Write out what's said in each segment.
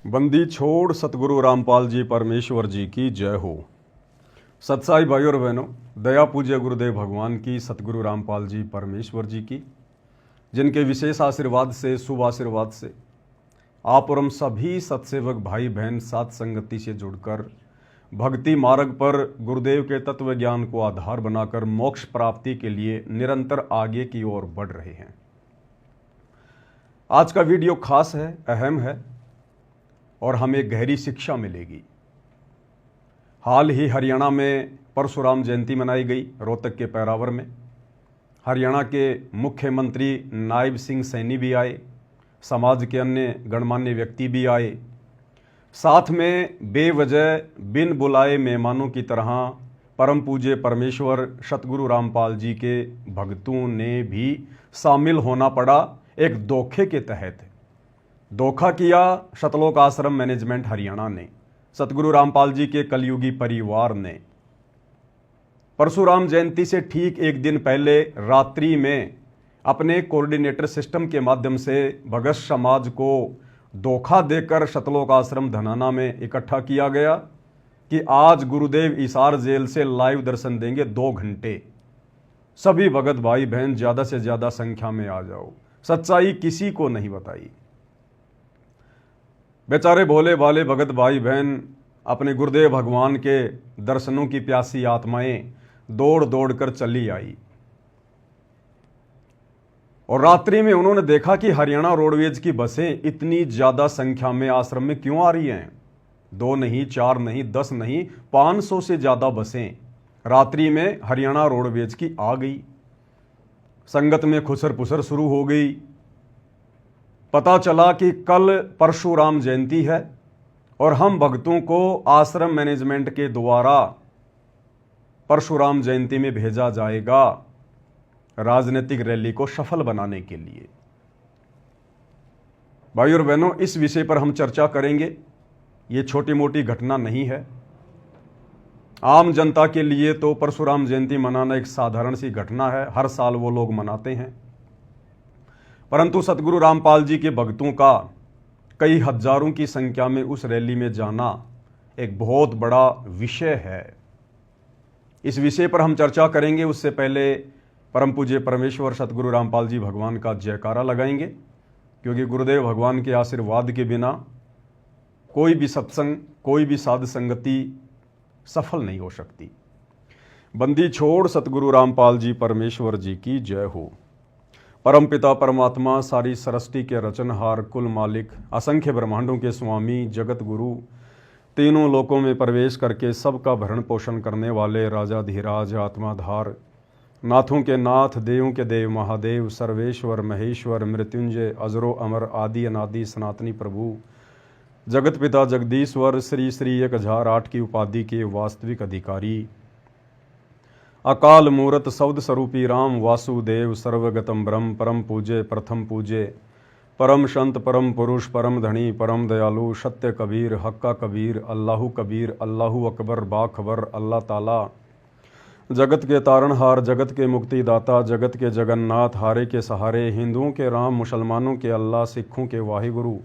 बंदी छोड़ सतगुरु रामपाल जी परमेश्वर जी की जय हो। सत्साई भाई और बहनों, दया पूज्य गुरुदेव भगवान की, सतगुरु रामपाल जी परमेश्वर जी की, जिनके विशेष आशीर्वाद से, शुभ आशीर्वाद से आप और हम सभी सत्सेवक भाई बहन साथ संगति से जुड़कर भक्ति मार्ग पर गुरुदेव के तत्व ज्ञान को आधार बनाकर मोक्ष प्राप्ति के लिए निरंतर आगे की ओर बढ़ रहे हैं। आज का वीडियो खास है, अहम है और हमें गहरी शिक्षा मिलेगी। हाल ही हरियाणा में परशुराम जयंती मनाई गई, रोहतक के पैरावर में। हरियाणा के मुख्यमंत्री नायब सिंह सैनी भी आए, समाज के अन्य गणमान्य व्यक्ति भी आए। साथ में बेवजह बिन बुलाए मेहमानों की तरह परम पूज्य परमेश्वर सतगुरु रामपाल जी के भक्तों ने भी शामिल होना पड़ा। एक धोखे के तहत धोखा किया शतलोक आश्रम मैनेजमेंट हरियाणा ने, सतगुरु रामपाल जी के कलयुगी परिवार ने। परशुराम जयंती से ठीक एक दिन पहले रात्रि में अपने कोऑर्डिनेटर सिस्टम के माध्यम से भगत समाज को धोखा देकर शतलोक आश्रम धनाना में इकट्ठा किया गया कि आज गुरुदेव हिसार जेल से लाइव दर्शन देंगे 2 घंटे। सभी भगत भाई बहन ज़्यादा से ज़्यादा संख्या में आ जाओ। सच्चाई किसी को नहीं बताई। बेचारे भोले भाले भगत भाई बहन अपने गुरुदेव भगवान के दर्शनों की प्यासी आत्माएं दौड़ दौड़ कर चली आई और रात्रि में उन्होंने देखा कि हरियाणा रोडवेज की बसें इतनी ज़्यादा संख्या में आश्रम में क्यों आ रही हैं। 2 नहीं, 4 नहीं, 10 नहीं, 500 से ज़्यादा बसें रात्रि में हरियाणा रोडवेज की आ गई। संगत में खुसर पुसर शुरू हो गई। पता चला कि कल परशुराम जयंती है और हम भक्तों को आश्रम मैनेजमेंट के द्वारा परशुराम जयंती में भेजा जाएगा राजनीतिक रैली को सफल बनाने के लिए। भाई और बहनों, इस विषय पर हम चर्चा करेंगे। ये छोटी मोटी घटना नहीं है। आम जनता के लिए तो परशुराम जयंती मनाना एक साधारण सी घटना है, हर साल वो लोग मनाते हैं। परंतु सतगुरु रामपाल जी के भक्तों का कई हजारों की संख्या में उस रैली में जाना एक बहुत बड़ा विषय है। इस विषय पर हम चर्चा करेंगे। उससे पहले परम पूज्य परमेश्वर सतगुरु रामपाल जी भगवान का जयकारा लगाएंगे, क्योंकि गुरुदेव भगवान के आशीर्वाद के बिना कोई भी सत्संग, कोई भी साध संगति सफल नहीं हो सकती। बंदी छोड़ सतगुरु रामपाल जी परमेश्वर जी की जय हो। परमपिता परमात्मा, सारी सृष्टि के रचनहार, कुल मालिक, असंख्य ब्रह्मांडों के स्वामी, जगत गुरु, तीनों लोकों में प्रवेश करके सबका भरण पोषण करने वाले राजाधिराज, आत्माधार, नाथों के नाथ, देवों के देव, महादेव, सर्वेश्वर, महेश्वर, मृत्युंजय, अजरो अमर, आदि अनादि सनातनी प्रभु, जगत पिता जगदीश्वर, श्री श्री 1008 की उपाधि के वास्तविक अधिकारी, अकाल मूरत शब्द स्वरूपी राम वासुदेव, सर्वगतम ब्रह्म, परम पूज्य, प्रथम पूज्य, परम संत, परम पुरुष, परम धनी, परम दयालु, सत्य कबीर, हक्का कबीर, अल्लाहु कबीर, अल्लाहु अकबर, बाखबर, अल्लाह ताला, जगत के तारणहार, जगत के मुक्तिदाता, जगत के जगन्नाथ, हारे के सहारे, हिंदुओं के राम, मुसलमानों के अल्लाह, सिखों के वाहिगुरु,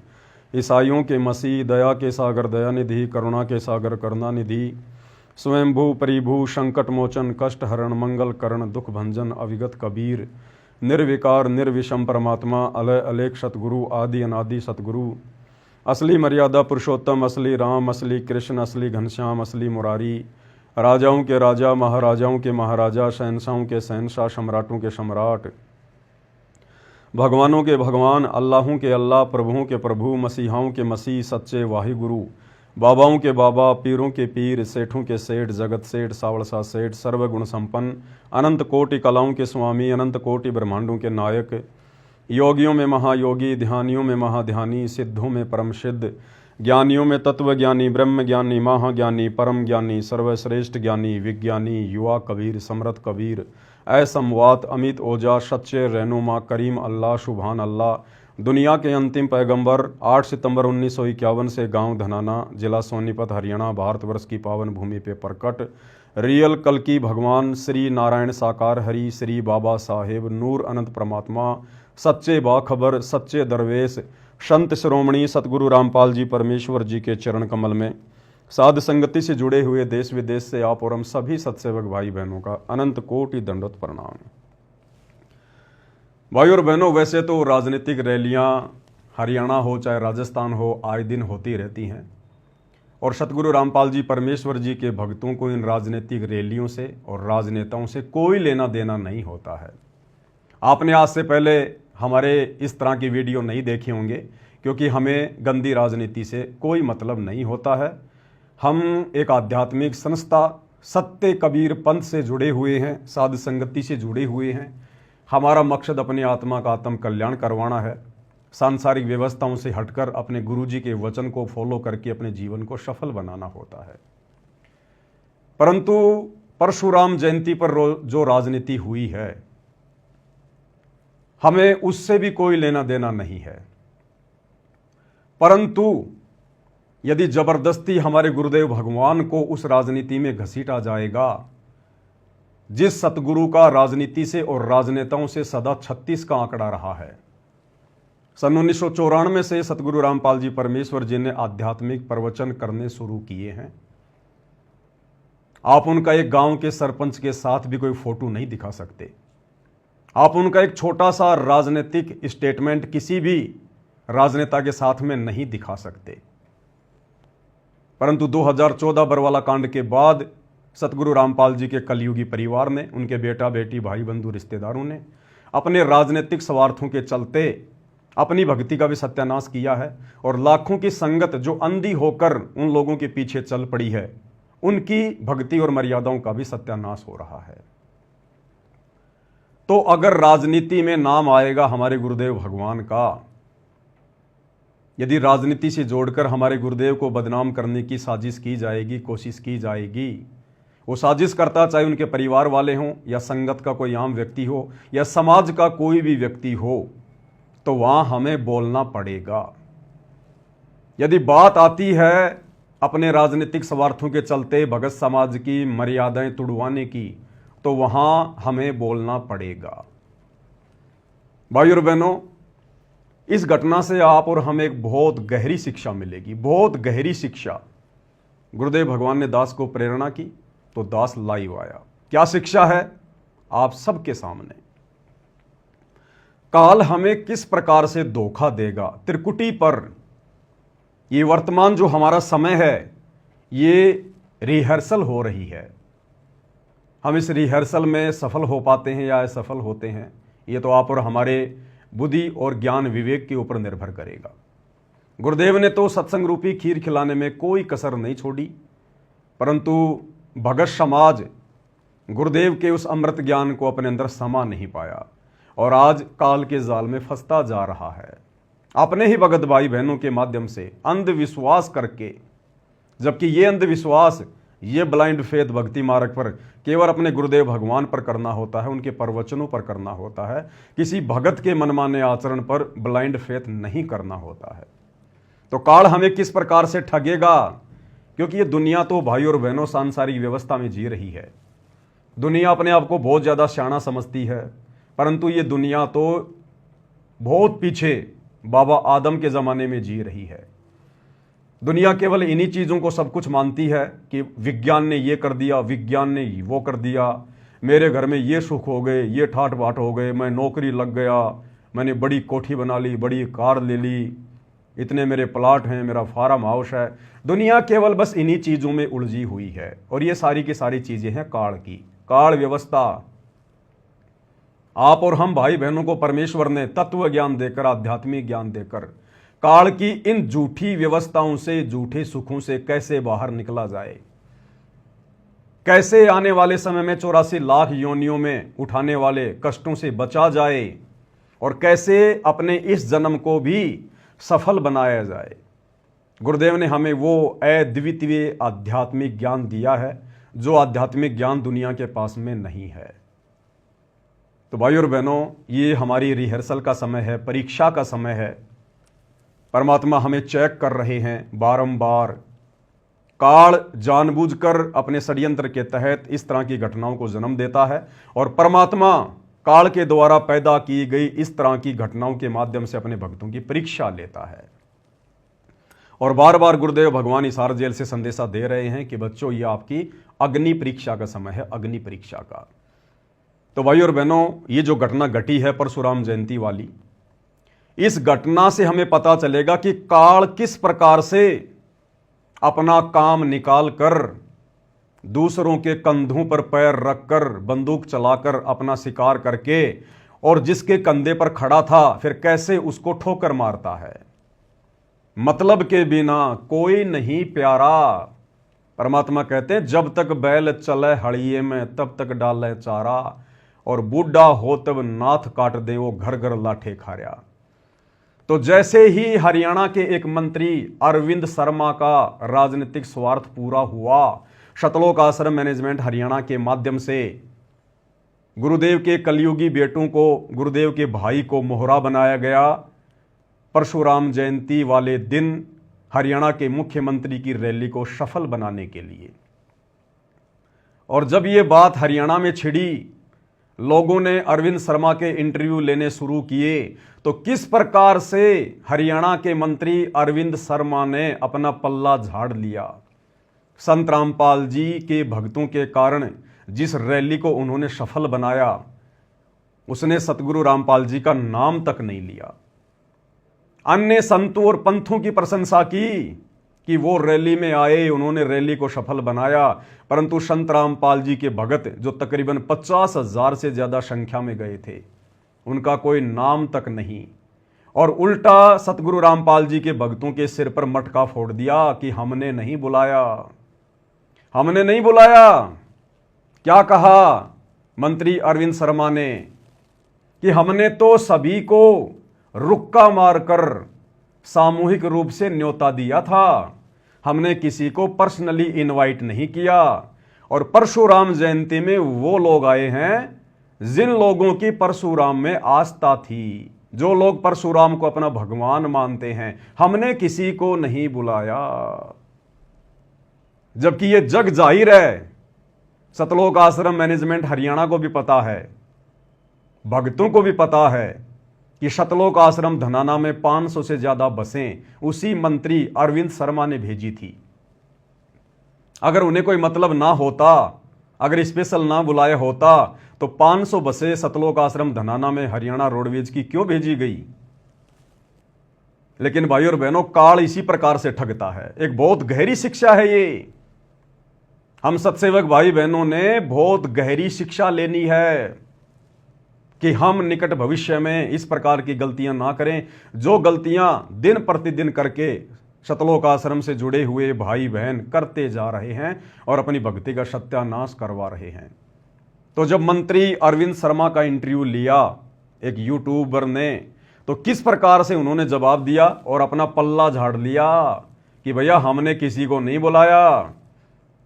ईसाइयों के मसीह, दया के सागर दयानिधि, करुणा के सागर करुणानिधि, स्वयंभू परिभू, संकट मोचन, कष्ट हरण, मंगल करण, दुख भंजन, अविगत कबीर, निर्विकार निर्विषम परमात्मा, अलय अलेख सतगुरु, आदि अनादि सतगुरु, असली मर्यादा पुरुषोत्तम, असली राम, असली कृष्ण, असली घनश्याम, असली मुरारी, राजाओं के राजा, महाराजाओं के महाराजा, शहनशाहों के शहनशाह, सम्राटों के सम्राट, भगवानों के भगवान, अल्लाहों के अल्लाह, प्रभुओं के प्रभु, मसीहाओं के मसीह, सच्चे वाहिगुरु, बाबाओं के बाबा, पीरों के पीर, सेठों के सेठ, जगत सेठ, सावड़सा सेठ, सर्वगुण संपन्न, अनंत कोटि कलाओं के स्वामी, अनंत कोटि ब्रह्मांडों के नायक, योगियों में महायोगी, ध्यानियों में महाध्यानी, सिद्धों में परम सिद्ध, ज्ञानियों में तत्व ज्ञानी, ब्रह्म ज्ञानी, महाज्ञानी, परम ज्ञानी, सर्वश्रेष्ठ ज्ञानी, विज्ञानी, युवा कबीर, समर्थ कबीर, असमवात, अमित ओजा, सच्चे रहनुमा, करीम अल्लाह, सुभान अल्लाह, दुनिया के अंतिम पैगंबर, 8 सितंबर 1951 से गांव धनाना, जिला सोनीपत, हरियाणा, भारतवर्ष की पावन भूमि पे प्रकट रियल कल्कि भगवान श्री नारायण साकार हरि, श्री बाबा साहेब, नूर अनंत परमात्मा, सच्चे बाखबर, सच्चे दरवेश, संत शिरोमणि सतगुरु रामपाल जी परमेश्वर जी के चरण कमल में साध संगति से जुड़े हुए देश विदेश से आप और हम सभी सत्सेवक भाई बहनों का अनंत कोटि दंडवत प्रणाम। भाई और बहनों, वैसे तो राजनीतिक रैलियां हरियाणा हो चाहे राजस्थान हो आए दिन होती रहती हैं और सतगुरु रामपाल जी परमेश्वर जी के भक्तों को इन राजनीतिक रैलियों से और राजनेताओं से कोई लेना देना नहीं होता है। आपने आज से पहले हमारे इस तरह की वीडियो नहीं देखे होंगे क्योंकि हमें गंदी राजनीति से कोई मतलब नहीं होता है। हम एक आध्यात्मिक संस्था सत्य कबीर पंथ से जुड़े हुए हैं, साध संगति से जुड़े हुए हैं। हमारा मकसद अपनी आत्मा का आत्म कल्याण करवाना है, सांसारिक व्यवस्थाओं से हटकर अपने गुरुजी के वचन को फॉलो करके अपने जीवन को सफल बनाना होता है। परंतु परशुराम जयंती पर जो राजनीति हुई है, हमें उससे भी कोई लेना देना नहीं है। परंतु यदि जबरदस्ती हमारे गुरुदेव भगवान को उस राजनीति में घसीटा जाएगा, जिस सतगुरु का राजनीति से और राजनेताओं से सदा 36 का आंकड़ा रहा है। सन 1994 से सतगुरु रामपाल जी परमेश्वर जी ने आध्यात्मिक प्रवचन करने शुरू किए हैं। आप उनका एक गांव के सरपंच के साथ भी कोई फोटो नहीं दिखा सकते। आप उनका एक छोटा सा राजनीतिक स्टेटमेंट किसी भी राजनेता के साथ में नहीं दिखा सकते। परंतु 2014 बरवाला कांड के बाद सतगुरु रामपाल जी के कलयुगी परिवार ने, उनके बेटा बेटी भाई बंधु रिश्तेदारों ने अपने राजनीतिक स्वार्थों के चलते अपनी भक्ति का भी सत्यानाश किया है और लाखों की संगत जो अंधी होकर उन लोगों के पीछे चल पड़ी है, उनकी भक्ति और मर्यादाओं का भी सत्यानाश हो रहा है। तो अगर राजनीति में नाम आएगा हमारे गुरुदेव भगवान का, यदि राजनीति से जोड़कर हमारे गुरुदेव को बदनाम करने की साजिश की जाएगी, कोशिश की जाएगी, वो साजिश करता चाहे उनके परिवार वाले हों या संगत का कोई आम व्यक्ति हो या समाज का कोई भी व्यक्ति हो, तो वहां हमें बोलना पड़ेगा। यदि बात आती है अपने राजनीतिक स्वार्थों के चलते भगत समाज की मर्यादाएं तुड़वाने की, तो वहां हमें बोलना पड़ेगा। भाई और बहनों, इस घटना से आप और हमें एक बहुत गहरी शिक्षा मिलेगी, बहुत गहरी शिक्षा। गुरुदेव भगवान ने दास को प्रेरणा की तो दास लाइव आया। क्या शिक्षा है आप सबके सामने। काल हमें किस प्रकार से धोखा देगा, त्रिकुटी पर ये वर्तमान जो हमारा समय है, ये रिहर्सल हो रही है। हम इस रिहर्सल में सफल हो पाते हैं या असफल होते हैं, ये तो आप और हमारे बुद्धि और ज्ञान विवेक के ऊपर निर्भर करेगा। गुरुदेव ने तो सत्संग रूपी खीर खिलाने में कोई कसर नहीं छोड़ी, परंतु भगत समाज गुरुदेव के उस अमृत ज्ञान को अपने अंदर समा नहीं पाया और आज काल के जाल में फंसता जा रहा है, अपने ही भगत भाई बहनों के माध्यम से अंधविश्वास करके। जबकि ये अंधविश्वास, ये ब्लाइंड फेथ भक्ति मार्ग पर केवल अपने गुरुदेव भगवान पर करना होता है, उनके प्रवचनों पर करना होता है। किसी भगत के मनमाने आचरण पर ब्लाइंड फेथ नहीं करना होता है। तो काल हमें किस प्रकार से ठगेगा, क्योंकि ये दुनिया तो भाई और बहनों सांसारिक व्यवस्था में जी रही है। दुनिया अपने आप को बहुत ज़्यादा सियाना समझती है, परंतु ये दुनिया तो बहुत पीछे बाबा आदम के ज़माने में जी रही है। दुनिया केवल इन्हीं चीज़ों को सब कुछ मानती है कि विज्ञान ने ये कर दिया, विज्ञान ने वो कर दिया, मेरे घर में ये सुख हो गए, ये ठाट बाट हो गए, मैं नौकरी लग गया, मैंने बड़ी कोठी बना ली, बड़ी कार ले ली, इतने मेरे प्लाट हैं, मेरा फार्म हाउस है। दुनिया केवल बस इन्हीं चीज़ों में उलझी हुई है और ये सारी की सारी चीज़ें हैं काल की, काल व्यवस्था। आप और हम भाई बहनों को परमेश्वर ने तत्व ज्ञान देकर, आध्यात्मिक ज्ञान देकर काल की इन झूठी व्यवस्थाओं से, झूठे सुखों से कैसे बाहर निकला जाए, कैसे आने वाले समय में 84 लाख योनियों में उठाने वाले कष्टों से बचा जाए और कैसे अपने इस जन्म को भी सफल बनाया जाए। गुरुदेव ने हमें वो अद्वितीय आध्यात्मिक ज्ञान दिया है जो आध्यात्मिक ज्ञान दुनिया के पास में नहीं है। तो भाई और बहनों, ये हमारी रिहर्सल का समय है, परीक्षा का समय है। परमात्मा हमें चेक कर रहे हैं बारंबार। काल जानबूझकर अपने षड्यंत्र के तहत इस तरह की घटनाओं को जन्म देता है और परमात्मा काल के द्वारा पैदा की गई इस तरह की घटनाओं के माध्यम से अपने भक्तों की परीक्षा लेता है। और बार बार गुरुदेव भगवान हिसार जेल से संदेशा दे रहे हैं कि बच्चों, ये आपकी अग्नि परीक्षा का समय है, अग्नि परीक्षा का। तो भाई और बहनों, ये जो घटना घटी है परशुराम जयंती वाली, इस घटना से हमें पता चलेगा कि काल किस प्रकार से अपना काम निकाल कर दूसरों के कंधों पर पैर रखकर बंदूक चलाकर अपना शिकार करके और जिसके कंधे पर खड़ा था फिर कैसे उसको ठोकर मारता है। मतलब के बिना कोई नहीं प्यारा। परमात्मा कहते हैं, जब तक बैल चले हड़िए में तब तक डाले चारा, और बूढ़ा हो तब नाथ काट दे वो घर घर लाठे खारिया। तो जैसे ही हरियाणा के एक मंत्री अरविंद शर्मा का राजनीतिक स्वार्थ पूरा हुआ, शतलोक आश्रम मैनेजमेंट हरियाणा के माध्यम से गुरुदेव के कलयुगी बेटों को, गुरुदेव के भाई को मोहरा बनाया गया। परशुराम जयंती वाले दिन हरियाणा के मुख्यमंत्री की रैली को सफल बनाने के लिए। और जब ये बात हरियाणा में छिड़ी, लोगों ने अरविंद शर्मा के इंटरव्यू लेने शुरू किए, तो किस प्रकार से हरियाणा के मंत्री अरविंद शर्मा ने अपना पल्ला झाड़ लिया। संत रामपाल जी के भक्तों के कारण जिस रैली को उन्होंने सफल बनाया, उसने सतगुरु रामपाल जी का नाम तक नहीं लिया। अन्य संतों और पंथों की प्रशंसा की कि वो रैली में आए, उन्होंने रैली को सफल बनाया, परंतु संत रामपाल जी के भगत जो तकरीबन 50,000 से ज्यादा संख्या में गए थे, उनका कोई नाम तक नहीं। और उल्टा सतगुरु रामपाल जी के भक्तों के सिर पर मटका फोड़ दिया कि हमने नहीं बुलाया, हमने नहीं बुलाया। क्या कहा मंत्री अरविंद शर्मा ने कि हमने तो सभी को रुक्का मारकर सामूहिक रूप से न्योता दिया था, हमने किसी को पर्सनली इनवाइट नहीं किया। और परशुराम जयंती में वो लोग आए हैं जिन लोगों की परशुराम में आस्था थी, जो लोग परशुराम को अपना भगवान मानते हैं, हमने किसी को नहीं बुलाया। जबकि ये जग जाहिर है, सतलोक आश्रम मैनेजमेंट हरियाणा को भी पता है, भक्तों को भी पता है कि सतलोक आश्रम धनाना में 500 से ज्यादा बसें उसी मंत्री अरविंद शर्मा ने भेजी थी। अगर उन्हें कोई मतलब ना होता, अगर स्पेशल ना बुलाया होता, तो 500 बसें सतलोक आश्रम धनाना में हरियाणा रोडवेज की क्यों भेजी गई। लेकिन भाई और बहनों, काल इसी प्रकार से ठगता है। एक बहुत गहरी शिक्षा है ये। हम सत्सेवक भाई बहनों ने बहुत गहरी शिक्षा लेनी है कि हम निकट भविष्य में इस प्रकार की गलतियां ना करें, जो गलतियां दिन प्रतिदिन करके सतलोक आश्रम से जुड़े हुए भाई बहन करते जा रहे हैं और अपनी भक्ति का सत्यानाश करवा रहे हैं। तो जब मंत्री अरविंद शर्मा का इंटरव्यू लिया एक यूट्यूबर ने, तो किस प्रकार से उन्होंने जवाब दिया और अपना पल्ला झाड़ लिया कि भैया हमने किसी को नहीं बुलाया,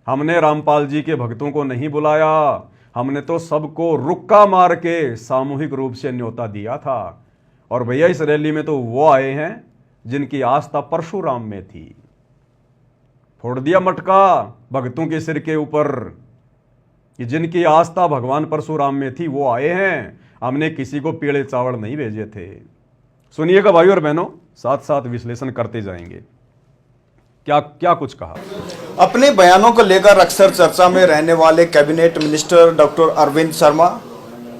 हमने रामपाल जी के भक्तों को नहीं बुलाया, हमने तो सबको रुक्का मार के सामूहिक रूप से न्योता दिया था। और भैया इस रैली में तो वो आए हैं जिनकी आस्था परशुराम में थी। फोड़ दिया मटका भक्तों के सिर के ऊपर कि जिनकी आस्था भगवान परशुराम में थी वो आए हैं, हमने किसी को पीले चावल नहीं भेजे थे। सुनिएगा भाई और बहनों, साथ साथ विश्लेषण करते जाएंगे। क्या क्या कुछ कहा। अपने बयानों को लेकर अक्सर चर्चा में रहने वाले cabinet minister doctor Arvind Sharma,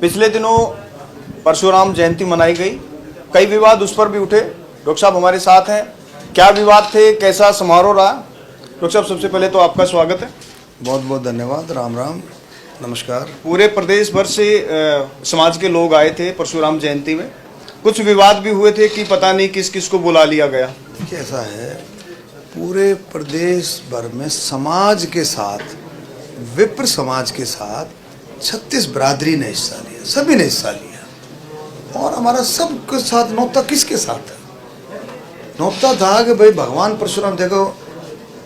पिछले दिनों परशुराम जयंती मनाई गई, कई विवाद उस पर भी उठे। डॉक्टर साहब हमारे साथ हैं, क्या विवाद थे, कैसा समारोह रहा? डॉक्टर साहब सबसे पहले तो आपका स्वागत है। बहुत बहुत धन्यवाद। राम राम, नमस्कार। पूरे प्रदेश भर से समाज के लोग आए थे परशुराम जयंती में, कुछ विवाद भी हुए थे कि पता नहीं किस किस को बुला लिया गया। देखिए ऐसा है, पूरे प्रदेश भर में समाज के साथ, विप्र समाज के साथ 36 बिरादरी ने हिस्सा लिया, सभी ने हिस्सा लिया। और हमारा सबके साथ नौता किसके साथ है? नौता था कि भाई भगवान परशुराम, देखो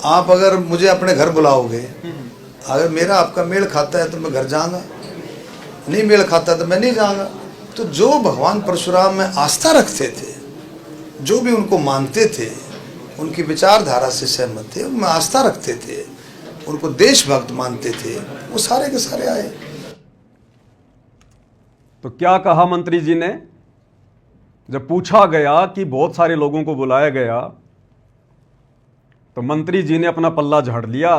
आप अगर मुझे अपने घर बुलाओगे, अगर मेरा आपका मेल खाता है तो मैं घर जाऊंगा, नहीं मेल खाता तो मैं नहीं जाऊंगा। तो जो भगवान परशुराम में आस्था रखते थे, जो भी उनको मानते थे, उनकी विचारधारा से सहमत थे, उनमें आस्था रखते थे, उनको देशभक्त मानते थे, वो सारे के सारे आए। तो क्या कहा मंत्री जी ने? जब पूछा गया कि बहुत सारे लोगों को बुलाया गया तो मंत्री जी ने अपना पल्ला झाड़ लिया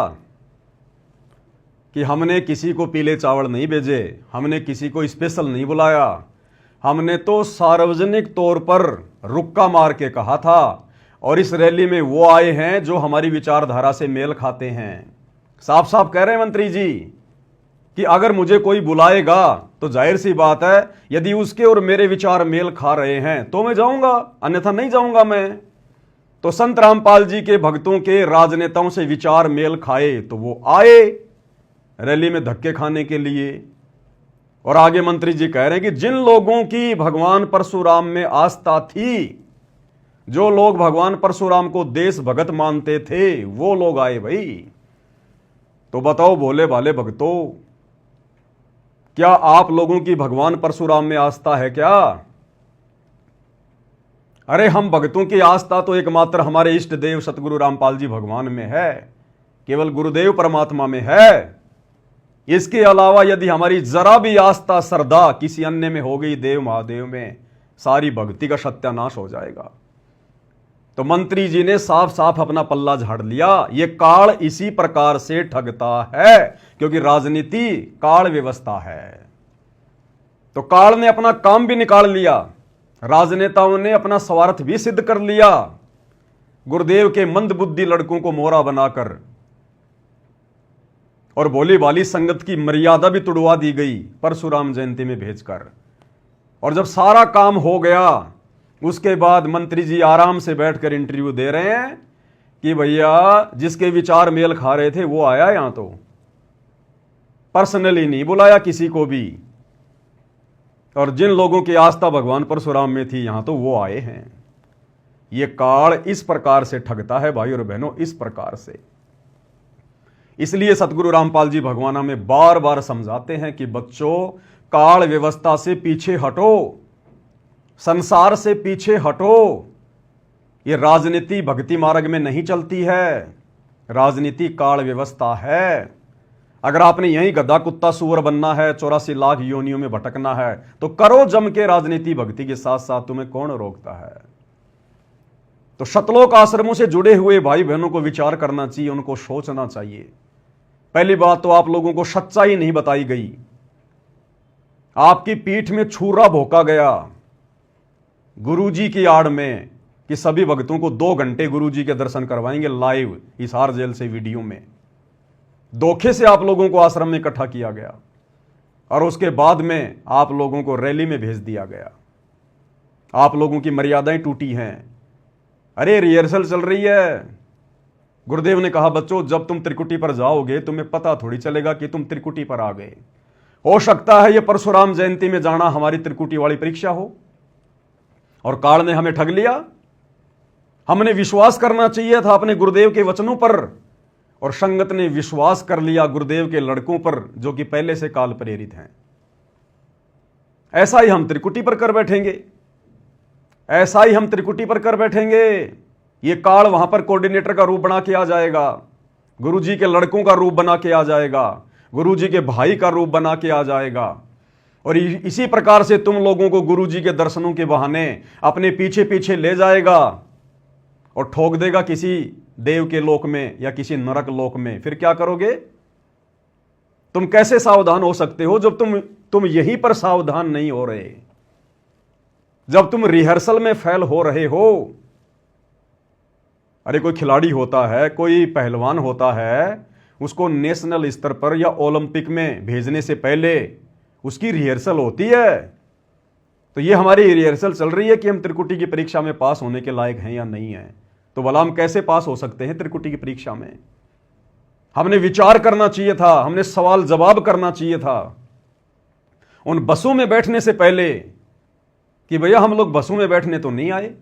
कि हमने किसी को पीले चावल नहीं भेजे, हमने किसी को स्पेशल नहीं बुलाया, हमने तो सार्वजनिक तौर पर रुक्का मार के कहा था और इस रैली में वो आए हैं जो हमारी विचारधारा से मेल खाते हैं। साफ साफ कह रहे हैं मंत्री जी कि अगर मुझे कोई बुलाएगा तो जाहिर सी बात है यदि उसके और मेरे विचार मेल खा रहे हैं तो मैं जाऊंगा, अन्यथा नहीं जाऊंगा मैं। तो संत रामपाल जी के भक्तों के राजनेताओं से विचार मेल खाए तो वो आए रैली में धक्के खाने के लिए। और आगे मंत्री जी कह रहे हैं कि जिन लोगों की भगवान परशुराम में आस्था थी, जो लोग भगवान परशुराम को देश भगत मानते थे, वो लोग आए भाई। तो बताओ भोले भाले भक्तों, क्या आप लोगों की भगवान परशुराम में आस्था है क्या? अरे हम भक्तों की आस्था तो एकमात्र हमारे इष्ट देव सतगुरु रामपाल जी भगवान में है, केवल गुरुदेव परमात्मा में है। इसके अलावा यदि हमारी जरा भी आस्था श्रद्धा किसी अन्य में हो गई, देव महादेव में, सारी भक्ति का सत्यानाश हो जाएगा। तो मंत्री जी ने साफ साफ अपना पल्ला झाड़ लिया। ये काल इसी प्रकार से ठगता है क्योंकि राजनीति काल व्यवस्था है। तो काल ने अपना काम भी निकाल लिया, राजनेताओं ने अपना स्वार्थ भी सिद्ध कर लिया, गुरुदेव के मंद बुद्धि लड़कों को मोहरा बनाकर, और भोली भाली संगत की मर्यादा भी तुड़वा दी गई परशुराम जयंती में भेजकर। और जब सारा काम हो गया उसके बाद मंत्री जी आराम से बैठकर इंटरव्यू दे रहे हैं कि भैया जिसके विचार मेल खा रहे थे वो आया, यहां तो पर्सनली नहीं बुलाया किसी को भी, और जिन लोगों की आस्था भगवान परशुराम में थी यहां तो वो आए हैं। ये काल इस प्रकार से ठगता है भाई और बहनों, इस प्रकार से। इसलिए सतगुरु रामपाल जी भगवान हमें बार बार समझाते हैं कि बच्चों, काल व्यवस्था से पीछे हटो, संसार से पीछे हटो। ये राजनीति भक्ति मार्ग में नहीं चलती है, राजनीति काल व्यवस्था है। अगर आपने यही गधा कुत्ता सूअर बनना है, 84 लाख योनियों में भटकना है, तो करो जम के राजनीति भक्ति के साथ साथ, तुम्हें कौन रोकता है। तो शतलोक आश्रमों से जुड़े हुए भाई बहनों को विचार करना चाहिए, उनको सोचना चाहिए। पहली बात तो आप लोगों को सच्चाई नहीं बताई गई, आपकी पीठ में छुरा भोंका गया गुरुजी की आड़ में कि सभी भक्तों को 2 घंटे गुरुजी के दर्शन करवाएंगे लाइव हिसार जेल से वीडियो में। धोखे से आप लोगों को आश्रम में इकट्ठा किया गया और उसके बाद में आप लोगों को रैली में भेज दिया गया। आप लोगों की मर्यादाएं टूटी हैं। अरे रिहर्सल चल रही है। गुरुदेव ने कहा बच्चों, जब तुम त्रिकुटी पर जाओगे तुम्हें पता थोड़ी चलेगा कि तुम त्रिकुटी पर आ गए। हो सकता है ये परशुराम जयंती में जाना हमारी त्रिकुटी वाली परीक्षा हो। और काल ने हमें ठग लिया। हमने विश्वास करना चाहिए था अपने गुरुदेव के वचनों पर, और संगत ने विश्वास कर लिया गुरुदेव के लड़कों पर जो कि पहले से काल प्रेरित हैं। ऐसा ही हम त्रिकुटी पर कर बैठेंगे, ऐसा ही हम त्रिकुटी पर कर बैठेंगे। ये काल वहां पर कोऑर्डिनेटर का रूप बना के आ जाएगा, गुरुजी के लड़कों का रूप बना के आ जाएगा, गुरुजी के भाई का रूप बना के आ जाएगा। और इसी प्रकार से तुम लोगों को गुरुजी के दर्शनों के बहाने अपने पीछे पीछे ले जाएगा और ठोक देगा किसी देव के लोक में या किसी नरक लोक में। फिर क्या करोगे? तुम कैसे सावधान हो सकते हो जब तुम यहीं पर सावधान नहीं हो रहे, जब तुम रिहर्सल में फेल हो रहे हो। अरे कोई खिलाड़ी होता है, कोई पहलवान होता है, उसको नेशनल स्तर पर या ओलंपिक में भेजने से पहले उसकी रिहर्सल होती है। तो ये हमारी रिहर्सल चल रही है कि हम त्रिकुटी की परीक्षा में पास होने के लायक हैं या नहीं हैं। तो भला हम कैसे पास हो सकते हैं त्रिकुटी की परीक्षा में? हमने विचार करना चाहिए था, हमने सवाल जवाब करना चाहिए था उन बसों में बैठने से पहले कि भैया हम लोग बसों में बैठने तो नहीं आए,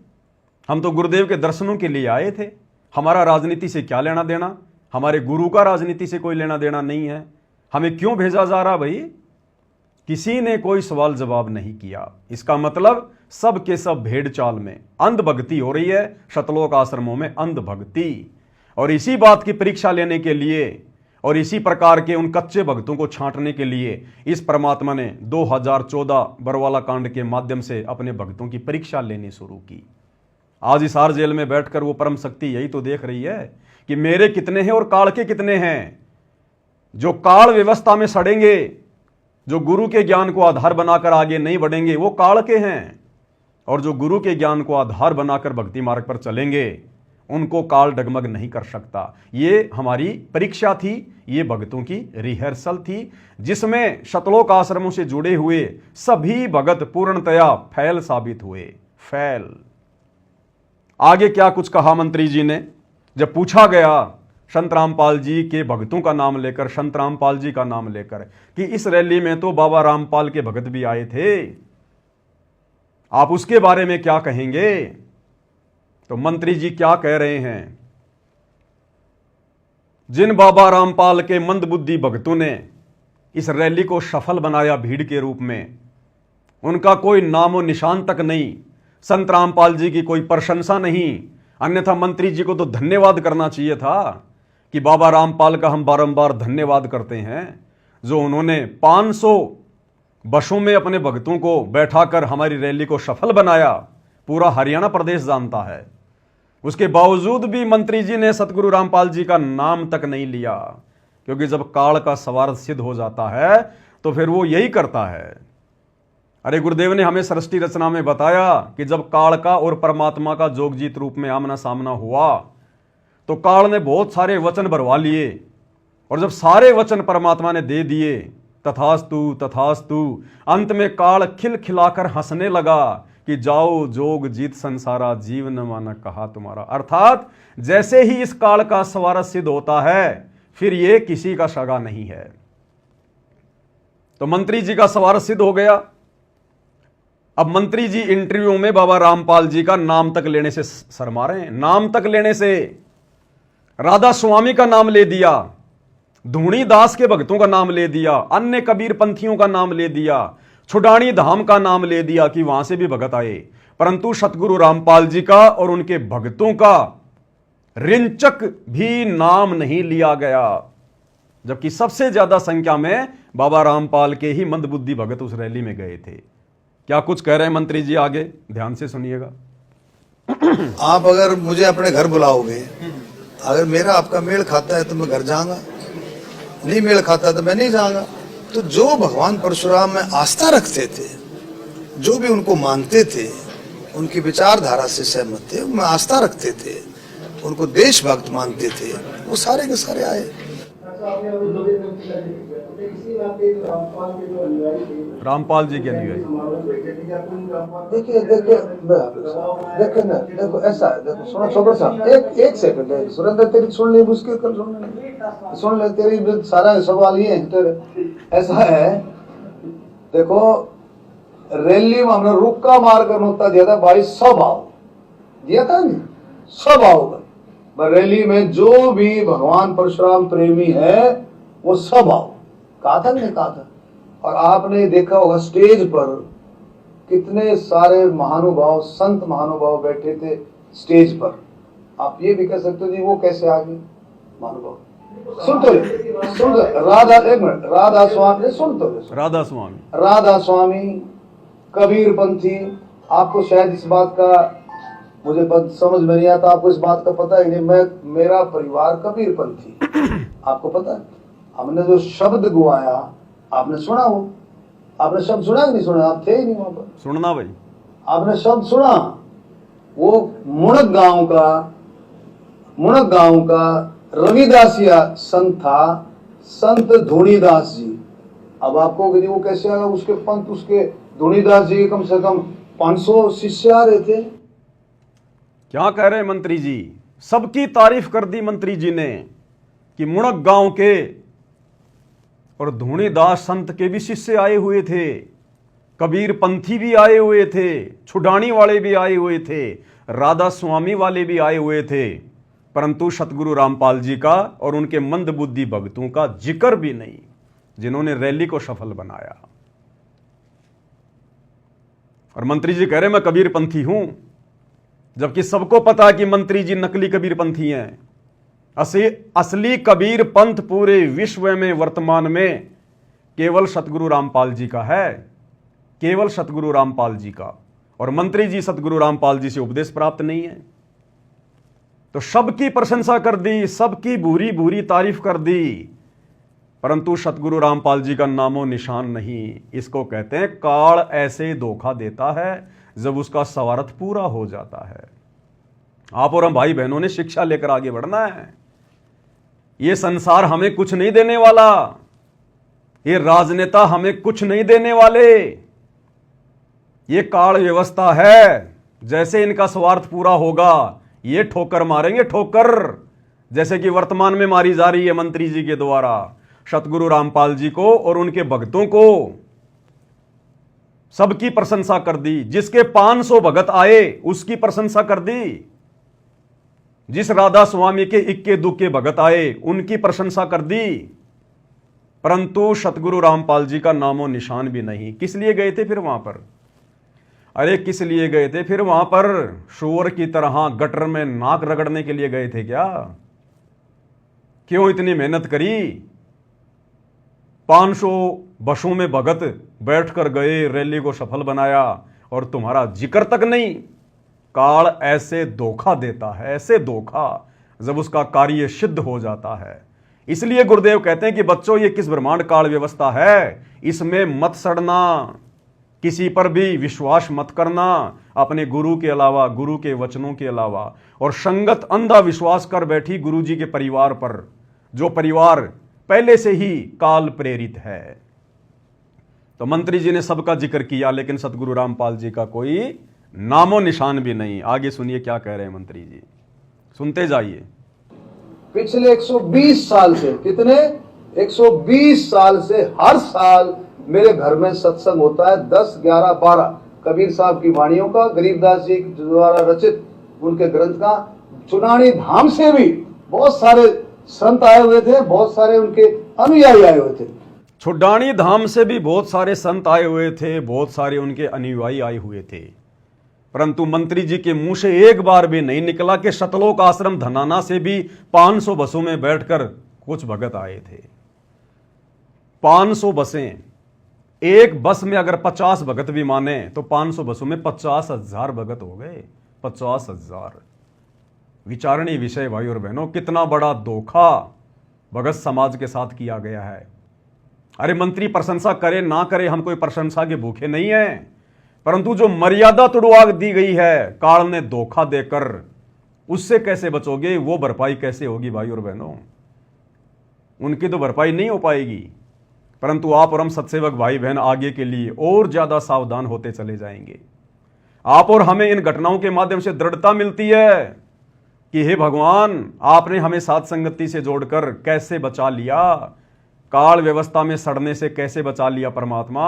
हम तो गुरुदेव के दर्शनों के लिए आए थे। हमारा राजनीति से क्या लेना देना, हमारे गुरु का राजनीति से कोई लेना देना नहीं है। हमें क्यों भेजा जा रहा भाई? किसी ने कोई सवाल जवाब नहीं किया। इसका मतलब सब के सब भेड़ चाल में अंध भक्ति हो रही है, शतलोक आश्रमों में अंध भक्ति। और इसी बात की परीक्षा लेने के लिए और इसी प्रकार के उन कच्चे भक्तों को छांटने के लिए इस परमात्मा ने 2014 बरवाला कांड के माध्यम से अपने भक्तों की परीक्षा लेनी शुरू की। आज हिसार जेल में बैठकर वो परम शक्ति यही तो देख रही है कि मेरे कितने हैं और काल के कितने हैं। जो काल व्यवस्था में सड़ेंगे, जो गुरु के ज्ञान को आधार बनाकर आगे नहीं बढ़ेंगे, वो काल के हैं, और जो गुरु के ज्ञान को आधार बनाकर भक्ति मार्ग पर चलेंगे उनको काल डगमग नहीं कर सकता। ये हमारी परीक्षा थी, ये भक्तों की रिहर्सल थी, जिसमें शतलोक आश्रमों से जुड़े हुए सभी भगत पूर्णतया फैल साबित हुए। फैल। आगे क्या कुछ कहा मंत्री जी ने, जब पूछा गया संत रामपाल जी के भक्तों का नाम लेकर, संत रामपाल जी का नाम लेकर, कि इस रैली में तो बाबा रामपाल के भगत भी आए थे, आप उसके बारे में क्या कहेंगे? तो मंत्री जी क्या कह रहे हैं, जिन बाबा रामपाल के मंदबुद्धि भक्तों ने इस रैली को सफल बनाया भीड़ के रूप में, उनका कोई नामो निशान तक नहीं, संत रामपाल जी की कोई प्रशंसा नहीं। अन्यथा मंत्री जी को तो धन्यवाद करना चाहिए था कि बाबा रामपाल का हम बारंबार धन्यवाद करते हैं, जो उन्होंने 500 बसों में अपने भक्तों को बैठाकर हमारी रैली को सफल बनाया। पूरा हरियाणा प्रदेश जानता है। उसके बावजूद भी मंत्री जी ने सतगुरु रामपाल जी का नाम तक नहीं लिया, क्योंकि जब काल का सवार सिद्ध हो जाता है तो फिर वो यही करता है। अरे गुरुदेव ने हमें सृष्टि रचना में बताया कि जब काल का और परमात्मा का जोगजीत रूप में आमना सामना हुआ तो काल ने बहुत सारे वचन भरवा लिए, और जब सारे वचन परमात्मा ने दे दिए, तथास्तु तथास्तु, अंत में काल खिलखिलाकर हंसने लगा कि जाओ जोग जीत संसारा, जीवन माना कहा तुम्हारा। अर्थात जैसे ही इस काल का सवार सिद्ध होता है फिर ये किसी का सगा नहीं है। तो मंत्री जी का सवार सिद्ध हो गया। अब मंत्री जी इंटरव्यू में बाबा रामपाल जी का नाम तक लेने से शर्मा रहे हैं। नाम तक लेने से राधा स्वामी का नाम ले दिया, धूणी दास के भक्तों का नाम ले दिया, अन्य कबीर पंथियों का नाम ले दिया, छुडानी धाम का नाम ले दिया कि वहां से भी भगत आए, परंतु सतगुरु रामपाल जी का और उनके भक्तों का रिंचक भी नाम नहीं लिया गया, जबकि सबसे ज्यादा संख्या में बाबा रामपाल के ही मंदबुद्धि भगत उस रैली में गए थे। क्या कुछ कह रहे हैं मंत्री जी, आगे ध्यान से सुनिएगा। आप अगर मुझे अपने घर बुलाओगे, अगर मेरा आपका मेल खाता है तो मैं घर जाऊंगा, नहीं मेल खाता तो मैं नहीं जाऊंगा। तो जो भगवान परशुराम में आस्था रखते थे, जो भी उनको मानते थे, उनकी विचारधारा से सहमत थे, उनमें आस्था रखते थे, उनको देशभक्त मानते थे, वो सारे के सारे आए। रामपाल जी के अनुयायी देखिए देखिए ना, देखो ऐसा है, देखो सुनो छोकर साहब, एक सेकंड है सुरेंद्र, तेरी सुन ली मुश्किल कर सुन ले, तेरी सारा सवाल ये है तेरे। ऐसा है, देखो रैली में हमने रुक्का मार कर नोता दिया था भाई, सब आओ दिया था नहीं, सब आओ। रैली में जो भी भगवान परशुराम प्रेमी है वो सब आओ, कहा था नहीं कहा था। और आपने देखा होगा स्टेज पर कितने सारे महानुभाव, संत महानुभाव बैठे थे स्टेज पर। आप ये भी कह सकते हो जी वो कैसे आ गए महानुभाव। सुन तो राधा, एक मिनट, राधा स्वामी, सुन तो राधा स्वामी, कबीर पंथी। आपको शायद इस बात का मुझे समझ में नहीं आता, आपको इस बात का पता ही नहीं, मेरा परिवार कबीर पंथी, आपको पता है। हमने जो शब्द गुआया आपने सुना, वो आपने शब्द सुना कि नहीं सुना, आप थे ही नहीं वहां पर। सुनना भाई, आपने शब्द सुना, वो मुणक गांव का रविदासिया संत था, संत धूणीदास जी। अब आपको वो कैसे आया, उसके पंथ, उसके धूणीदास जी के कम से कम 500 शिष्य आ रहे थे। क्या कह रहे हैं मंत्री जी, सबकी तारीफ कर दी मंत्री जी ने कि मुणक गांव के और धूणीदास संत के भी शिष्य आए हुए थे, कबीर पंथी भी आए हुए थे, छुडानी वाले भी आए हुए थे, राधा स्वामी वाले भी आए हुए थे, परंतु सतगुरु रामपाल जी का और उनके मंदबुद्धि भक्तों का जिक्र भी नहीं, जिन्होंने रैली को सफल बनाया। और मंत्री जी कह रहे मैं कबीर पंथी हूं, जबकि सबको पता है कि मंत्री जी नकली कबीर पंथी हैं। असली कबीर पंथ पूरे विश्व में वर्तमान में केवल सतगुरु रामपाल जी का है, केवल सतगुरु रामपाल जी का। और मंत्री जी सतगुरु रामपाल जी से उपदेश प्राप्त नहीं है। तो सबकी प्रशंसा कर दी, सबकी बुरी बुरी तारीफ कर दी, परंतु सतगुरु रामपाल जी का नामो निशान नहीं। इसको कहते हैं काल ऐसे धोखा देता है जब उसका स्वार्थ पूरा हो जाता है। आप और हम भाई बहनों ने शिक्षा लेकर आगे बढ़ना है। ये संसार हमें कुछ नहीं देने वाला, ये राजनेता हमें कुछ नहीं देने वाले। ये काल व्यवस्था है, जैसे इनका स्वार्थ पूरा होगा ये ठोकर मारेंगे, ठोकर, जैसे कि वर्तमान में मारी जा रही है मंत्री जी के द्वारा सतगुरु रामपाल जी को और उनके भक्तों को। सबकी प्रशंसा कर दी, जिसके 500 भगत आए उसकी प्रशंसा कर दी, जिस राधा स्वामी के इक्के दुक्के भगत आए उनकी प्रशंसा कर दी, परंतु सतगुरु रामपाल जी का नामो निशान भी नहीं। किस लिए गए थे फिर वहां पर? अरे किस लिए गए थे फिर वहां पर? शुअर की तरह गटर में नाक रगड़ने के लिए गए थे क्या? क्यों इतनी मेहनत करी? 500 बसों में भगत बैठकर गए, रैली को सफल बनाया और तुम्हारा जिक्र तक नहीं। काल ऐसे धोखा देता है, ऐसे धोखा, जब उसका कार्य सिद्ध हो जाता है। इसलिए गुरुदेव कहते हैं कि बच्चों ये किस ब्रह्मांड काल व्यवस्था है, इसमें मत सड़ना, किसी पर भी विश्वास मत करना अपने गुरु के अलावा, गुरु के वचनों के अलावा। और संगत अंधा विश्वास कर बैठी गुरु जी के परिवार पर, जो परिवार पहले से ही काल प्रेरित है। तो मंत्री जी ने सबका जिक्र किया, लेकिन सतगुरु रामपाल जी का कोई नामो निशान भी नहीं। आगे सुनिए क्या कह रहे हैं मंत्री जी, सुनते जाइए। पिछले 120 साल से, कितने 120 साल से हर साल मेरे घर में सत्संग होता है। 10, 11, 12 कबीर साहब की वाणियों का, गरीबदास जी द्वारा रचित उनके ग्रंथ का। चुनानी धाम से भी बहुत सारे संत आए हुए थे, बहुत सारे उनके अनुयायी आए हुए थे। छुडानी धाम से भी बहुत सारे संत आए हुए थे, बहुत सारे उनके अनुयायी आए हुए थे, परंतु मंत्री जी के मुंह से एक बार भी नहीं निकला कि सतलोक आश्रम धनाना से भी 500 बसों में बैठकर कुछ भगत आए थे। 500 बसें, एक बस में अगर 50 भगत भी माने तो 500 बसों में 50,000 भगत हो गए। 50,000। विचारणीय विषय भाई और बहनों, कितना बड़ा धोखा भगत समाज के साथ किया गया है। अरे मंत्री प्रशंसा करे ना करे, हम कोई प्रशंसा के भूखे नहीं हैं, परंतु जो मर्यादा तुड़वा दी गई है काल ने धोखा देकर, उससे कैसे बचोगे? वो भरपाई कैसे होगी भाई और बहनों? उनकी तो भरपाई नहीं हो पाएगी। परंतु आप और हम सत्सेवक भाई बहन आगे के लिए और ज्यादा सावधान होते चले जाएंगे। आप और हमें इन घटनाओं के माध्यम से दृढ़ता मिलती है कि हे भगवान, आपने हमें साथ संगति से जोड़कर कैसे बचा लिया, काल व्यवस्था में सड़ने से कैसे बचा लिया परमात्मा।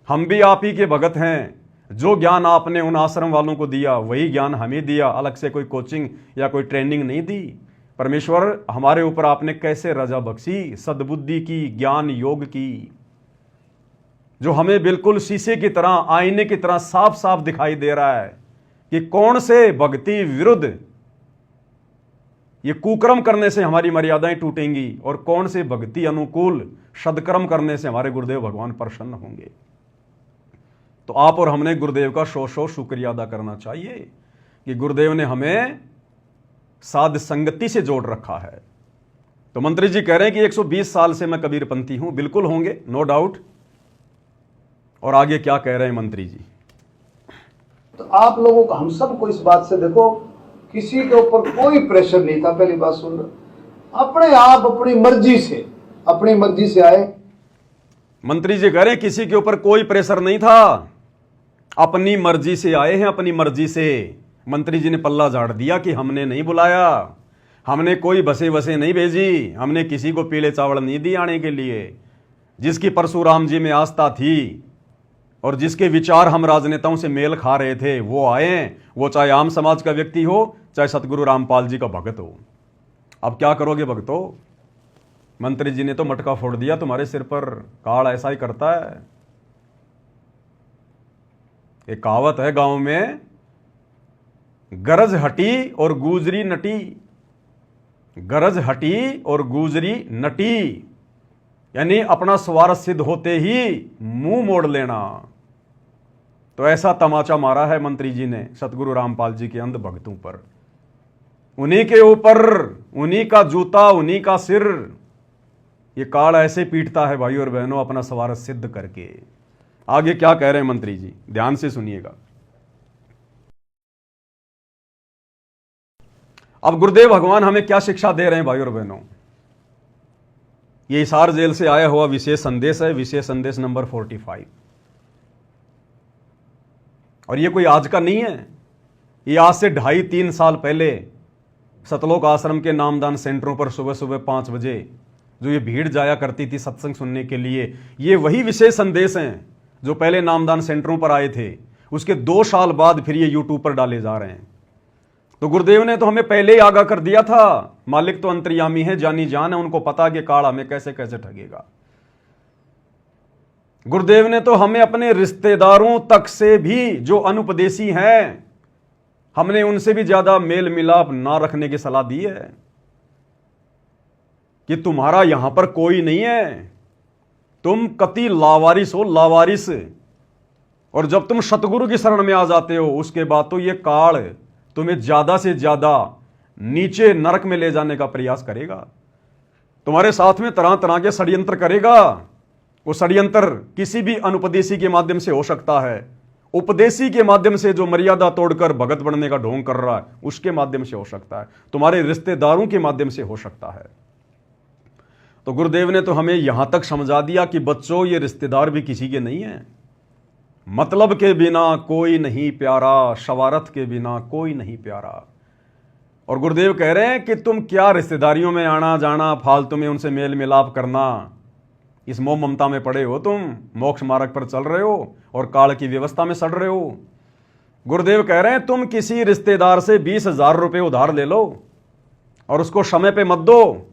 हम भी आप ही के भगत हैं। जो ज्ञान आपने उन आश्रम वालों को दिया वही ज्ञान हमें दिया, अलग से कोई कोचिंग या कोई ट्रेनिंग नहीं दी। परमेश्वर, हमारे ऊपर आपने कैसे रजा बख्शी, सद्बुद्धि की, ज्ञान योग की, जो हमें बिल्कुल शीशे की तरह, आईने की तरह साफ साफ दिखाई दे रहा है कि कौन से भक्ति विरुद्ध ये कुकर्म करने से हमारी मर्यादाएं टूटेंगी और कौन से भक्ति अनुकूल सदकर्म करने से हमारे गुरुदेव भगवान प्रसन्न होंगे। तो आप और हमने गुरुदेव का सौ शुक्रिया अदा करना चाहिए कि गुरुदेव ने हमें साध संगति से जोड़ रखा है। तो मंत्री जी कह रहे हैं कि 120 साल से मैं कबीरपंथी हूं। बिल्कुल होंगे, नो डाउट। और आगे क्या कह रहे हैं मंत्री जी? तो आप लोगों को, हम सबको इस बात से, देखो किसी के ऊपर कोई प्रेशर नहीं था। पहली बात सुन लो, अपने आप अपनी मर्जी से आए। मंत्री जी कह रहे हैं किसी के ऊपर कोई प्रेशर नहीं था, अपनी मर्जी से आए हैं, अपनी मर्जी से। मंत्री जी ने पल्ला झाड़ दिया कि हमने नहीं बुलाया, हमने कोई बसे नहीं भेजी, हमने किसी को पीले चावल नहीं दिए आने के लिए। जिसकी परशुराम जी में आस्था थी और जिसके विचार हम राजनेताओं से मेल खा रहे थे वो आए, वो चाहे आम समाज का व्यक्ति हो, चाहे सतगुरु रामपाल जी का भगत हो। अब क्या करोगे भक्तों? मंत्री जी ने तो मटका फोड़ दिया तुम्हारे सिर पर। काल ऐसा ही करता है। एक कहावत है गांव में, गरज हटी और गुजरी नटी। गरज हटी और गुजरी नटी, यानी अपना स्वार्थ सिद्ध होते ही मुंह मोड़ लेना। तो ऐसा तमाचा मारा है मंत्री जी ने सतगुरु रामपाल जी के अंध भक्तों पर। उन्हीं के ऊपर उन्हीं का जूता, उन्हीं का सिर। ये काल ऐसे पीटता है भाई और बहनों, अपना स्वार्थ सिद्ध करके। आगे क्या कह रहे हैं मंत्री जी, ध्यान से सुनिएगा। अब गुरुदेव भगवान हमें क्या शिक्षा दे रहे हैं भाई और बहनों। ये हिसार जेल से आया हुआ विशेष संदेश है, विशेष संदेश नंबर 45। और ये कोई आज का नहीं है, ये आज से 2.5-3 साल पहले सतलोक आश्रम के नामदान सेंटरों पर सुबह सुबह 5 बजे जो ये भीड़ जाया करती थी सत्संग सुनने के लिए, ये वही विशेष संदेश हैं जो पहले नामदान सेंटरों पर आए थे। उसके 2 साल बाद फिर ये यूट्यूब पर डाले जा रहे हैं। तो गुरुदेव ने तो हमें पहले ही आगाह कर दिया था, मालिक तो अंतर्यामी है, जानी जान है, उनको पता कि काल हमें कैसे कैसे ठगेगा। गुरुदेव ने तो हमें अपने रिश्तेदारों तक से भी जो अनुपदेशी हैं, हमने उनसे भी ज्यादा मेल मिलाप ना रखने की सलाह दी है कि तुम्हारा यहां पर कोई नहीं है, तुम कति लावारिस हो, लावारिस। और जब तुम सतगुरु की शरण में आ जाते हो, उसके बाद तो ये काल तुम्हें ज्यादा से ज्यादा नीचे नरक में ले जाने का प्रयास करेगा। तुम्हारे साथ में तरह तरह के षड्यंत्र करेगा। वो षड्यंत्र किसी भी अनुपदेशी के माध्यम से हो सकता है, उपदेशी के माध्यम से जो मर्यादा तोड़कर भगत बनने का ढोंग कर रहा है उसके माध्यम से हो सकता है, तुम्हारे रिश्तेदारों के माध्यम से हो सकता है। तो गुरुदेव ने तो हमें यहां तक समझा दिया कि बच्चों, ये रिश्तेदार भी किसी के नहीं है। मतलब के बिना कोई नहीं प्यारा, शवारत के बिना कोई नहीं प्यारा। और गुरुदेव कह रहे हैं कि तुम क्या रिश्तेदारियों में आना जाना, फालतू में उनसे मेल मिलाप करना, इस मोह ममता में पड़े हो, तुम मोक्ष मार्ग पर चल रहे हो और काल की व्यवस्था में सड़ रहे हो। गुरुदेव कह रहे हैं तुम किसी रिश्तेदार से 20,000 रुपये उधार ले लो और उसको समय पे मत दो,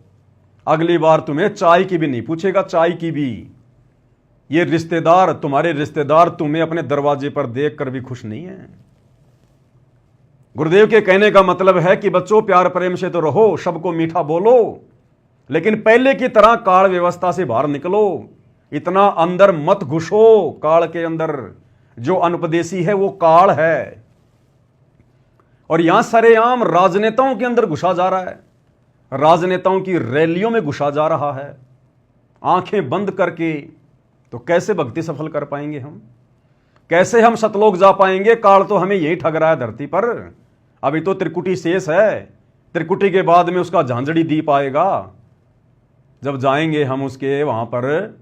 अगली बार तुम्हें चाय की भी नहीं पूछेगा, चाय की भी। ये रिश्तेदार, तुम्हारे रिश्तेदार तुम्हें अपने दरवाजे पर देखकर भी खुश नहीं है। गुरुदेव के कहने का मतलब है कि बच्चों, प्यार प्रेम से तो रहो, सबको मीठा बोलो, लेकिन पहले की तरह काल व्यवस्था से बाहर निकलो। इतना अंदर मत घुसो काल के अंदर। जो अनुपदेशी है वो काल है। और यहां सरेआम राजनेताओं के अंदर घुसा जा रहा है, राजनेताओं की रैलियों में घुसा जा रहा है। आंखें बंद करके तो कैसे भक्ति सफल कर पाएंगे हम, कैसे हम सतलोक जा पाएंगे। काल तो हमें यही ठग रहा है धरती पर। अभी तो त्रिकुटी शेष है, त्रिकुटी के बाद में उसका झांझड़ी दीप आएगा। जब जाएंगे हम उसके वहां पर,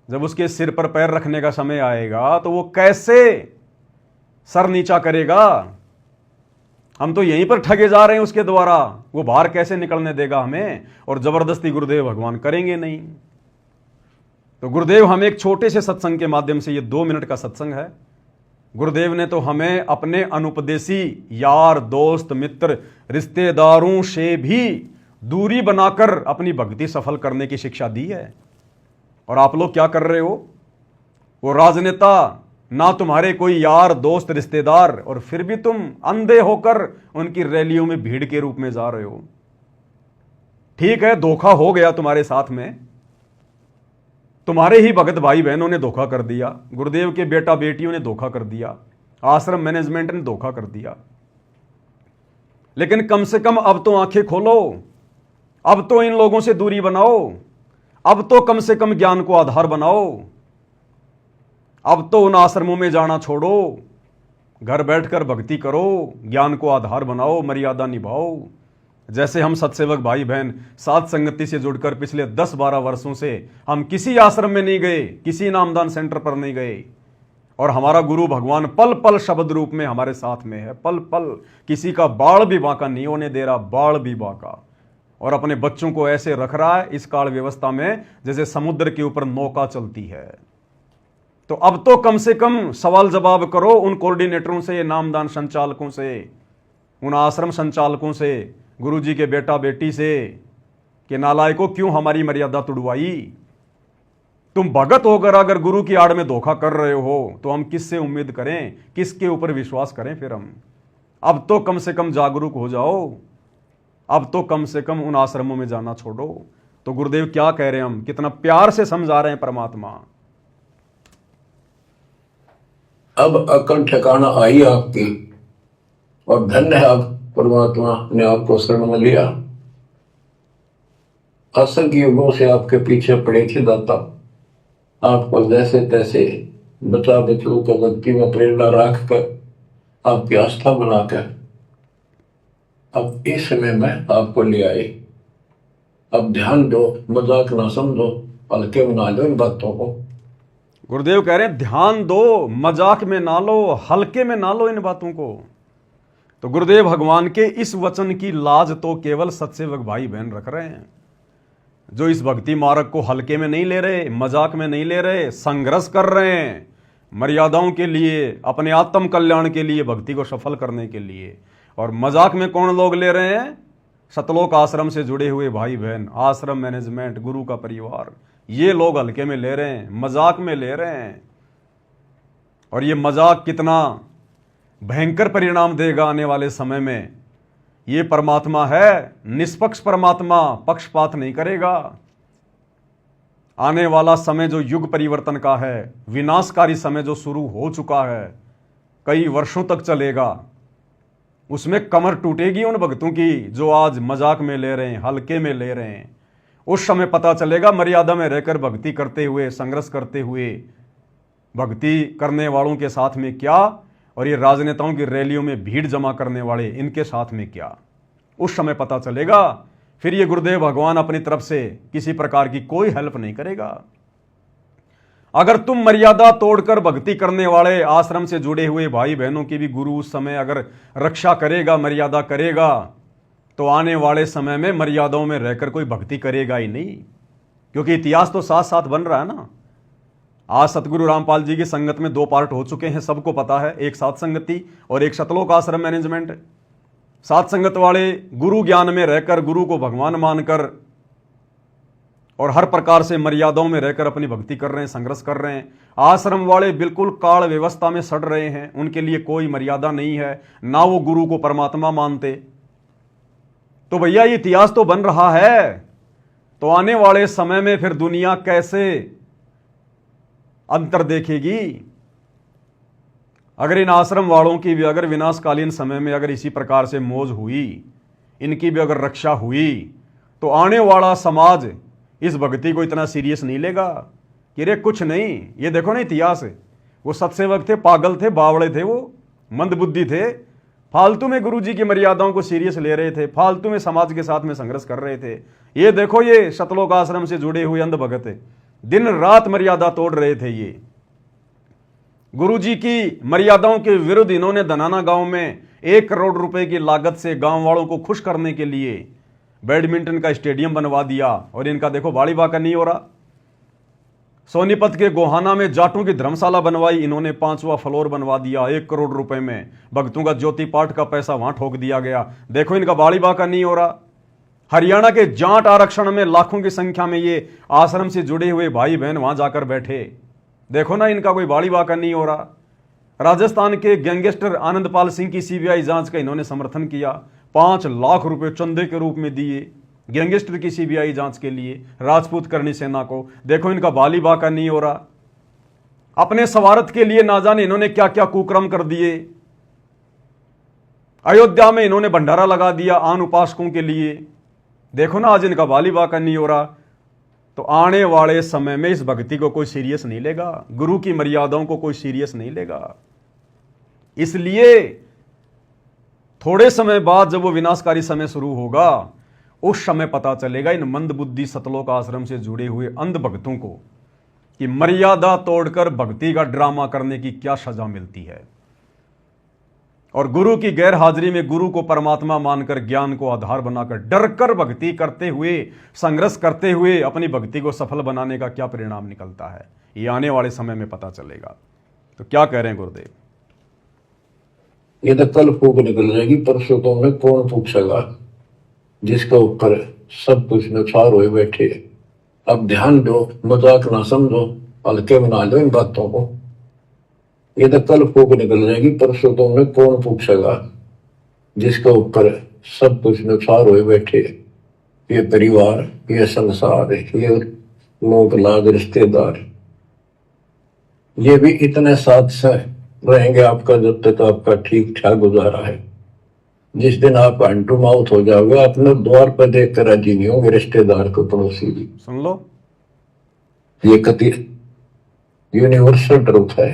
जब उसके सिर पर पैर रखने का समय आएगा तो वो कैसे सर नीचा करेगा। हम तो यहीं पर ठगे जा रहे हैं उसके द्वारा, वो बाहर कैसे निकलने देगा हमें। और जबरदस्ती गुरुदेव भगवान करेंगे नहीं। तो गुरुदेव हमें एक छोटे से सत्संग के माध्यम से, ये 2 मिनट का सत्संग है, गुरुदेव ने तो हमें अपने अनुपदेशी यार, दोस्त, मित्र, रिश्तेदारों से भी दूरी बनाकर अपनी भक्ति सफल करने की शिक्षा दी है। और आप लोग क्या कर रहे हो? वो राजनेता ना तुम्हारे कोई यार, दोस्त, रिश्तेदार, और फिर भी तुम अंधे होकर उनकी रैलियों में भीड़ के रूप में जा रहे हो। ठीक है, धोखा हो गया तुम्हारे साथ में, तुम्हारे ही भगत भाई बहनों ने धोखा कर दिया, गुरुदेव के बेटा बेटियों ने धोखा कर दिया, आश्रम मैनेजमेंट ने धोखा कर दिया। लेकिन कम से कम अब तो आंखें खोलो, अब तो इन लोगों से दूरी बनाओ, अब तो कम से कम ज्ञान को आधार बनाओ, अब तो उन आश्रमों में जाना छोड़ो, घर बैठकर भक्ति करो, ज्ञान को आधार बनाओ, मर्यादा निभाओ। जैसे हम सत्सेवक भाई बहन साथ संगति से जुड़कर पिछले 10-12 वर्षों से हम किसी आश्रम में नहीं गए, किसी नामदान सेंटर पर नहीं गए, और हमारा गुरु भगवान पल पल शब्द रूप में हमारे साथ में है, पल पल किसी का बाल भी बांका नहीं होने दे रहा, बाल भी बांका, और अपने बच्चों को ऐसे रख रहा है इस काल व्यवस्था में जैसे समुद्र के ऊपर नौका चलती है। तो अब तो कम से कम सवाल जवाब करो उन कोऑर्डिनेटरों से, नामदान संचालकों से, उन आश्रम संचालकों से, गुरुजी के बेटा बेटी से, कि नालायकों क्यों हमारी मर्यादा तुड़वाई। तुम भगत होकर अगर गुरु की आड़ में धोखा कर रहे हो तो हम किससे उम्मीद करें, किसके ऊपर विश्वास करें फिर हम। अब तो कम से कम जागरूक हो जाओ। अब तो कम से कम उन आश्रमों में जाना छोड़ो। तो गुरुदेव क्या कह रहे हैं, हम कितना प्यार से समझा रहे हैं परमात्मा। अब अकल ठिकाना आई आपकी, और धन्य है आप, परमात्मा ने आपको शरण में लिया। असंख्य युगों से आपके पीछे पड़े थे दाता, आपको जैसे तैसे बचा बचू को भक्ति में प्रेरणा रख कर, आपकी आस्था बनाकर अब इस समय में आपको ले आए। अब ध्यान दो, मजाक ना समझो, हल्के में ना लो इन बातों को। गुरुदेव कह रहे हैं ध्यान दो, मजाक में ना लो, हल्के में ना लो इन बातों को। तो गुरुदेव भगवान के इस वचन की लाज तो केवल सत्सेवक भाई बहन रख रहे हैं, जो इस भक्ति मार्ग को हल्के में नहीं ले रहे, मजाक में नहीं ले रहे, संघर्ष कर रहे हैं मर्यादाओं के लिए, अपने आत्म कल्याण के लिए, भक्ति को सफल करने के लिए। और मजाक में कौन लोग ले रहे हैं? सतलोक आश्रम से जुड़े हुए भाई बहन, आश्रम मैनेजमेंट, गुरु का परिवार, ये लोग हल्के में ले रहे हैं, मजाक में ले रहे हैं। और ये मजाक कितना भयंकर परिणाम देगा आने वाले समय में। ये परमात्मा है निष्पक्ष परमात्मा, पक्षपात नहीं करेगा। आने वाला समय जो युग परिवर्तन का है, विनाशकारी समय जो शुरू हो चुका है, कई वर्षों तक चलेगा, उसमें कमर टूटेगी उन भक्तों की जो आज मजाक में ले रहे हैं, हल्के में ले रहे हैं। उस समय पता चलेगा मर्यादा में रहकर भक्ति करते हुए, संघर्ष करते हुए, भक्ति करने वालों के साथ में क्या, और ये राजनेताओं की रैलियों में भीड़ जमा करने वाले इनके साथ में क्या, उस समय पता चलेगा। फिर ये गुरुदेव भगवान अपनी तरफ से किसी प्रकार की कोई हेल्प नहीं करेगा। अगर तुम मर्यादा तोड़कर भक्ति करने वाले आश्रम से जुड़े हुए भाई बहनों की भी गुरु उस समय अगर रक्षा करेगा, मर्यादा करेगा, तो आने वाले समय में मर्यादाओं में रहकर कोई भक्ति करेगा ही नहीं, क्योंकि इतिहास तो साथ साथ बन रहा है ना। आज सतगुरु रामपाल जी की संगत में 2 पार्ट हो चुके हैं, सबको पता है, एक सात संगति और एक सतलोक आश्रम मैनेजमेंट। सात संगत वाले गुरु ज्ञान में रहकर, गुरु को भगवान मानकर और हर प्रकार से मर्यादाओं में रहकर अपनी भक्ति कर रहे हैं, संघर्ष कर रहे हैं। आश्रम वाले बिल्कुल काल व्यवस्था में सड़ रहे हैं, उनके लिए कोई मर्यादा नहीं है, ना वो गुरु को परमात्मा मानते। तो भैया ये इतिहास तो बन रहा है, तो आने वाले समय में फिर दुनिया कैसे अंतर देखेगी? अगर इन आश्रम वालों की भी अगर विनाशकालीन समय में अगर इसी प्रकार से मौज हुई, इनकी भी अगर रक्षा हुई, तो आने वाला समाज इस भक्ति को इतना सीरियस नहीं लेगा कि रे कुछ नहीं। ये देखो ना इतिहास, वो सत्सेवक थे, पागल थे, बावड़े थे, वो मंदबुद्धि थे, फालतू में गुरु जी की मर्यादाओं को सीरियस ले रहे थे, फालतू में समाज के साथ में संघर्ष कर रहे थे। ये देखो ये सतलोक आश्रम से जुड़े हुए अंध भगत दिन रात मर्यादा तोड़ रहे थे। ये गुरु जी की मर्यादाओं के विरुद्ध इन्होंने धनाना गांव में 1 करोड़ रुपए की लागत से गांव वालों को खुश करने के लिए बैडमिंटन का स्टेडियम बनवा दिया, और इनका देखो बाड़ी बाका नहीं हो रहा। सोनीपत के गोहाना में जाटों की धर्मशाला बनवाई इन्होंने, 5वां फ्लोर बनवा दिया 1 करोड़ रुपए में। भक्तों का ज्योति पाठ का पैसा वहां ठोक दिया गया, देखो इनका बाड़ी बाका नहीं हो रहा। हरियाणा के जाट आरक्षण में लाखों की संख्या में ये आश्रम से जुड़े हुए भाई बहन वहां जाकर बैठे, देखो ना इनका कोई बाड़ी बाका नहीं हो रहा। राजस्थान के गैंगस्टर आनंदपाल सिंह की सीबीआई जांच का इन्होंने समर्थन किया, 5 लाख रुपए चंदे के रूप में दिए गैंगस्टर की सीबीआई जांच के लिए राजपूत करनी सेना को, देखो इनका बाली बाका नहीं हो रहा। अपने स्वार्थ के लिए ना जाने इन्होंने क्या क्या कुकर्म कर दिए। अयोध्या में इन्होंने भंडारा लगा दिया आन उपासकों के लिए, देखो ना आज इनका बाली बाका नहीं हो रहा। तो आने वाले समय में इस भक्ति को कोई सीरियस नहीं लेगा, गुरु की मर्यादाओं को कोई सीरियस नहीं लेगा। इसलिए थोड़े समय बाद जब वो विनाशकारी समय शुरू होगा, उस समय पता चलेगा इन मंदबुद्धि सतलोक आश्रम से जुड़े हुए अंध भक्तों को कि मर्यादा तोड़कर भक्ति का ड्रामा करने की क्या सजा मिलती है। और गुरु की गैर हाजिरी में गुरु को परमात्मा मानकर, ज्ञान को आधार बनाकर, डरकर भक्ति करते हुए, संघर्ष करते हुए अपनी भक्ति को सफल बनाने का क्या परिणाम निकलता है, ये आने वाले समय में पता चलेगा। तो क्या कह रहे हैं गुरुदेव? ये तो कल फूक निकल जाएगी, परसों तो में कौन पूछेगा, जिसके ऊपर सब कुछ नुकसान हुए बैठे। अब ध्यान दो, मजाक ना समझो, हल्के बना लो इन बातों को। ये तो कल फूक निकल जाएगी, परसों तो में कौन पूछेगा, जिसके ऊपर सब कुछ नुकसान हुए बैठे। ये परिवार, ये संसार, ये लोग लाग रिश्तेदार, ये भी इतने साथ से रहेंगे आपका जब तक आपका ठीक ठाक गुजारा है। जिस दिन आप हैंड टू माउथ हो जाओगे, अपने द्वार पर देख कर राजी नहीं होंगे रिश्तेदार को, पड़ोसी भी। सुन लो, ये कति यूनिवर्सल ट्रूथ है।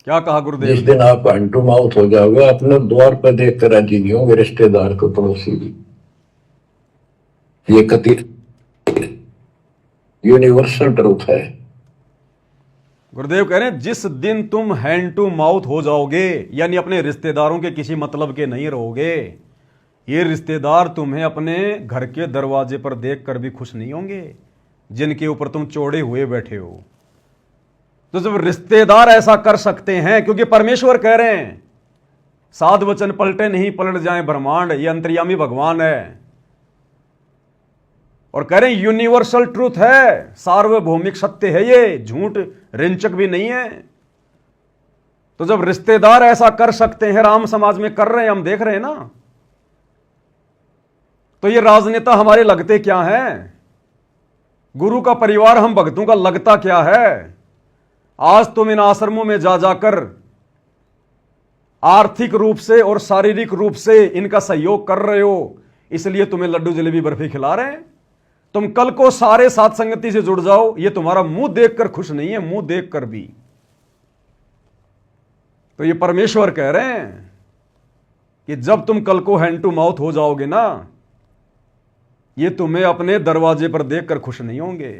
क्या कहा गुरुदेव जिस ने? दिन आप हैंड टू माउथ हो जाओगे, अपने द्वार पर देख कर राजी नहीं होंगे रिश्तेदार को, पड़ोसी भी। ये कति यूनिवर्सल ट्रूथ है। गुरुदेव कह रहे हैं जिस दिन तुम हैंड टू माउथ हो जाओगे, यानी अपने रिश्तेदारों के किसी मतलब के नहीं रहोगे, ये रिश्तेदार तुम्हें अपने घर के दरवाजे पर देखकर भी खुश नहीं होंगे जिनके ऊपर तुम चौड़े हुए बैठे हो। तो जब रिश्तेदार ऐसा कर सकते हैं, क्योंकि परमेश्वर कह रहे हैं साध वचन पलटे नहीं पलट जाए ब्रह्मांड, ये अंतर्यामी भगवान है और कह रहे हैं यूनिवर्सल ट्रूथ है, सार्वभौमिक सत्य है, ये झूठ रिंचक भी नहीं है। तो जब रिश्तेदार ऐसा कर सकते हैं, राम समाज में कर रहे हैं, हम देख रहे हैं ना, तो ये राजनेता हमारे लगते क्या हैं? गुरु का परिवार हम भक्तों का लगता क्या है? आज तुम इन आश्रमों में जा जाकर आर्थिक रूप से और शारीरिक रूप से इनका सहयोग कर रहे हो, इसलिए तुम्हें लड्डू जलेबी बर्फी खिला रहे हैं। तुम कल को सारे साथ संगति से जुड़ जाओ, ये तुम्हारा मुंह देखकर खुश नहीं है, मुंह देखकर भी। तो ये परमेश्वर कह रहे हैं कि जब तुम कल को हैंड टू माउथ हो जाओगे ना, ये तुम्हें अपने दरवाजे पर देखकर खुश नहीं होंगे।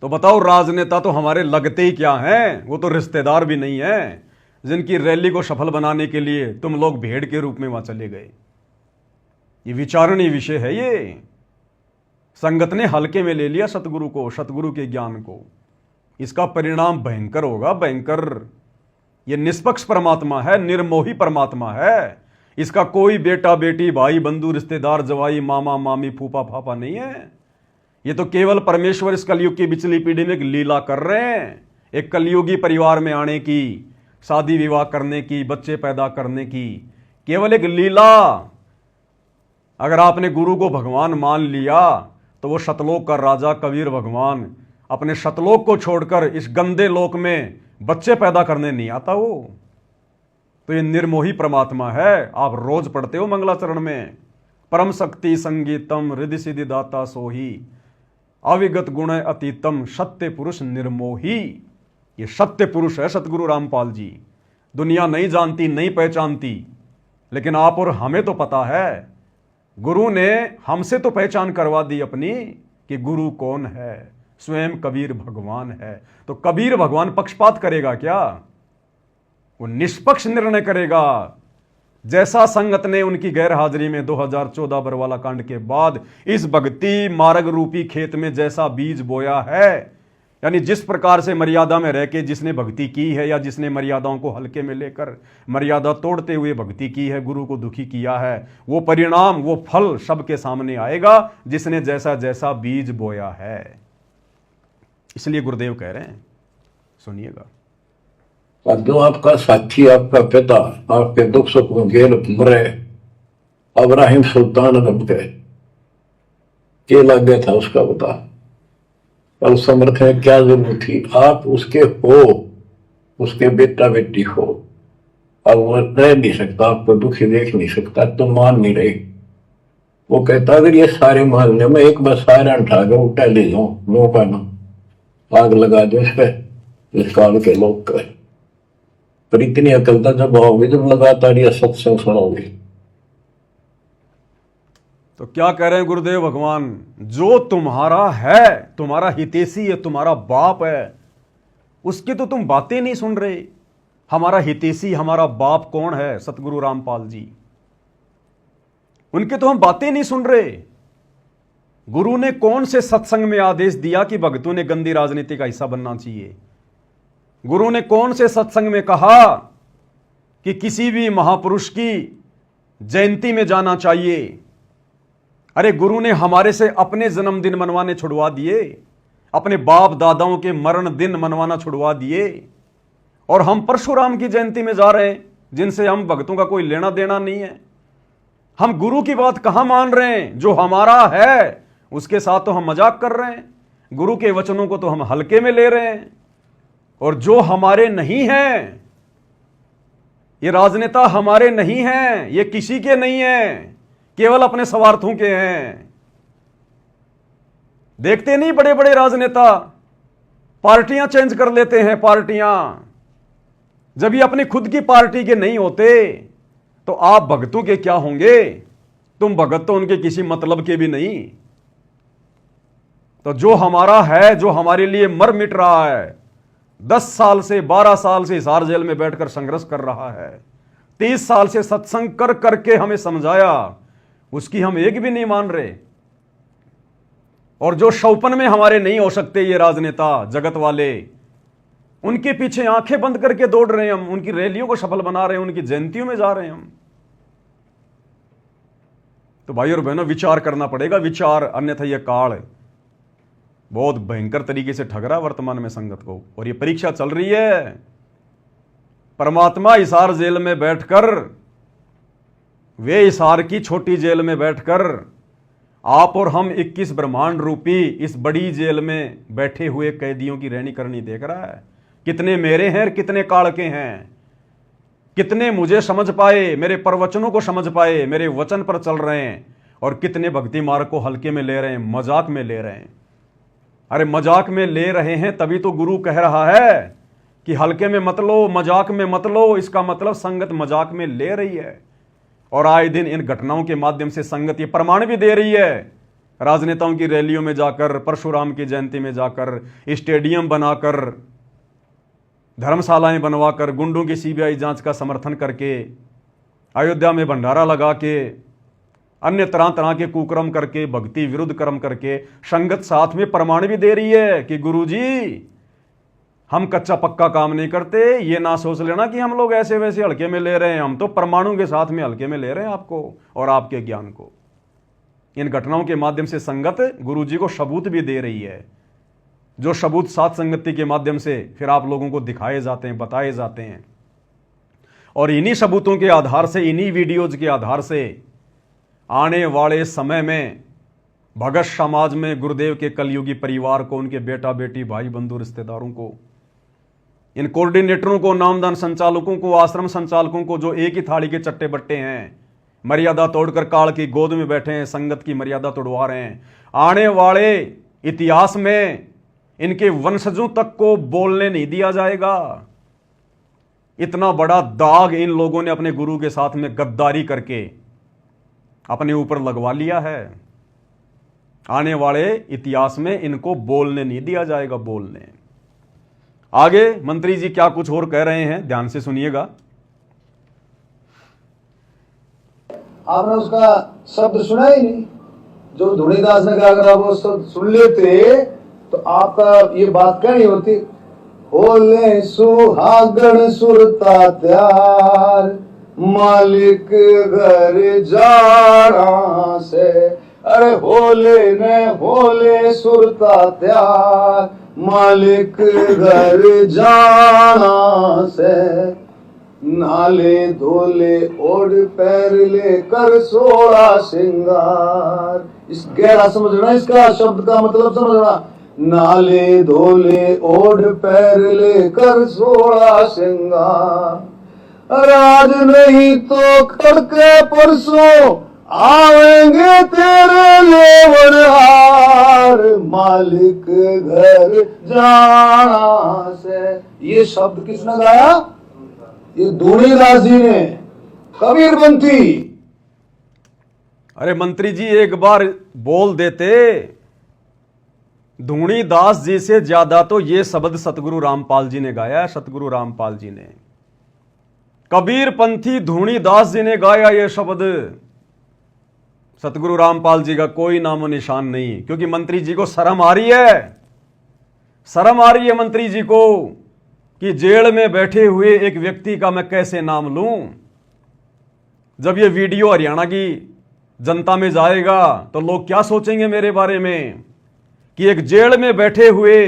तो बताओ, राजनेता तो हमारे लगते ही क्या हैं? वो तो रिश्तेदार भी नहीं है जिनकी रैली को सफल बनाने के लिए तुम लोग भेड़ के रूप में वहां चले गए। ये विचारणीय विषय है। ये संगत ने हल्के में ले लिया सतगुरु को, सतगुरु के ज्ञान को। इसका परिणाम भयंकर होगा, भयंकर। ये निष्पक्ष परमात्मा है, निर्मोही परमात्मा है। इसका कोई बेटा बेटी भाई बंधु रिश्तेदार जवाई मामा मामी फूफा फाफा नहीं है। ये तो केवल परमेश्वर इस कलयुग की बिचली पीढ़ी में एक लीला कर रहे हैं, एक कलयुगी परिवार में आने की, शादी विवाह करने की, बच्चे पैदा करने की, केवल एक लीला। अगर आपने गुरु को भगवान मान लिया तो वो शतलोक का राजा कबीर भगवान अपने शतलोक को छोड़कर इस गंदे लोक में बच्चे पैदा करने नहीं आता वो। तो ये निर्मोही परमात्मा है। आप रोज पढ़ते हो मंगलाचरण में, परम शक्ति संगीतम रिद्धि सिद्धि दाता सोही, अविगत गुण अतीतम सत्य पुरुष निर्मोही। ये सत्य पुरुष है सतगुरु रामपाल जी। दुनिया नहीं जानती, नहीं पहचानती, लेकिन आप और हमें तो पता है। गुरु ने हमसे तो पहचान करवा दी अपनी कि गुरु कौन है, स्वयं कबीर भगवान है। तो कबीर भगवान पक्षपात करेगा क्या? वो निष्पक्ष निर्णय करेगा। जैसा संगत ने उनकी गैर हाजिरी में 2014 बरवाला कांड के बाद इस भक्ति मार्ग रूपी खेत में जैसा बीज बोया है, यानी जिस प्रकार से मर्यादा में रह के जिसने भक्ति की है, या जिसने मर्यादाओं को हल्के में लेकर मर्यादा तोड़ते हुए भक्ति की है, गुरु को दुखी किया है, वो परिणाम, वो फल सबके सामने आएगा जिसने जैसा जैसा बीज बोया है। इसलिए गुरुदेव कह रहे हैं, सुनिएगा। अब जो आपका साथी, आपका पिता, आपके दुख सुख में गेल मरे, इब्राहिम सुल्तान रब गए, क्या लग गया था उसका बता? और समर्थ है क्या जरूरत थी? आप उसके हो, उसके बेटा बेटी हो। अब वो रह नहीं सकता, आपको दुखी देख नहीं सकता, तो मान नहीं रही। वो कहता अगर ये सारे मोहल्ले में एक बार सारे उठा के उल्टा ले जाऊं, मौका ना आग लगा दो इस पे, इस काल के लोग का। पर इतनी अकलता जब आओगे, जब लगातार ये सत्संग सुनोगे। तो क्या कह रहे हैं गुरुदेव भगवान? जो तुम्हारा है, तुम्हारा हितैषी है, तुम्हारा बाप है, उसकी तो तुम बातें नहीं सुन रहे। हमारा हितैषी, हमारा बाप कौन है? सतगुरु रामपाल जी। उनके तो हम बातें नहीं सुन रहे। गुरु ने कौन से सत्संग में आदेश दिया कि भक्तों ने गंदी राजनीति का हिस्सा बनना चाहिए? गुरु ने कौन से सत्संग में कहा कि किसी भी महापुरुष की जयंती में जाना चाहिए? अरे गुरु ने हमारे से अपने जन्मदिन मनवाने छुड़वा दिए, अपने बाप दादाओं के मरण दिन मनवाना छुड़वा दिए, और हम परशुराम की जयंती में जा रहे हैं। जिनसे हम भक्तों का कोई लेना देना नहीं है। हम गुरु की बात कहां मान रहे हैं? जो हमारा है उसके साथ तो हम मजाक कर रहे हैं, गुरु के वचनों को तो हम हल्के में ले रहे हैं। और जो हमारे नहीं हैं, ये राजनेता हमारे नहीं हैं, ये किसी के नहीं हैं, केवल अपने स्वार्थों के हैं। देखते नहीं बड़े बड़े राजनेता पार्टियां चेंज कर लेते हैं, पार्टियां। जब ये अपनी खुद की पार्टी के नहीं होते तो आप भगतों के क्या होंगे? तुम भगत तो उनके किसी मतलब के भी नहीं। तो जो हमारा है, जो हमारे लिए मर मिट रहा है, 10 साल से 12 साल से हिसार जेल में बैठकर संघर्ष कर रहा है, 30 साल से सत्संग कर करके हमें समझाया, उसकी हम एक भी नहीं मान रहे। और जो शौपन में हमारे नहीं हो सकते ये राजनेता जगत वाले, उनके पीछे आंखें बंद करके दौड़ रहे हैं हम, उनकी रैलियों को सफल बना रहे हैं, उनकी जयंतियों में जा रहे हैं हम। तो भाई और बहनों, विचार करना पड़ेगा, विचार, अन्यथा यह काल बहुत भयंकर तरीके से ठग रहा है वर्तमान में संगत को। और ये परीक्षा चल रही है। परमात्मा हिसार जेल में बैठकर, वे हिसार की छोटी जेल में बैठकर, आप और हम 21 ब्रह्मांड रूपी इस बड़ी जेल में बैठे हुए कैदियों की रहनी करनी देख रहा है। कितने मेरे हैं और कितने काल के हैं, कितने मुझे समझ पाए, मेरे प्रवचनों को समझ पाए, मेरे वचन पर चल रहे हैं, और कितने भक्ति मार्ग को हल्के में ले रहे हैं, मजाक में ले रहे हैं। अरे मजाक में ले रहे हैं तभी तो गुरु कह रहा है कि हल्के में मत लो, मजाक में मत लो। इसका मतलब संगत मजाक में ले रही है। और आए दिन इन घटनाओं के माध्यम से संगत ये प्रमाण भी दे रही है। राजनेताओं की रैलियों में जाकर, परशुराम की जयंती में जाकर, स्टेडियम बनाकर, धर्मशालाएं बनवाकर, गुंडों की सीबीआई जांच का समर्थन करके, अयोध्या में भंडारा लगा के, अन्य तरह तरह के कुकर्म करके, भक्ति विरुद्ध कर्म करके, संगत साथ में प्रमाण भी दे रही है कि गुरुजी हम कच्चा पक्का काम नहीं करते। ये ना सोच लेना कि हम लोग ऐसे वैसे हल्के में ले रहे हैं, हम तो परमाणु के साथ में हल्के में ले रहे हैं आपको और आपके ज्ञान को। इन घटनाओं के माध्यम से संगत गुरुजी को सबूत भी दे रही है, जो सबूत सात संगति के माध्यम से फिर आप लोगों को दिखाए जाते हैं, बताए जाते हैं। और इन्हीं सबूतों के आधार से, इन्हीं वीडियोज के आधार से आने वाले समय में भगत समाज में गुरुदेव के कलयुगी परिवार को, उनके बेटा बेटी, भाई बंधु, रिश्तेदारों को, इन कोऑर्डिनेटरों को, नामदान संचालकों को, आश्रम संचालकों को, जो एक ही थाली के चट्टे बट्टे हैं, मर्यादा तोड़कर काल की गोद में बैठे हैं, संगत की मर्यादा तोड़वा रहे हैं, आने वाले इतिहास में इनके वंशजों तक को बोलने नहीं दिया जाएगा। इतना बड़ा दाग इन लोगों ने अपने गुरु के साथ में गद्दारी करके अपने ऊपर लगवा लिया है। आने वाले इतिहास में इनको बोलने नहीं दिया जाएगा। बोलने आगे मंत्री जी क्या कुछ और कह रहे हैं, ध्यान से सुनिएगा। आपने उसका शब्द सुना ही नहीं जो धुनीदास ने कहा। अगर आप वो शब्द सुन लेते तो आपका ये बात क्या नहीं होती। होले सुहागण सुरता त्यार, मालिक घर जाना से। अरे होले ने होले सुरता त्यार, मालिक घर जाना से। नाले धोले ओढ़ पैर लेकर सोड़ा सिंगार। इस गहरा समझना, इसका शब्द का मतलब समझना। नाले धोले ओढ़ पैर लेकर सोड़ा सिंगार। राज नहीं तो कड़के परसों आवेंगे तेरे लेवनहार, मालिक घर जाना से। ये शब्द किसने गाया? ये धुनीदास जी ने, कबीरपंथी। अरे मंत्री जी एक बार बोल देते। धुनीदास जी से ज्यादा तो ये शब्द सतगुरु रामपाल जी ने गाया है। सतगुरु रामपाल जी ने, कबीरपंथी धुनीदास जी ने गाया ये शब्द। सतगुरु रामपाल जी का कोई नामो निशान नहीं, क्योंकि मंत्री जी को शर्म आ रही है। शर्म आ रही है मंत्री जी को कि जेल में बैठे हुए एक व्यक्ति का मैं कैसे नाम लूं। जब ये वीडियो हरियाणा की जनता में जाएगा तो लोग क्या सोचेंगे मेरे बारे में कि एक जेल में बैठे हुए,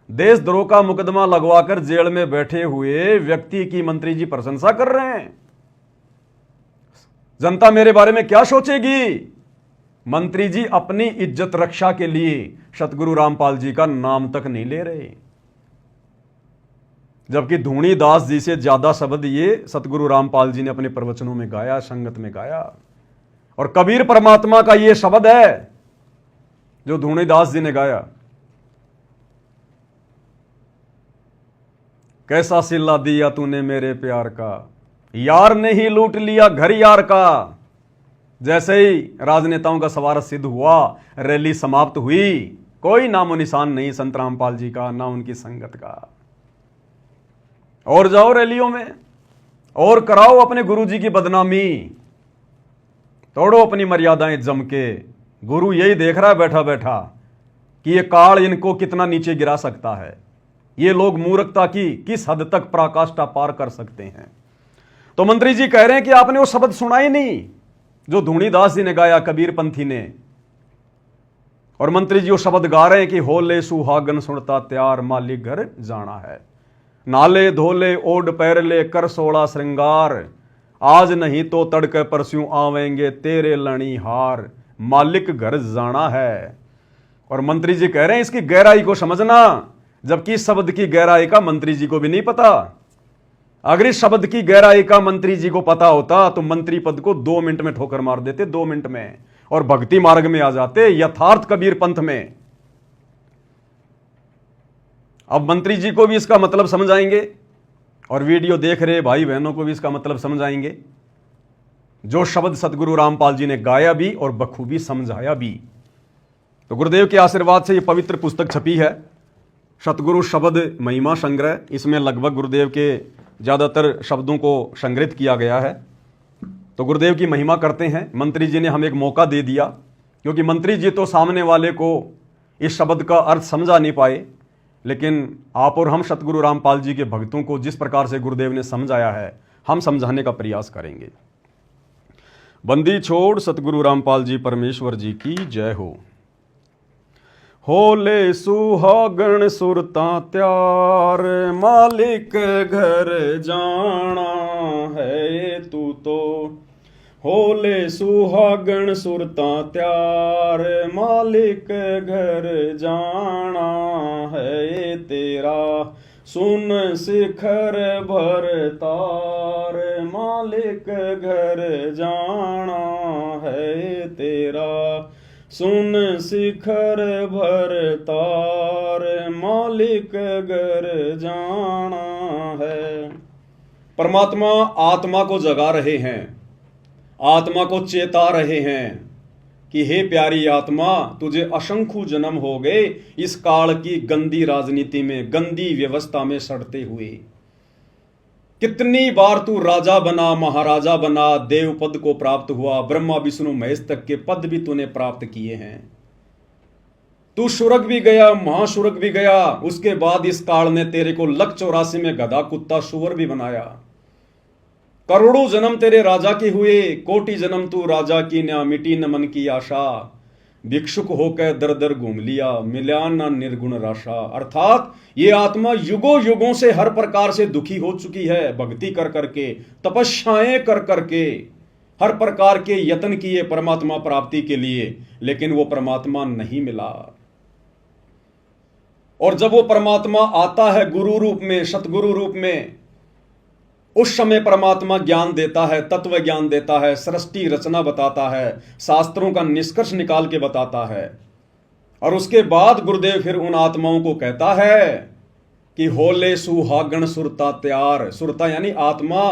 देशद्रोह का मुकदमा लगवाकर जेल में बैठे हुए व्यक्ति की मंत्री जी प्रशंसा कर रहे हैं। जनता मेरे बारे में क्या सोचेगी? मंत्री जी अपनी इज्जत रक्षा के लिए सतगुरु रामपाल जी का नाम तक नहीं ले रहे, जबकि धूणी दास जी से ज्यादा शब्द ये सतगुरु रामपाल जी ने अपने प्रवचनों में गाया, संगत में गाया। और कबीर परमात्मा का ये शब्द है जो धूणी दास जी ने गाया, कैसा सिला दिया तूने मेरे प्यार का, यार ने ही लूट लिया घर यार का। जैसे ही राजनेताओं का सवार सिद्ध हुआ, रैली समाप्त हुई, कोई नामो निशान नहीं संत रामपाल जी का, ना उनकी संगत का। और जाओ रैलियों में और कराओ अपने गुरु जी की बदनामी, तोड़ो अपनी मर्यादाएं जम के। गुरु यही देख रहा है बैठा बैठा कि ये काल इनको कितना नीचे गिरा सकता है, ये लोग मूर्खता की किस हद तक पराकाष्ठा पार कर सकते हैं। तो मंत्री जी कह रहे हैं कि आपने वो शब्द सुना ही नहीं जो धूणी दास जी ने गाया, कबीर पंथी ने। और मंत्री जी वो शब्द गा रहे हैं कि होले सुहागन सुनता त्यार मालिक घर जाना है, नाले धोले ओड पैरले कर सोड़ा श्रृंगार, आज नहीं तो तड़के परस्यों आवेंगे तेरे लणी हार, मालिक घर जाना है। और मंत्री जी कह रहे हैं इसकी गहराई को समझना, जबकि इस शब्द की गहराई का मंत्री जी को भी नहीं पता। अगर इस शब्द की गहराई का मंत्री जी को पता होता तो मंत्री पद को 2 मिनट में ठोकर मार देते, 2 मिनट में, और भक्ति मार्ग में आ जाते, यथार्थ कबीर पंथ में। अब मंत्री जी को भी इसका मतलब समझाएंगे और वीडियो देख रहे भाई बहनों को भी इसका मतलब समझाएंगे, जो शब्द सतगुरु रामपाल जी ने गाया भी और बखूबी समझाया भी। तो गुरुदेव के आशीर्वाद से ये पवित्र पुस्तक छपी है, सतगुरु शब्द महिमा संग्रह। इसमें लगभग गुरुदेव के ज़्यादातर शब्दों को संग्रहित किया गया है। तो गुरुदेव की महिमा करते हैं। मंत्री जी ने हमें एक मौका दे दिया, क्योंकि मंत्री जी तो सामने वाले को इस शब्द का अर्थ समझा नहीं पाए, लेकिन आप और हम सतगुरु रामपाल जी के भक्तों को जिस प्रकार से गुरुदेव ने समझाया है, हम समझाने का प्रयास करेंगे। बंदी छोड़ सतगुरु रामपाल जी परमेश्वर जी की जय हो। होले सुहागण सुरता त्यार मालिक घर जाना है तू तो, होले सुहागण सुरता त्यार मालिक घर जाना है तेरा, सुन शिखर भर तार मालिक घर जाना है तेरा, सुन शिखर भर तार मालिक घर जाना है। परमात्मा आत्मा को जगा रहे हैं, आत्मा को चेता रहे हैं कि हे प्यारी आत्मा, तुझे असंख्य जन्म हो गए इस काल की गंदी राजनीति में, गंदी व्यवस्था में सड़ते हुए। कितनी बार तू राजा बना, महाराजा बना, देव पद को प्राप्त हुआ, ब्रह्मा विष्णु महेश तक के पद भी तूने प्राप्त किए हैं। तू सुरग भी गया, महासुरग भी गया। उसके बाद इस काल ने तेरे को 184 में गधा कुत्ता सुअर भी बनाया। करोड़ों जन्म तेरे राजा के हुए, कोटि जन्म तू राजा की, ना मिटी न मन की आशा। भिक्षुक होकर दर दर घूम लिया, मिला ना निर्गुण राशा। अर्थात ये आत्मा युगों युगों से हर प्रकार से दुखी हो चुकी है, भक्ति कर करके, तपस्याएं कर करके, हर प्रकार के यत्न किए परमात्मा प्राप्ति के लिए, लेकिन वो परमात्मा नहीं मिला। और जब वो परमात्मा आता है गुरु रूप में, सतगुरु रूप में, उस समय परमात्मा ज्ञान देता है, तत्व ज्ञान देता है, सृष्टि रचना बताता है, शास्त्रों का निष्कर्ष निकाल के बताता है। और उसके बाद गुरुदेव फिर उन आत्माओं को कहता है कि होले सुहागण सुरता त्यार। सुरता यानी आत्मा,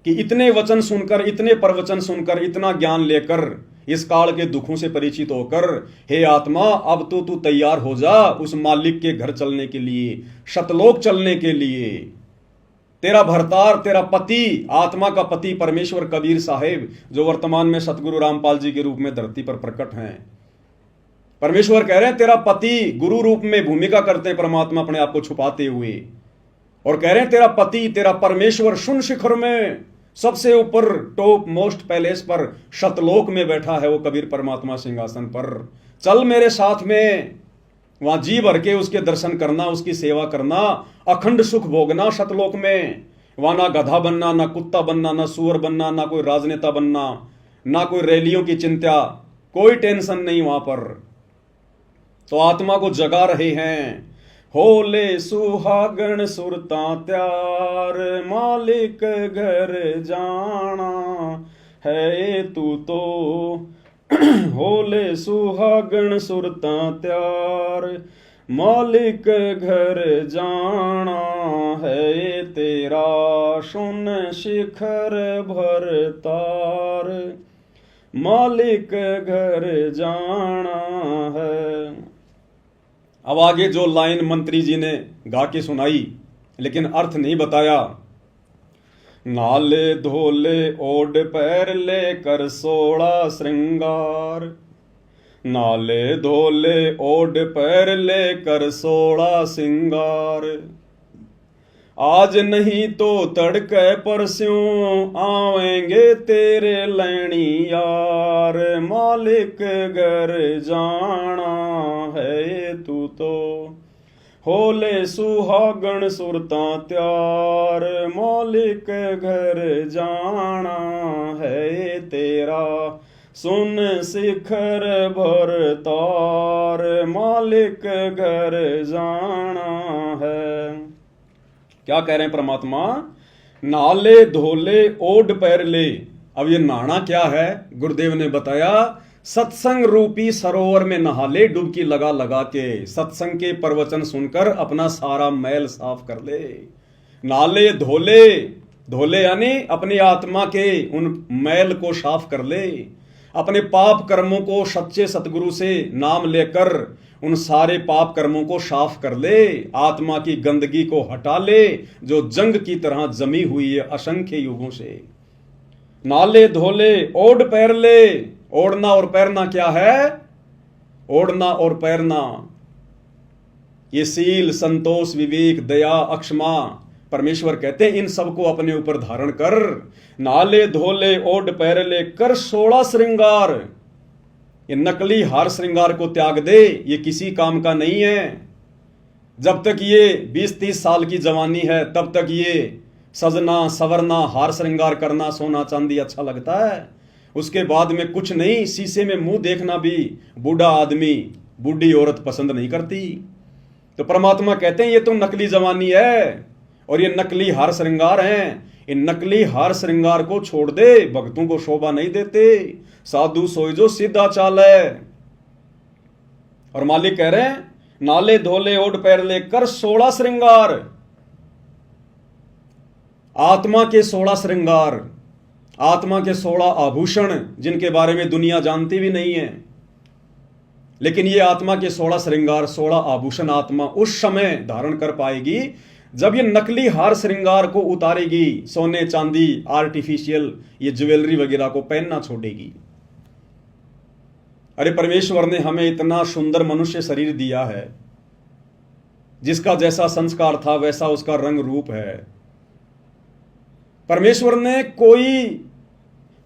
कि इतने वचन सुनकर, इतने प्रवचन सुनकर, इतना ज्ञान लेकर, इस काल के दुखों से परिचित होकर, हे आत्मा अब तो तू तैयार हो जा उस मालिक के घर चलने के लिए, शतलोक चलने के लिए। तेरा भरतार, तेरा पति, आत्मा का पति परमेश्वर कबीर साहेब, जो वर्तमान में सतगुरु रामपाल जी के रूप में धरती पर प्रकट हैं, परमेश्वर कह रहे हैं तेरा पति गुरु रूप में भूमिका करते हैं परमात्मा अपने आप को छुपाते हुए, और कह रहे हैं तेरा पति, तेरा परमेश्वर शून्य शिखर में सबसे ऊपर टॉप मोस्ट पैलेस पर शतलोक में बैठा है वो कबीर परमात्मा सिंहासन पर। चल मेरे साथ में, वहां जी भर के उसके दर्शन करना, उसकी सेवा करना, अखंड सुख भोगना शतलोक में। वहां ना गधा बनना, ना कुत्ता बनना, ना सुअर बनना, ना कोई राजनेता बनना, ना कोई रैलियों की चिंता, कोई टेंशन नहीं वहां पर। तो आत्मा को जगा रहे हैं। होले सुहागण सुरता त्यार, मालिक घर जाना है तू तो। होले सुहागण सुरता त्यार, मालिक घर जाना है तेरा। सुन शिखर भर तार, मालिक घर जाना है। अब आगे जो लाइन मंत्री जी ने गा के सुनाई, लेकिन अर्थ नहीं बताया। नाले धोले ओड पैर लेकर 16 श्रृंगार, नाले धोले ओड पैर लेकर 16 श्रृंगार। आज नहीं तो तड़के परस्यों आवेंगे तेरे लैणी यार, मालिक घर जाना है तू तो। होले सुहागण सुरता त्यार, मालिक घर जाना है तेरा। सुन शिखर भर तार, मालिक घर जाना है। क्या कह रहे हैं परमात्मा? नाले धोले ओड पैर ले। अब ये नहाना क्या है? गुरुदेव ने बताया, सत्संग रूपी सरोवर में नहा ले डुबकी लगा लगा के। सत्संग के प्रवचन सुनकर अपना सारा मैल साफ कर ले। नाले धोले, धोले यानी अपनी आत्मा के उन मैल को साफ कर ले। अपने पाप कर्मों को सच्चे सतगुरु से नाम लेकर उन सारे पाप कर्मों को साफ कर ले। आत्मा की गंदगी को हटा ले जो जंग की तरह जमी हुई है असंख्य युगों से। नाले धोले ओढ़ पैर ले। ओढ़ना और पैरना क्या है? ओढ़ना और पैरना ये सील, संतोष, विवेक, दया, अक्षमा, परमेश्वर कहते हैं इन सबको अपने ऊपर धारण कर। नाले धोले ओढ़ पैर ले कर 16 श्रृंगार। ये नकली हार श्रृंगार को त्याग दे, ये किसी काम का नहीं है। जब तक ये 20-30 साल की जवानी है तब तक ये सजना सवरना, हार श्रृंगार करना, सोना चांदी अच्छा लगता है। उसके बाद में कुछ नहीं। शीशे में मुंह देखना भी बूढ़ा आदमी, बूढ़ी औरत पसंद नहीं करती। तो परमात्मा कहते हैं ये तो नकली जवानी है और ये नकली हार श्रृंगार हैं। इन नकली हार श्रृंगार को छोड़ दे, भक्तों को शोभा नहीं देते। साधु सोई जो सीधा चाल है। और मालिक कह रहे हैं नाले धोले ओढ़ पैर लेकर 16 श्रृंगार। आत्मा के 16 श्रृंगार, आत्मा के 16 आभूषण जिनके बारे में दुनिया जानती भी नहीं है। लेकिन ये आत्मा के 16 श्रृंगार, 16 आभूषण आत्मा उस समय धारण कर पाएगी जब ये नकली हार श्रृंगार को उतारेगी। सोने चांदी, आर्टिफिशियल ये ज्वेलरी वगैरह को पहनना छोड़ेगी। अरे परमेश्वर ने हमें इतना सुंदर मनुष्य शरीर दिया है, जिसका जैसा संस्कार था वैसा उसका रंग रूप है। परमेश्वर ने कोई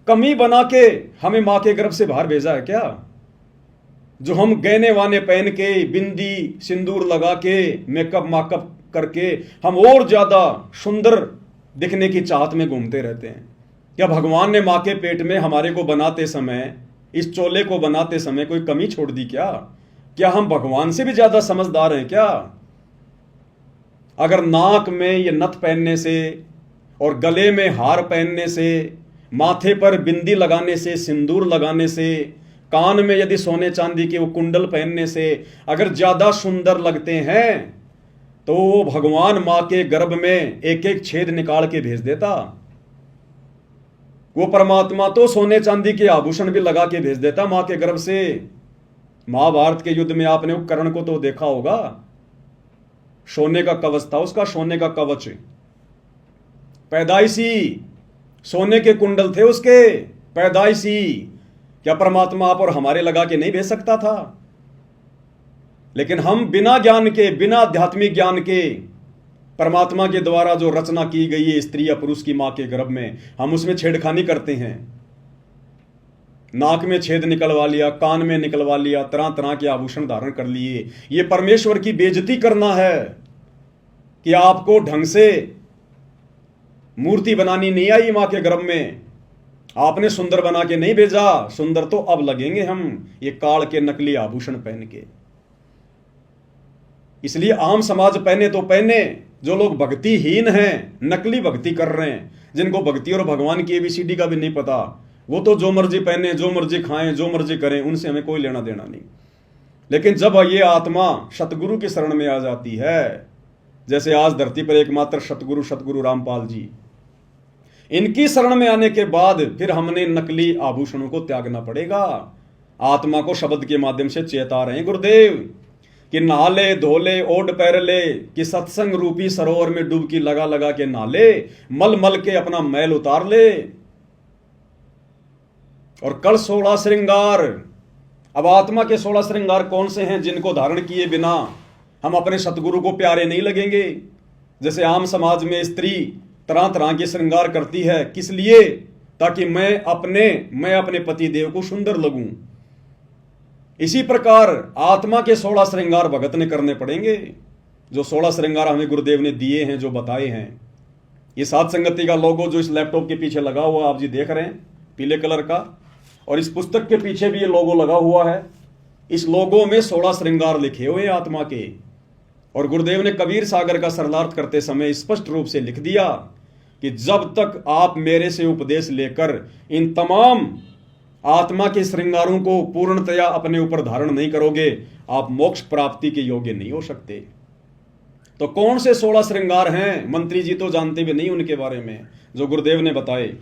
कमी बना के हमें मां के गर्भ से बाहर भेजा है क्या? जो हम गहने वाने पहन के, बिंदी सिंदूर लगा के, मेकअप माकअप करके हम और ज्यादा सुंदर दिखने की चाहत में घूमते रहते हैं। क्या भगवान ने मां के पेट में हमारे को बनाते समय, इस चोले को बनाते समय कोई कमी छोड़ दी क्या? क्या हम भगवान से भी ज्यादा समझदार हैं क्या? अगर नाक में ये नथ पहनने से और गले में हार पहनने से, माथे पर बिंदी लगाने से, सिंदूर लगाने से, कान में यदि सोने चांदी के वो कुंडल पहनने से अगर ज्यादा सुंदर लगते हैं तो वो भगवान मां के गर्भ में एक एक छेद निकाल के भेज देता। वो परमात्मा तो सोने चांदी के आभूषण भी लगा के भेज देता मां के गर्भ से। महाभारत के युद्ध में आपने उपकरण को तो देखा होगा, सोने का कवच था उसका, सोने का कवच, पैदाइशी सोने के कुंडल थे उसके, पैदाइशी। क्या परमात्मा आप और हमारे लगा के नहीं भेज सकता था? लेकिन हम बिना ज्ञान के, बिना आध्यात्मिक ज्ञान के, परमात्मा के द्वारा जो रचना की गई है स्त्री या पुरुष की मां के गर्भ में, हम उसमें छेड़खानी करते हैं। नाक में छेद निकलवा लिया, कान में निकलवा लिया, तरह तरह के आभूषण धारण कर लिए। ये परमेश्वर की बेइज्जती करना है कि आपको ढंग से मूर्ति बनानी नहीं आई मां के गर्भ में, आपने सुंदर बना के नहीं भेजा, सुंदर तो अब लगेंगे हम ये काल के नकली आभूषण पहन के। इसलिए आम समाज पहने तो पहने, जो लोग भक्तिहीन हैं, नकली भक्ति कर रहे हैं, जिनको भक्ति और भगवान की एबीसीडी का भी नहीं पता, वो तो जो मर्जी पहने, जो मर्जी खाएं, जो मर्जी करें, उनसे हमें कोई लेना देना नहीं। लेकिन जब ये आत्मा सतगुरु की शरण में आ जाती है, जैसे आज धरती पर एकमात्र सतगुरु रामपाल जी, इनकी शरण में आने के बाद फिर हमने नकली आभूषणों को त्यागना पड़ेगा। आत्मा को शब्द के माध्यम से चेता रहे गुरुदेव कि नहाले धोले ओढ़ पैर ले, कि सत्संग रूपी सरोवर में डुबकी लगा लगा के नहाले, मल मल के अपना मैल उतार ले। और कल 16 श्रृंगार, अब आत्मा के 16 श्रृंगार कौन से हैं जिनको धारण किए बिना हम अपने सतगुरु को प्यारे नहीं लगेंगे। जैसे आम समाज में स्त्री तरह तरह के श्रृंगार करती है, किस लिए? ताकि मैं अपने पति देव को सुंदर लगूं। इसी प्रकार आत्मा के 16 श्रृंगार भगत ने करने पड़ेंगे, जो 16 श्रृंगार हमें गुरुदेव ने दिए हैं, जो बताए हैं। ये सात संगति का लोगो जो इस लैपटॉप के पीछे लगा हुआ आप जी देख रहे हैं, पीले कलर का, और इस पुस्तक के पीछे भी ये लोगो लगा हुआ है। इस लोगो में 16 श्रृंगार लिखे हुए आत्मा के। और गुरुदेव ने कबीर सागर का सरलार्थ करते समय स्पष्ट रूप से लिख दिया कि जब तक आप मेरे से उपदेश लेकर इन तमाम आत्मा के श्रृंगारों को पूर्णतया अपने ऊपर धारण नहीं करोगे, आप मोक्ष प्राप्ति के योग्य नहीं हो सकते। तो कौन से 16 श्रृंगार हैं? मंत्री जी तो जानते भी नहीं उनके बारे में, जो गुरुदेव ने बताए।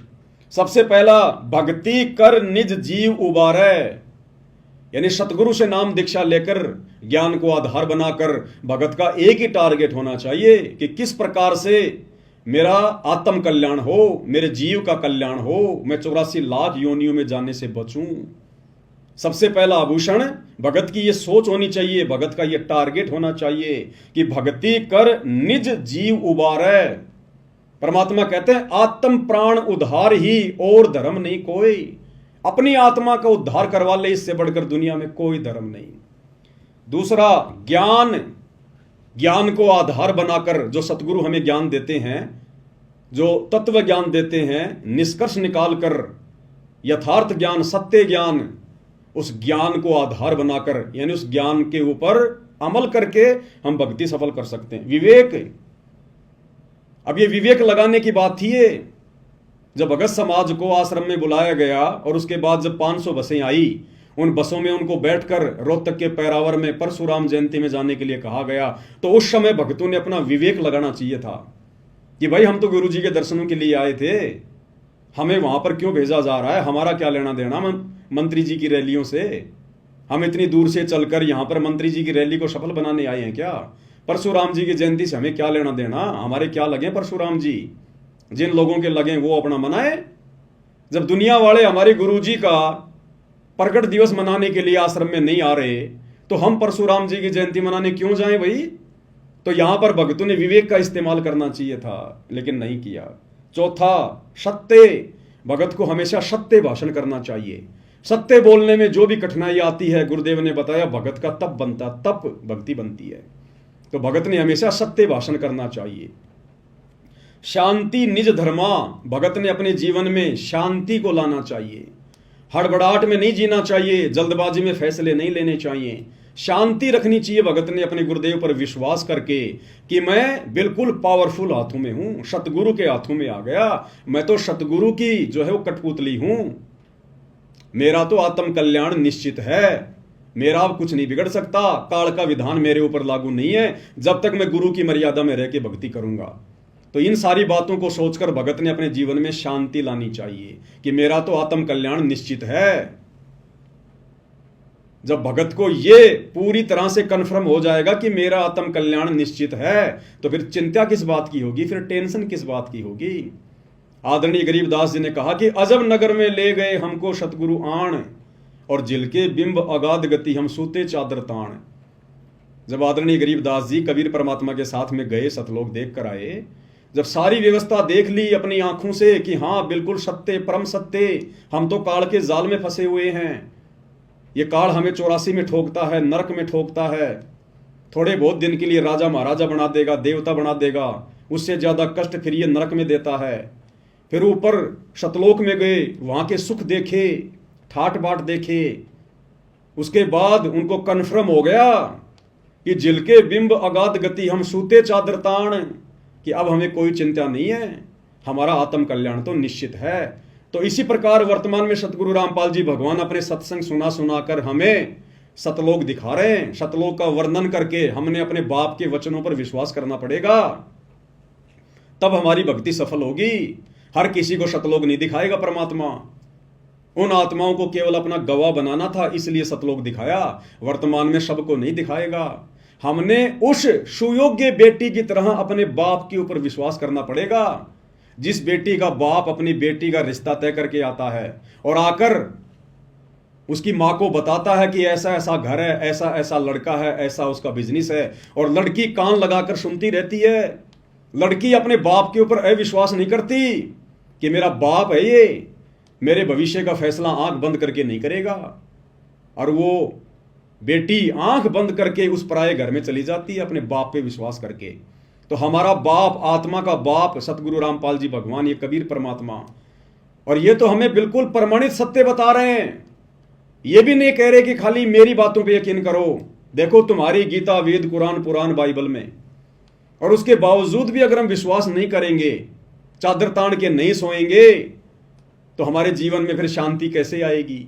सबसे पहला, भक्ति कर निज जीव उबारे, यानी सतगुरु से नाम दीक्षा लेकर ज्ञान को आधार बनाकर भगत का एक ही टारगेट होना चाहिए कि किस प्रकार से मेरा आत्म कल्याण हो, मेरे जीव का कल्याण हो, मैं 84 लाख योनियों में जाने से बचूं। सबसे पहला आभूषण भगत की ये सोच होनी चाहिए, भगत का ये टारगेट होना चाहिए कि भक्ति कर निज जीव उबारे। परमात्मा कहते हैं आत्म प्राण उद्धार ही और धर्म नहीं कोई। अपनी आत्मा का उद्धार करवा ले, इससे बढ़कर दुनिया में कोई धर्म नहीं। दूसरा, ज्ञान को आधार बनाकर जो सतगुरु हमें ज्ञान देते हैं, जो तत्व ज्ञान देते हैं, निष्कर्ष निकालकर यथार्थ ज्ञान, सत्य ज्ञान, उस ज्ञान को आधार बनाकर, यानी उस ज्ञान के ऊपर अमल करके हम भक्ति सफल कर सकते हैं। विवेक, अब ये विवेक लगाने की बात थी ये। जब भगत समाज को आश्रम में बुलाया गया और उसके बाद जब 500 बसें आई, उन बसों में उनको बैठकर रोहतक के पैरावर में परशुराम जयंती में जाने के लिए कहा गया, तो उस समय भक्तों ने अपना विवेक लगाना चाहिए था कि भाई हम तो गुरु जी के दर्शनों के लिए आए थे, हमें वहां पर क्यों भेजा जा रहा है, हमारा क्या लेना देना मंत्री जी की रैलियों से। हम इतनी दूर से चलकर यहां पर मंत्री जी की रैली को सफल बनाने आए हैं क्या? परशुराम जी की जयंती से हमें क्या लेना देना, हमारे क्या लगे परशुराम जी, जिन लोगों के लगे वो अपना मनाए। जब दुनिया वाले हमारे गुरु जी का प्रकट दिवस मनाने के लिए आश्रम में नहीं आ रहे, तो हम परशुराम जी की जयंती मनाने क्यों जाएं भाई? तो यहां पर भक्तों ने विवेक का इस्तेमाल करना चाहिए था, लेकिन नहीं किया। चौथा, सत्य, भगत को हमेशा सत्य भाषण करना चाहिए। सत्य बोलने में जो भी कठिनाई आती है, गुरुदेव ने बताया भगत का तप बनता, तप भक्ति बनती है। तो भगत ने हमेशा सत्य भाषण करना चाहिए। शांति निज धर्मा, भगत ने अपने जीवन में शांति को लाना चाहिए। हड़बड़ाहट में नहीं जीना चाहिए, जल्दबाजी में फैसले नहीं लेने चाहिए, शांति रखनी चाहिए। भगत ने अपने गुरुदेव पर विश्वास करके कि मैं बिल्कुल पावरफुल हाथों में हूं, सतगुरु के हाथों में आ गया, मैं तो सतगुरु की जो है वो कठपुतली हूं, मेरा तो आत्म कल्याण निश्चित है, मेरा अब कुछ नहीं बिगड़ सकता, काल का विधान मेरे ऊपर लागू नहीं है जब तक मैं गुरु की मर्यादा में रह के भक्ति करूंगा। तो इन सारी बातों को सोचकर भगत ने अपने जीवन में शांति लानी चाहिए कि मेरा तो आत्म कल्याण निश्चित है। जब भगत को ये पूरी तरह से कन्फर्म हो जाएगा कि मेरा आत्म कल्याण निश्चित है, तो फिर चिंता किस बात की होगी, फिर टेंशन किस बात की होगी। आदरणीय गरीबदास जी ने कहा कि अजब नगर में ले गए हमको सतगुरु आण, और जिल के बिंब अगाध गति हम सूते चादर ताण। जब आदरणीय गरीबदास जी कबीर परमात्मा के साथ में गए, सतलोक देख कर आए, जब सारी व्यवस्था देख ली अपनी आंखों से कि हाँ बिल्कुल सत्य, परम सत्य, हम तो काल के जाल में फंसे हुए हैं, ये काल हमें 84 में ठोकता है, नरक में ठोकता है, थोड़े बहुत दिन के लिए राजा महाराजा बना देगा, देवता बना देगा, उससे ज़्यादा कष्ट फिर ये नरक में देता है। फिर ऊपर सतलोक में गए, वहाँ के सुख देखे, ठाट बाट देखे। उसके बाद उनको कन्फर्म हो गया कि जिलके बिंब अगाध गति, हम सूते चादर ताण, कि अब हमें कोई चिंता नहीं है, हमारा आत्म कल्याण तो निश्चित है। तो इसी प्रकार वर्तमान में सतगुरु रामपाल जी भगवान अपने सत्संग सुना सुनाकर हमें सतलोक दिखा रहे हैं। सतलोक का वर्णन करके हमने अपने बाप के वचनों पर विश्वास करना पड़ेगा, तब हमारी भक्ति सफल होगी। हर किसी को सतलोक नहीं दिखाएगा परमात्मा। उन आत्माओं को केवल अपना गवाह बनाना था, इसलिए सतलोक दिखाया। वर्तमान में सबको नहीं दिखाएगा। हमने उस सुयोग्य बेटी की तरह अपने बाप के ऊपर विश्वास करना पड़ेगा, जिस बेटी का बाप अपनी बेटी का रिश्ता तय करके आता है और आकर उसकी माँ को बताता है कि ऐसा ऐसा घर है, ऐसा ऐसा लड़का है, ऐसा उसका बिजनेस है, और लड़की कान लगाकर सुनती रहती है। लड़की अपने बाप के ऊपर अविश्वास नहीं करती कि मेरा बाप है ये, मेरे भविष्य का फैसला आंख बंद करके नहीं करेगा। और वो बेटी आंख बंद करके उस पराये घर में चली जाती है अपने बाप पे विश्वास करके। तो हमारा बाप, आत्मा का बाप सतगुरु रामपाल जी भगवान, ये कबीर परमात्मा, और ये तो हमें बिल्कुल प्रमाणित सत्य बता रहे हैं। ये भी नहीं कह रहे कि खाली मेरी बातों पे यकीन करो। देखो तुम्हारी गीता, वेद, कुरान, पुराण, बाइबल में, और उसके बावजूद भी अगर हम विश्वास नहीं करेंगे, चादर तान के नहीं सोएंगे, तो हमारे जीवन में फिर शांति कैसे आएगी।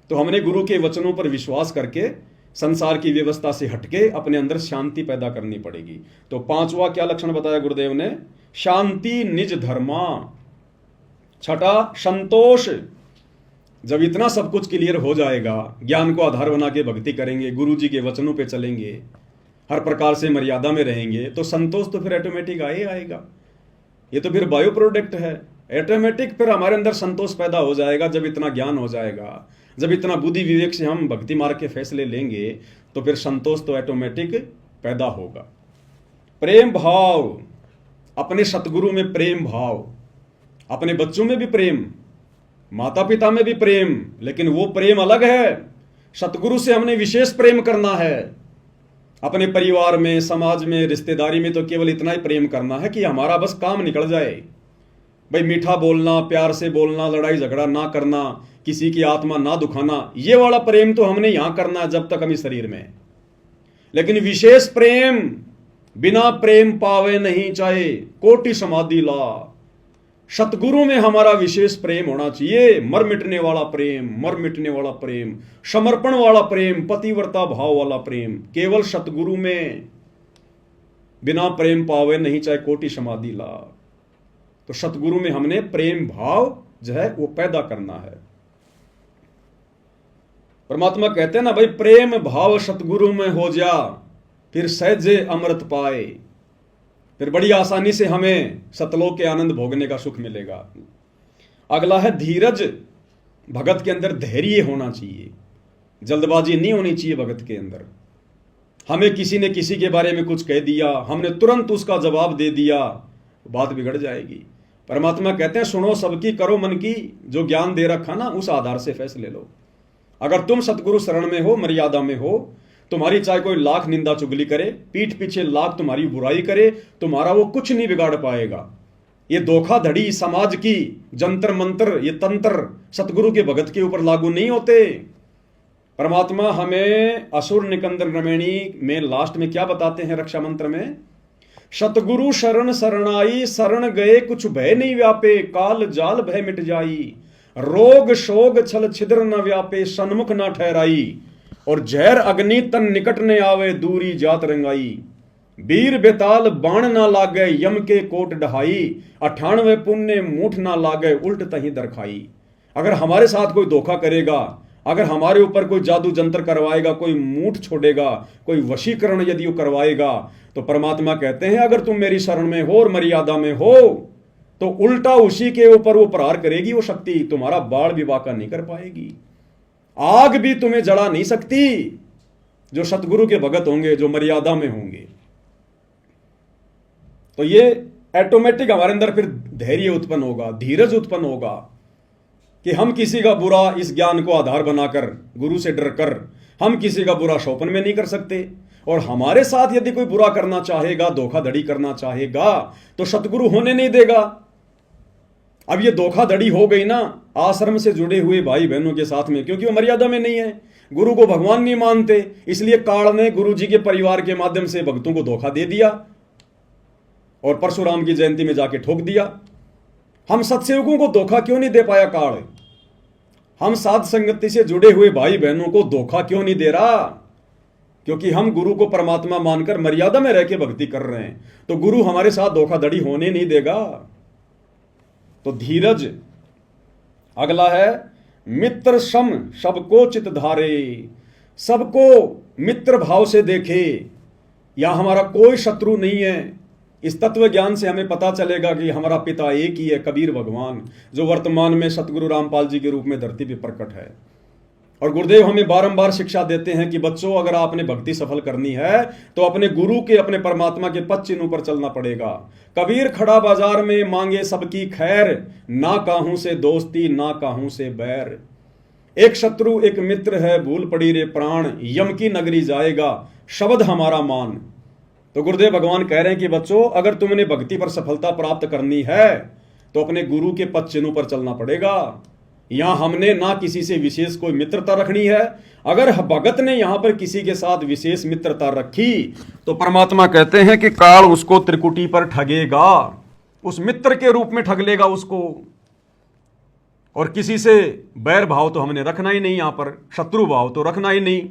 तो हमने गुरु के वचनों पर विश्वास करके संसार की व्यवस्था से हटके अपने अंदर शांति पैदा करनी पड़ेगी। तो पांचवा क्या लक्षण बताया गुरुदेव ने? शांति निज धर्मा। छठा संतोष। जब इतना सब कुछ क्लियर हो जाएगा, ज्ञान को आधार बना के भक्ति करेंगे, गुरु जी के वचनों पे चलेंगे, हर प्रकार से मर्यादा में रहेंगे, तो संतोष तो फिर ऑटोमेटिक आएगा। ये तो फिर बायो प्रोडक्ट है, ऑटोमेटिक फिर हमारे अंदर संतोष पैदा हो जाएगा। जब इतना ज्ञान हो जाएगा, जब इतना बुद्धि विवेक से हम भक्ति मार्ग के फैसले लेंगे, तो फिर संतोष तो ऑटोमेटिक पैदा होगा। प्रेम भाव, अपने सतगुरु में प्रेम भाव, अपने बच्चों में भी प्रेम, माता पिता में भी प्रेम, लेकिन वो प्रेम अलग है। सतगुरु से हमने विशेष प्रेम करना है। अपने परिवार में, समाज में, रिश्तेदारी में तो केवल इतना ही प्रेम करना है कि हमारा बस काम निकल जाए। भाई मीठा बोलना, प्यार से बोलना, लड़ाई झगड़ा ना करना, किसी की आत्मा ना दुखाना, ये वाला प्रेम तो हमने यहां करना है जब तक हम इस शरीर में। लेकिन विशेष प्रेम, बिना प्रेम पावे नहीं चाहे कोटि समाधि ला। सतगुरु में हमारा विशेष प्रेम होना चाहिए। मर मिटने वाला प्रेम, मर मिटने वाला प्रेम, समर्पण वाला प्रेम, पतिव्रता भाव वाला प्रेम, केवल सतगुरु में। बिना प्रेम पावे नहीं चाहे कोटि समाधि ला। तो सतगुरु में हमने प्रेम भाव जो है वो पैदा करना है। परमात्मा कहते हैं ना भाई, प्रेम भाव सतगुरु में हो जा, फिर सहजे अमृत पाए। फिर बड़ी आसानी से हमें सतलोक के आनंद भोगने का सुख मिलेगा। अगला है धीरज। भगत के अंदर धैर्य होना चाहिए, जल्दबाजी नहीं होनी चाहिए भगत के अंदर। हमें किसी ने किसी के बारे में कुछ कह दिया, हमने तुरंत उसका जवाब दे दिया, बात बिगड़ जाएगी। परमात्मा कहते हैं सुनो सबकी, करो मन की, जो ज्ञान दे रखा ना उस आधार से फैसले लो। अगर तुम सतगुरु शरण में हो, मर्यादा में हो, तुम्हारी चाहे कोई लाख निंदा चुगली करे, पीठ पीछे लाख तुम्हारी बुराई करे, तुम्हारा वो कुछ नहीं बिगाड़ पाएगा। ये धोखाधड़ी समाज की, जंतर मंत्र, ये तंत्र सतगुरु के भगत के ऊपर लागू नहीं होते। परमात्मा हमें असुर निकंदन रमणी में लास्ट में क्या बताते हैं रक्षा मंत्र में? सतगुरु शरण शरणाई, शरण गए कुछ भय नहीं व्यापे, काल जाल भय मिट जाई, रोग शोग छल छिद्र न व्यापे, सन्मुख न ठहराई, और जहर अग्नि तन निकट ने आवे, दूरी जात रंगाई, वीर बेताल बाण ना लागे, यम के कोट ढहाई, 98 पुण्य मूठ ना लागे, उल्ट तही दरखाई। अगर हमारे साथ कोई धोखा करेगा, अगर हमारे ऊपर कोई जादू जंतर करवाएगा, कोई मूठ छोड़ेगा, कोई वशीकरण यदि वो करवाएगा, तो परमात्मा कहते हैं अगर तुम मेरी शरण में हो और मर्यादा में हो, तो उल्टा उसी के ऊपर वो प्रहार करेगी वो शक्ति, तुम्हारा बाढ़ भी वाका नहीं कर पाएगी। आग भी तुम्हें जला नहीं सकती, जो सतगुरु के भगत होंगे, जो मर्यादा में होंगे। तो ये ऑटोमेटिक हमारे अंदर फिर धैर्य उत्पन्न होगा, धीरज उत्पन्न होगा कि हम किसी का बुरा इस ज्ञान को आधार बनाकर, गुरु से डर कर हम किसी का बुरा शोपन में नहीं कर सकते। और हमारे साथ यदि कोई बुरा करना चाहेगा, धोखाधड़ी करना चाहेगा, तो सतगुरु होने नहीं देगा। अब ये धोखाधड़ी हो गई ना आश्रम से जुड़े हुए भाई बहनों के साथ में, क्योंकि वो मर्यादा में नहीं है, गुरु को भगवान नहीं मानते, इसलिए काल ने गुरु जी के परिवार के माध्यम से भक्तों को धोखा दे दिया और परशुराम की जयंती में जाके ठोक दिया। हम सत्सेवकों को धोखा क्यों नहीं दे पाया काल? हम साध संगति से जुड़े हुए भाई बहनों को धोखा क्यों नहीं दे रहा? क्योंकि हम गुरु को परमात्मा मानकर मर्यादा में रह के भक्ति कर रहे हैं, तो गुरु हमारे साथ धोखाधड़ी होने नहीं देगा। तो धीरज। अगला है मित्र सम सबको चित धारे, सबको मित्र भाव से देखे, या हमारा कोई शत्रु नहीं है। इस तत्व ज्ञान से हमें पता चलेगा कि हमारा पिता एक ही है, कबीर भगवान, जो वर्तमान में सतगुरु रामपाल जी के रूप में धरती पर प्रकट है। और गुरुदेव हमें बारंबार शिक्षा देते हैं कि बच्चों, अगर आपने भक्ति सफल करनी है तो अपने गुरु के, अपने परमात्मा के पद चिन्हों पर चलना पड़ेगा। कबीर खड़ा बाजार में मांगे सबकी खैर, ना काहू से दोस्ती ना काहू से बैर। एक शत्रु एक मित्र है, भूल पड़ी रे प्राण, यम की नगरी जाएगा शब्द हमारा मान। तो गुरुदेव भगवान कह रहे हैं कि बच्चों, अगर तुमने भक्ति पर सफलता प्राप्त करनी है तो अपने गुरु के पद चिन्हों पर चलना पड़ेगा। यहां हमने ना किसी से विशेष कोई मित्रता रखनी है। अगर भगत ने यहां पर किसी के साथ विशेष मित्रता रखी तो परमात्मा कहते हैं कि काल उसको त्रिकुटी पर ठगेगा, उस मित्र के रूप में ठग लेगा उसको। और किसी से बैर भाव तो हमने रखना ही नहीं, यहां पर शत्रु भाव तो रखना ही नहीं।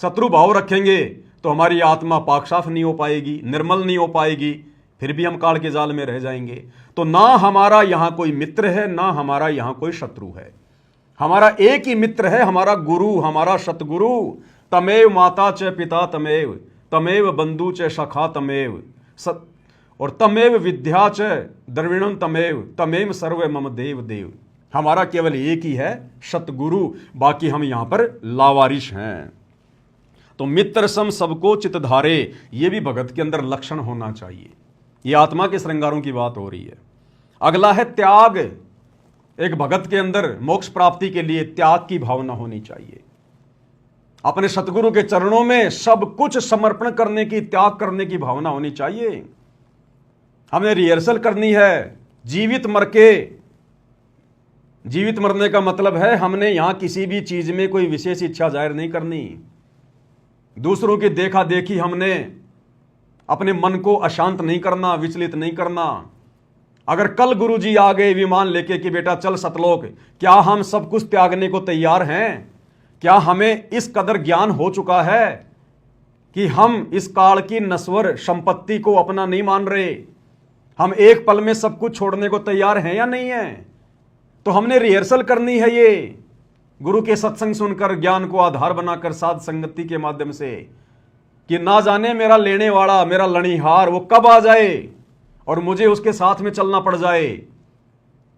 शत्रु भाव रखेंगे तो हमारी आत्मा पाक साफ नहीं हो पाएगी, निर्मल नहीं हो पाएगी, फिर भी हम काल के जाल में रह जाएंगे। तो ना हमारा यहां कोई मित्र है, ना हमारा यहां कोई शत्रु है। हमारा एक ही मित्र है, हमारा गुरु, हमारा सतगुरु। तमेव माता च पिता तमेव, तमेव बंधु च सखा तमेव, और तमेव विद्या च द्रविणम तमेव, तमेव सर्व मम देव देव। हमारा केवल एक ही है, सतगुरु, बाकी हम यहां पर लावारिश हैं। तो मित्र सम सबको चित धारे, ये भी भगत के अंदर लक्षण होना चाहिए। ये आत्मा के श्रृंगारों की बात हो रही है। अगला है त्याग। एक भगत के अंदर मोक्ष प्राप्ति के लिए त्याग की भावना होनी चाहिए। अपने सतगुरु के चरणों में सब कुछ समर्पण करने की, त्याग करने की भावना होनी चाहिए। हमें रिहर्सल करनी है जीवित मर के। जीवित मरने का मतलब है हमने यहां किसी भी चीज में कोई विशेष इच्छा जाहिर नहीं करनी। दूसरों की देखा देखी हमने अपने मन को अशांत नहीं करना, विचलित नहीं करना। अगर कल गुरुजी आ गए विमान लेके कि बेटा चल सतलोक, क्या हम सब कुछ त्यागने को तैयार हैं? क्या हमें इस कदर ज्ञान हो चुका है कि हम इस काल की नश्वर संपत्ति को अपना नहीं मान रहे? हम एक पल में सब कुछ छोड़ने को तैयार हैं या नहीं है? तो हमने रिहर्सल करनी है ये गुरु के सत्संग सुनकर, ज्ञान को आधार बनाकर, साध संगति के माध्यम से, कि ना जाने मेरा लेने वाला, मेरा लड़ीहार वो कब आ जाए और मुझे उसके साथ में चलना पड़ जाए।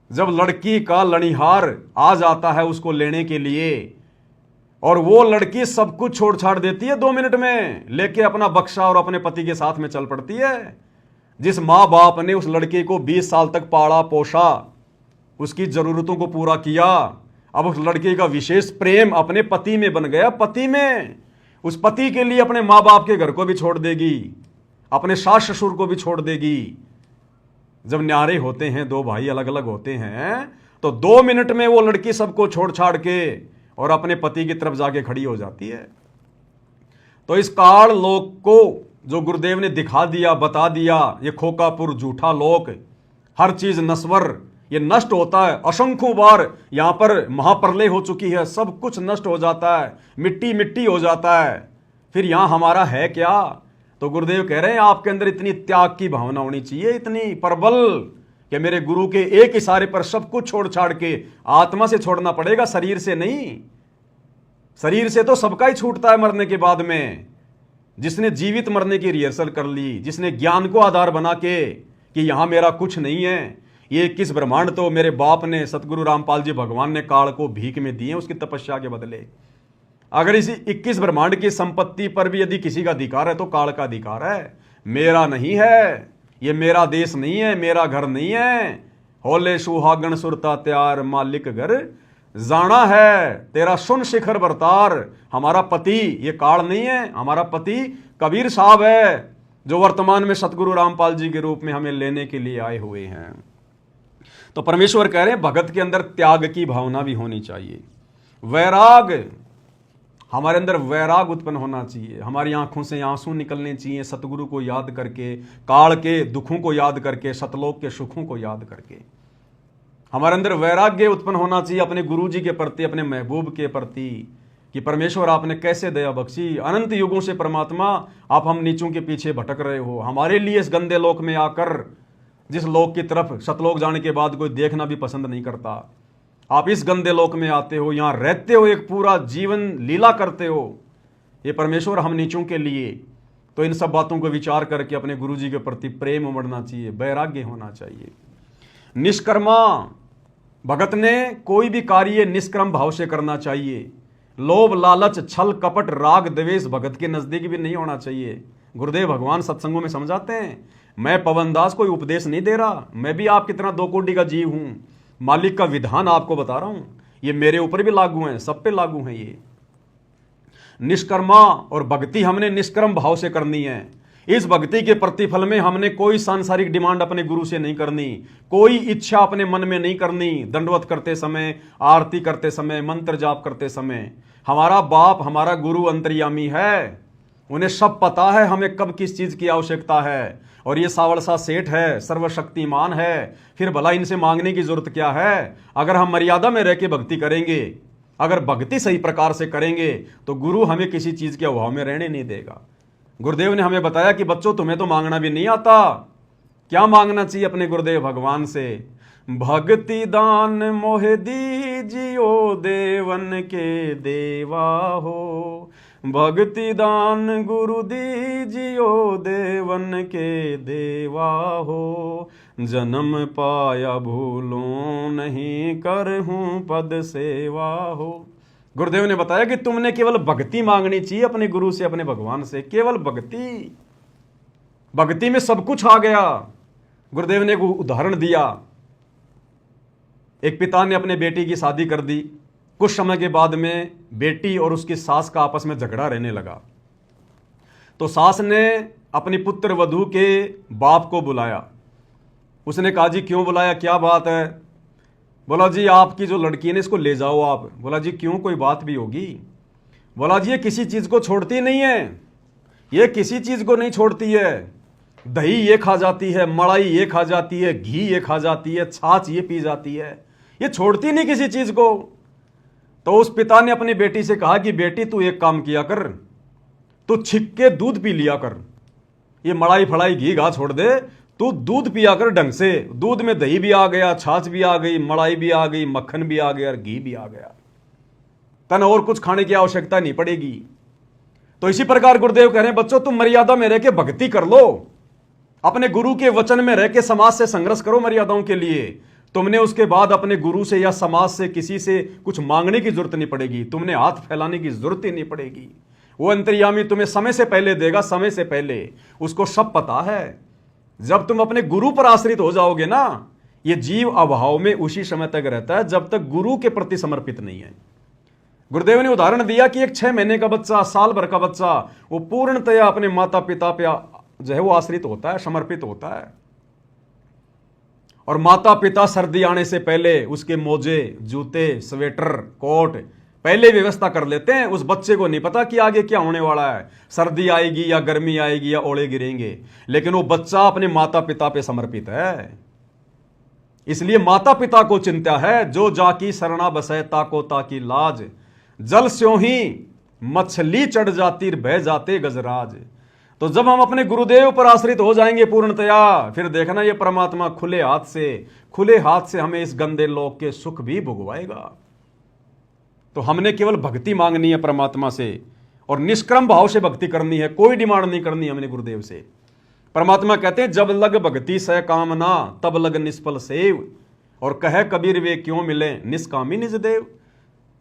जब लड़की का लड़ीहार आ जाता है उसको लेने के लिए और वो लड़की सब कुछ छोड़ छाड़ देती है 2 मिनट में, लेके अपना बक्सा और अपने पति के साथ में चल पड़ती है। जिस माँ बाप ने उस लड़के को 20 साल तक पाला पोसा, उसकी जरूरतों को पूरा किया, अब उस लड़के का विशेष प्रेम अपने पति में बन गया। पति में, उस पति के लिए अपने माँ बाप के घर को भी छोड़ देगी, अपने सास ससुर को भी छोड़ देगी। जब न्यारे होते हैं, 2 भाई अलग अलग होते हैं, तो 2 मिनट में वो लड़की सबको छोड़ छाड़ के और अपने पति की तरफ जाके खड़ी हो जाती है। तो इस काल लोक को जो गुरुदेव ने दिखा दिया, बता दिया, ये खोकापुर झूठा लोक, हर चीज नश्वर, ये नष्ट होता है। असंख्यों बार यहां पर महाप्रलय हो चुकी है, सब कुछ नष्ट हो जाता है, मिट्टी मिट्टी हो जाता है। फिर यहां हमारा है क्या? तो गुरुदेव कह रहे हैं आपके अंदर इतनी त्याग की भावना होनी चाहिए, इतनी प्रबल, कि मेरे गुरु के एक इशारे पर सब कुछ छोड़ छाड़ के, आत्मा से छोड़ना पड़ेगा, शरीर से नहीं। शरीर से तो सबका ही छूटता है मरने के बाद में। जिसने जीवित मरने की रिहर्सल कर ली, जिसने ज्ञान को आधार बना के कि यहां मेरा कुछ नहीं है, ये 21 ब्रह्मांड तो मेरे बाप ने, सतगुरु रामपाल जी भगवान ने काल को भीख में दिए उसकी तपस्या के बदले। अगर इसी 21 ब्रह्मांड की संपत्ति पर भी यदि किसी का अधिकार है तो काल का अधिकार है, मेरा नहीं है। ये मेरा देश नहीं है, मेरा घर नहीं है। होले सुहागण सुरता त्यार, मालिक घर जाना है तेरा सुन शिखर बरतार। हमारा पति ये काल नहीं है, हमारा पति कबीर साहब है, जो वर्तमान में सतगुरु रामपाल जी के रूप में हमें लेने के लिए आए हुए हैं। तो परमेश्वर कह रहे हैं भगत के अंदर त्याग की भावना भी होनी चाहिए, वैराग, हमारे अंदर वैराग उत्पन्न होना चाहिए, हमारी आंखों से आंसू निकलने चाहिए सतगुरु को याद करके, काल के दुखों को याद करके, सतलोक के सुखों को याद करके। हमारे अंदर वैराग्य उत्पन्न होना चाहिए अपने गुरु जी के प्रति, अपने महबूब के प्रति, कि परमेश्वर आपने कैसे दया बख्शी, अनंत युगों से परमात्मा आप हम नीचों के पीछे भटक रहे हो, हमारे लिए इस गंदे लोक में आकर, जिस लोक की तरफ सतलोक जाने के बाद कोई देखना भी पसंद नहीं करता, आप इस गंदे लोक में आते हो, यहाँ रहते हो, एक पूरा जीवन लीला करते हो। ये परमेश्वर हम नीचों के लिए, तो इन सब बातों को विचार करके अपने गुरु जी के प्रति प्रेम उमड़ना चाहिए, वैराग्य होना चाहिए। निष्कर्मा, भगत ने कोई भी कार्य निष्क्रम भाव से करना चाहिए। लोभ, लालच, छल, कपट, राग, द्वेष भगत के नजदीक भी नहीं होना चाहिए। गुरुदेव भगवान सत्संगों में समझाते हैं, मैं पवन दास कोई उपदेश नहीं दे रहा, मैं भी आपकी तरह दो कोटि का जीव हूं, मालिक का विधान आपको बता रहा हूं, ये मेरे ऊपर भी लागू है, सब पे लागू है। ये निष्कर्मा और भक्ति हमने निष्कर्म भाव से करनी है। इस भक्ति के प्रतिफल में हमने कोई सांसारिक डिमांड अपने गुरु से नहीं करनी, कोई इच्छा अपने मन में नहीं करनी। दंडवत करते समय, आरती करते समय, मंत्र जाप करते समय, हमारा बाप, हमारा गुरु अंतर्यामी है, उन्हें सब पता है हमें कब किस चीज की आवश्यकता है, और ये सावलसा सेठ है, सर्वशक्तिमान है, फिर भला इनसे मांगने की जरूरत क्या है। अगर हम मर्यादा में रह के भक्ति करेंगे, अगर भक्ति सही प्रकार से करेंगे, तो गुरु हमें किसी चीज के अभाव में रहने नहीं देगा। गुरुदेव ने हमें बताया कि बच्चों तुम्हें तो मांगना भी नहीं आता, क्या मांगना चाहिए अपने गुरुदेव भगवान से? भक्ति दान मोहे दीजियो देवन के देवा हो, भक्ति दान गुरु दीजियो देवन के देवा हो, जन्म पाया भूलों नहीं करहूं पद सेवा हो। गुरुदेव ने बताया कि तुमने केवल भक्ति मांगनी चाहिए अपने गुरु से, अपने भगवान से, केवल भक्ति। भक्ति में सब कुछ आ गया। गुरुदेव ने एक उदाहरण दिया, एक पिता ने अपने बेटी की शादी कर दी, कुछ समय के बाद में बेटी और उसकी सास का आपस में झगड़ा रहने लगा। तो सास ने अपनी पुत्र वधू के बाप को बुलाया। उसने कहा जी क्यों बुलाया, क्या बात है? बोला जी आपकी जो लड़की है ना इसको ले जाओ आप। बोला जी क्यों, कोई बात भी होगी? बोला जी ये किसी चीज को छोड़ती नहीं है, ये किसी चीज को नहीं छोड़ती है। दही ये खा जाती है, मलाई ये खा जाती है, घी ये खा जाती है, छाछ ये पी जाती है, ये छोड़ती नहीं किसी चीज को। तो उस पिता ने अपनी बेटी से कहा कि बेटी तू एक काम किया कर, तू छिक के दूध पी लिया कर, ये मलाई फलाई घी घा छोड़ दे, तू दूध पिया कर ढंग से। दूध में दही भी आ गया, छाछ भी आ गई, मलाई भी आ गई, मक्खन भी आ गया और घी भी आ गया, तन और कुछ खाने की आवश्यकता नहीं पड़ेगी। तो इसी प्रकार गुरुदेव कह रहे हैं बच्चों तुम मर्यादा में रह के भक्ति कर लो, अपने गुरु के वचन में रह के समाज से संघर्ष करो मर्यादाओं के लिए। तुमने उसके बाद अपने गुरु से या समाज से किसी से कुछ मांगने की जरूरत नहीं पड़ेगी, तुमने हाथ फैलाने की जरूरत ही नहीं पड़ेगी। वो अंतर्यामी तुम्हें समय से पहले देगा, समय से पहले, उसको सब पता है। जब तुम अपने गुरु पर आश्रित हो जाओगे ना, ये जीव अभाव में उसी समय तक रहता है जब तक गुरु के प्रति समर्पित नहीं है। गुरुदेव ने उदाहरण दिया कि एक 6 महीने का बच्चा, साल भर का बच्चा, वो पूर्णतया अपने माता पिता पे जो है वो आश्रित होता है, समर्पित होता है। और माता पिता सर्दी आने से पहले उसके मोजे, जूते, स्वेटर, कोट पहले व्यवस्था कर लेते हैं। उस बच्चे को नहीं पता कि आगे क्या होने वाला है, सर्दी आएगी या गर्मी आएगी या ओले गिरेंगे, लेकिन वो बच्चा अपने माता पिता पे समर्पित है। इसलिए माता पिता को चिंता है, जो जाकी शरणा बसै ताको ताकी लाज, जल स्यों ही मछली चढ़ जाती बह जाते गजराज। तो जब हम अपने गुरुदेव पर आश्रित हो जाएंगे पूर्णतया, फिर देखना ये परमात्मा खुले हाथ से हमें इस गंदे लोक के सुख भी भुगवाएगा। तो हमने केवल भक्ति मांगनी है परमात्मा से, और निष्क्रम भाव से भक्ति करनी है, कोई डिमांड नहीं करनी हमने गुरुदेव से। परमात्मा कहते हैं जब लग भक्ति सह कामना तब लग निष्फल सेव, और कहे कबीर वे क्यों मिले निष्कामी निज देव।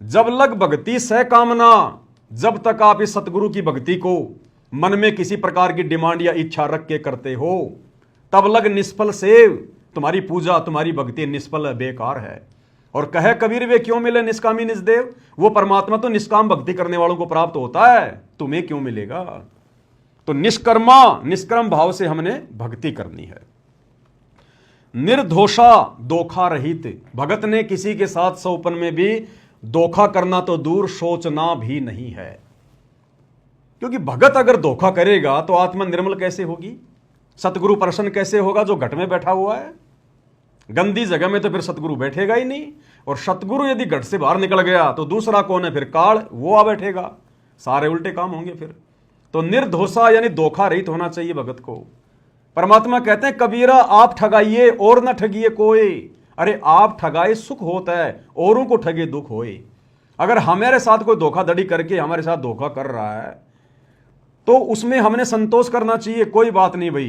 जब लग भक्ति सह कामना, जब तक आप इस सतगुरु की भक्ति को मन में किसी प्रकार की डिमांड या इच्छा रख के करते हो, तब लग निष्फल सेव, तुम्हारी पूजा, तुम्हारी भक्ति निष्फल है, बेकार है। और कहे कबीर वे क्यों मिले निष्कामी निजदेव, वो परमात्मा तो निष्काम भक्ति करने वालों को प्राप्त होता है, तुम्हें क्यों मिलेगा। तो निष्क्रम भाव से हमने भक्ति करनी है। निर्दोषा धोखा रहित, भगत ने किसी के साथ सौपन में भी धोखा करना तो दूर सोचना भी नहीं है, क्योंकि भगत अगर धोखा करेगा तो आत्मा निर्मल कैसे होगी, सतगुरु प्रसन्न कैसे होगा जो घट में बैठा हुआ है। गंदी जगह में तो फिर सतगुरु बैठेगा ही नहीं, और सतगुरु यदि घट से बाहर निकल गया तो दूसरा कौन है फिर, काल, वो आ बैठेगा, सारे उल्टे काम होंगे फिर। तो निर्दोषा यानी धोखा रहित होना चाहिए भगत को। परमात्मा कहते हैं कबीरा आप ठगाइए और न ठगिए कोई, अरे आप ठगाए सुख होता है, औरों को ठगे दुख होए। अगर हमारे साथ कोई धोखाधड़ी करके हमारे साथ धोखा कर रहा है तो उसमें हमने संतोष करना चाहिए, कोई बात नहीं भाई,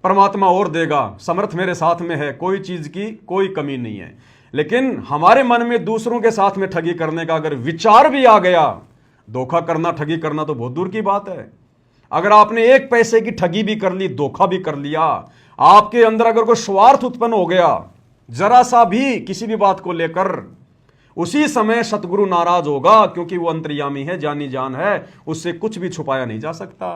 परमात्मा और देगा, समर्थ मेरे साथ में है, कोई चीज की कोई कमी नहीं है। लेकिन हमारे मन में दूसरों के साथ में ठगी करने का अगर विचार भी आ गया, धोखा करना ठगी करना तो बहुत दूर की बात है। अगर आपने एक पैसे की ठगी भी कर ली, धोखा भी कर लिया, आपके अंदर अगर कोई स्वार्थ उत्पन्न हो गया जरा सा भी किसी भी बात को लेकर, उसी समय सतगुरु नाराज होगा, क्योंकि वो अंतर्यामी है, जानी जान है, उससे कुछ भी छुपाया नहीं जा सकता।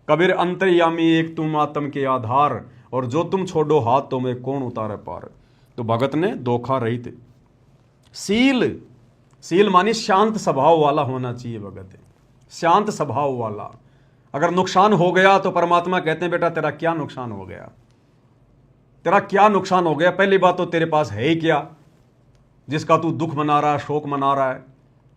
कबीर अंतर्यामी एक तुम आत्म के आधार, और जो तुम छोड़ो हाथ तो मैं कौन उतारे पार। तो भगत ने धोखा रहित सील मानी शांत स्वभाव वाला होना चाहिए भगत, शांत स्वभाव वाला। अगर नुकसान हो गया तो परमात्मा कहते हैं बेटा तेरा क्या नुकसान हो गया, तेरा क्या नुकसान हो गया। पहली बात तो तेरे पास है ही क्या जिसका तू दुख मना रहा है, शोक मना रहा है।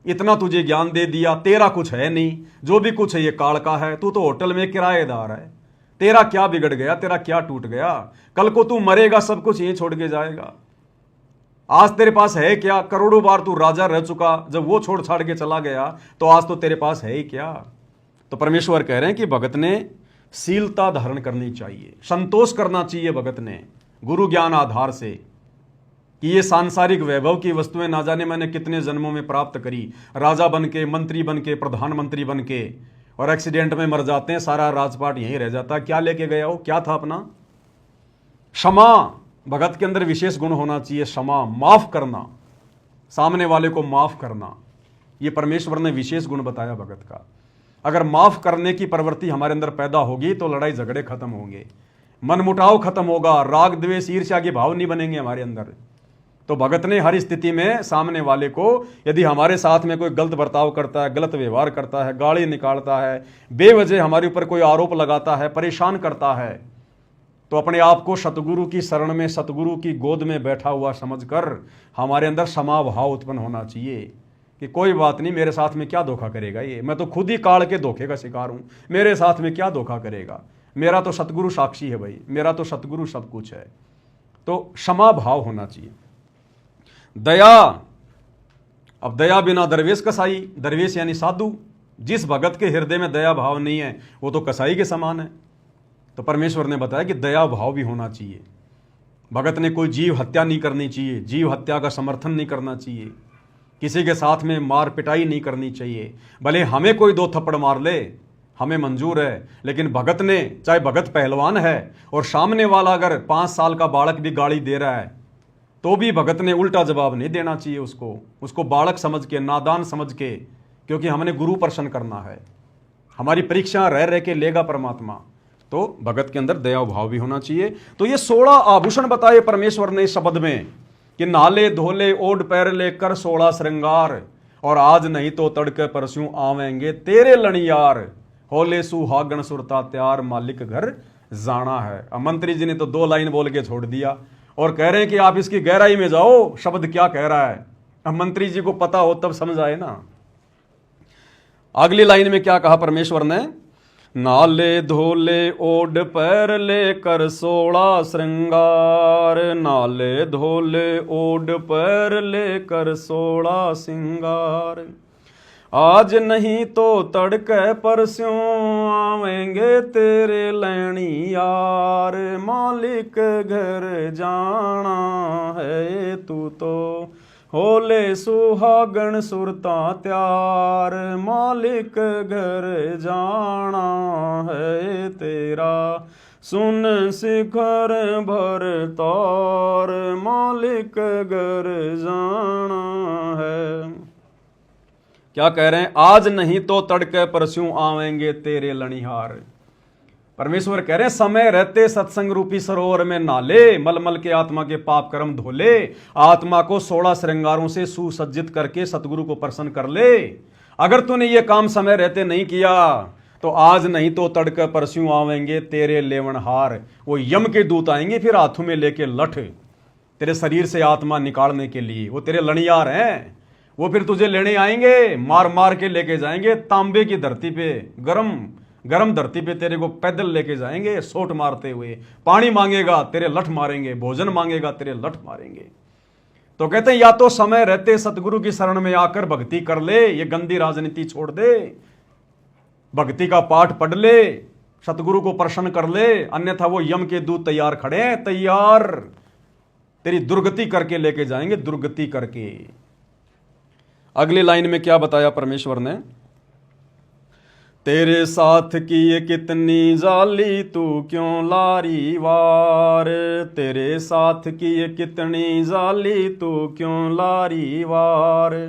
इतना तुझे ज्ञान दे दिया, तेरा कुछ है नहीं, जो भी कुछ है ये काल का है। तू तो होटल में किराएदार है, तेरा क्या बिगड़ गया, तेरा क्या टूट गया। कल को तू मरेगा, सब कुछ यहीं छोड़ के जाएगा। आज तेरे पास है क्या, करोड़ों बार तू राजा रह चुका, जब वो छोड़ छाड़ के चला गया तो आज तो तेरे पास है ही क्या। तो परमेश्वर कह रहे हैं कि भगत ने शीलता धारण करनी चाहिए, संतोष करना चाहिए भगत ने गुरु ज्ञान आधार से, कि ये सांसारिक वैभव की वस्तुएं ना जाने मैंने कितने जन्मों में प्राप्त करी, राजा बन के, मंत्री बन के, प्रधानमंत्री बन के, और एक्सीडेंट में मर जाते हैं, सारा राजपाट यहीं रह जाता। क्या लेके गया हो, क्या था अपना। क्षमा भगत के अंदर विशेष गुण होना चाहिए, क्षमा, माफ करना, सामने वाले को माफ करना, ये परमेश्वर ने विशेष गुण बताया भगत का। अगर माफ करने की प्रवृत्ति हमारे अंदर पैदा होगी तो लड़ाई झगड़े खत्म होंगे, मनमुटाव खत्म होगा, राग द्वेष ईर्ष्या के भाव नहीं बनेंगे हमारे अंदर। तो भगत ने हर स्थिति में सामने वाले को, यदि हमारे साथ में कोई गलत बर्ताव करता है, गलत व्यवहार करता है, गाली निकालता है, बेवजह हमारे ऊपर कोई आरोप लगाता है, परेशान करता है, तो अपने आप को सतगुरु की शरण में, सतगुरु की गोद में बैठा हुआ समझकर हमारे अंदर क्षमा भाव उत्पन्न होना चाहिए कि कोई बात नहीं, मेरे साथ में क्या धोखा करेगा ये, मैं तो खुद ही काल के धोखे का शिकार हूं, मेरे साथ में क्या धोखा करेगा, मेरा तो सतगुरु साक्षी है भाई, मेरा तो सतगुरु सब कुछ है। तो क्षमा भाव होना चाहिए। दया, अब दया बिना दरवेश कसाई, दरवेश यानी साधु, जिस भगत के हृदय में दया भाव नहीं है वो तो कसाई के समान है। तो परमेश्वर ने बताया कि दया भाव भी होना चाहिए। भगत ने कोई जीव हत्या नहीं करनी चाहिए, जीव हत्या का समर्थन नहीं करना चाहिए, किसी के साथ में मार पिटाई नहीं करनी चाहिए। भले हमें कोई दो थप्पड़ मार ले हमें मंजूर है, लेकिन भगत ने, चाहे भगत पहलवान है और सामने वाला अगर 5 साल का बालक भी गाली दे रहा है तो भी भगत ने उल्टा जवाब नहीं देना चाहिए उसको बालक समझ के, नादान समझ के, क्योंकि हमने गुरु प्रसन्न करना है, हमारी परीक्षा रह रह के लेगा परमात्मा। तो भगत के अंदर दया भाव भी होना चाहिए। तो ये 16 आभूषण बताए परमेश्वर ने इस शब्द में कि नाले धोले ओढ़ पैर लेकर 16 श्रृंगार, और आज नहीं तो तड़के परस्यों आवेंगे तेरे लणियार, होले सुहागण सुरता त्यार, मालिक घर जाना है। अब मंत्री जी ने तो 2 लाइन बोल के छोड़ दिया और कह रहे हैं कि आप इसकी गहराई में जाओ, शब्द क्या कह रहा है। अब मंत्री जी को पता हो तब समझ आए ना। अगली लाइन में क्या कहा परमेश्वर ने, नाले धोले ओढ़ पैर लेकर 16 श्रृंगार, नाले धोले ओढ़ पैर लेकर 16 श्रृंगार, आज नहीं तो तड़के परस्यों आवेंगे तेरे लैनी यार, मालिक घर जाना है तू तो होले सुहागण सुरता त्यार, मालिक घर जाना है तेरा, सुन शिखर भर तार, मालिक घर जाना है। क्या कह रहे हैं? आज नहीं तो तड़के परस्यों आवेंगे तेरे लणिहार। परमेश्वर कह रहे हैं समय रहते सत्संग रूपी सरोवर में नाले, मलमल के आत्मा के पाप कर्म धोले, आत्मा को 16 श्रृंगारों से सुसज्जित करके सतगुरु को प्रसन्न कर ले। अगर तूने ये काम समय रहते नहीं किया तो आज नहीं तो तड़के परस्यों आवेंगे तेरे लेवनहार। वो यम के दूत आएंगे फिर हाथों में लेके लठ, तेरे शरीर से आत्मा निकालने के लिए। वो तेरे लणियार हैं, वो फिर तुझे लेने आएंगे, मार मार के लेके जाएंगे तांबे की धरती पे, गरम धरती पे तेरे को पैदल लेके जाएंगे सोट मारते हुए। पानी मांगेगा तेरे लठ मारेंगे, भोजन मांगेगा तेरे लठ मारेंगे। तो कहते हैं या तो समय रहते सतगुरु की शरण में आकर भक्ति कर ले, ये गंदी राजनीति छोड़ दे, भक्ति का पाठ पढ़ ले, सतगुरु को प्रसन्न कर ले, अन्यथा वो यम के दूत तैयार खड़े हैं, तैयार तेरी दुर्गति करके लेके जाएंगे, दुर्गति करके। अगली लाइन में क्या बताया परमेश्वर ने? तेरे साथ की ये कितनी जाली तू क्यों लारी वार, तेरे साथ की ये कितनी जाली तू क्यों लारी वार।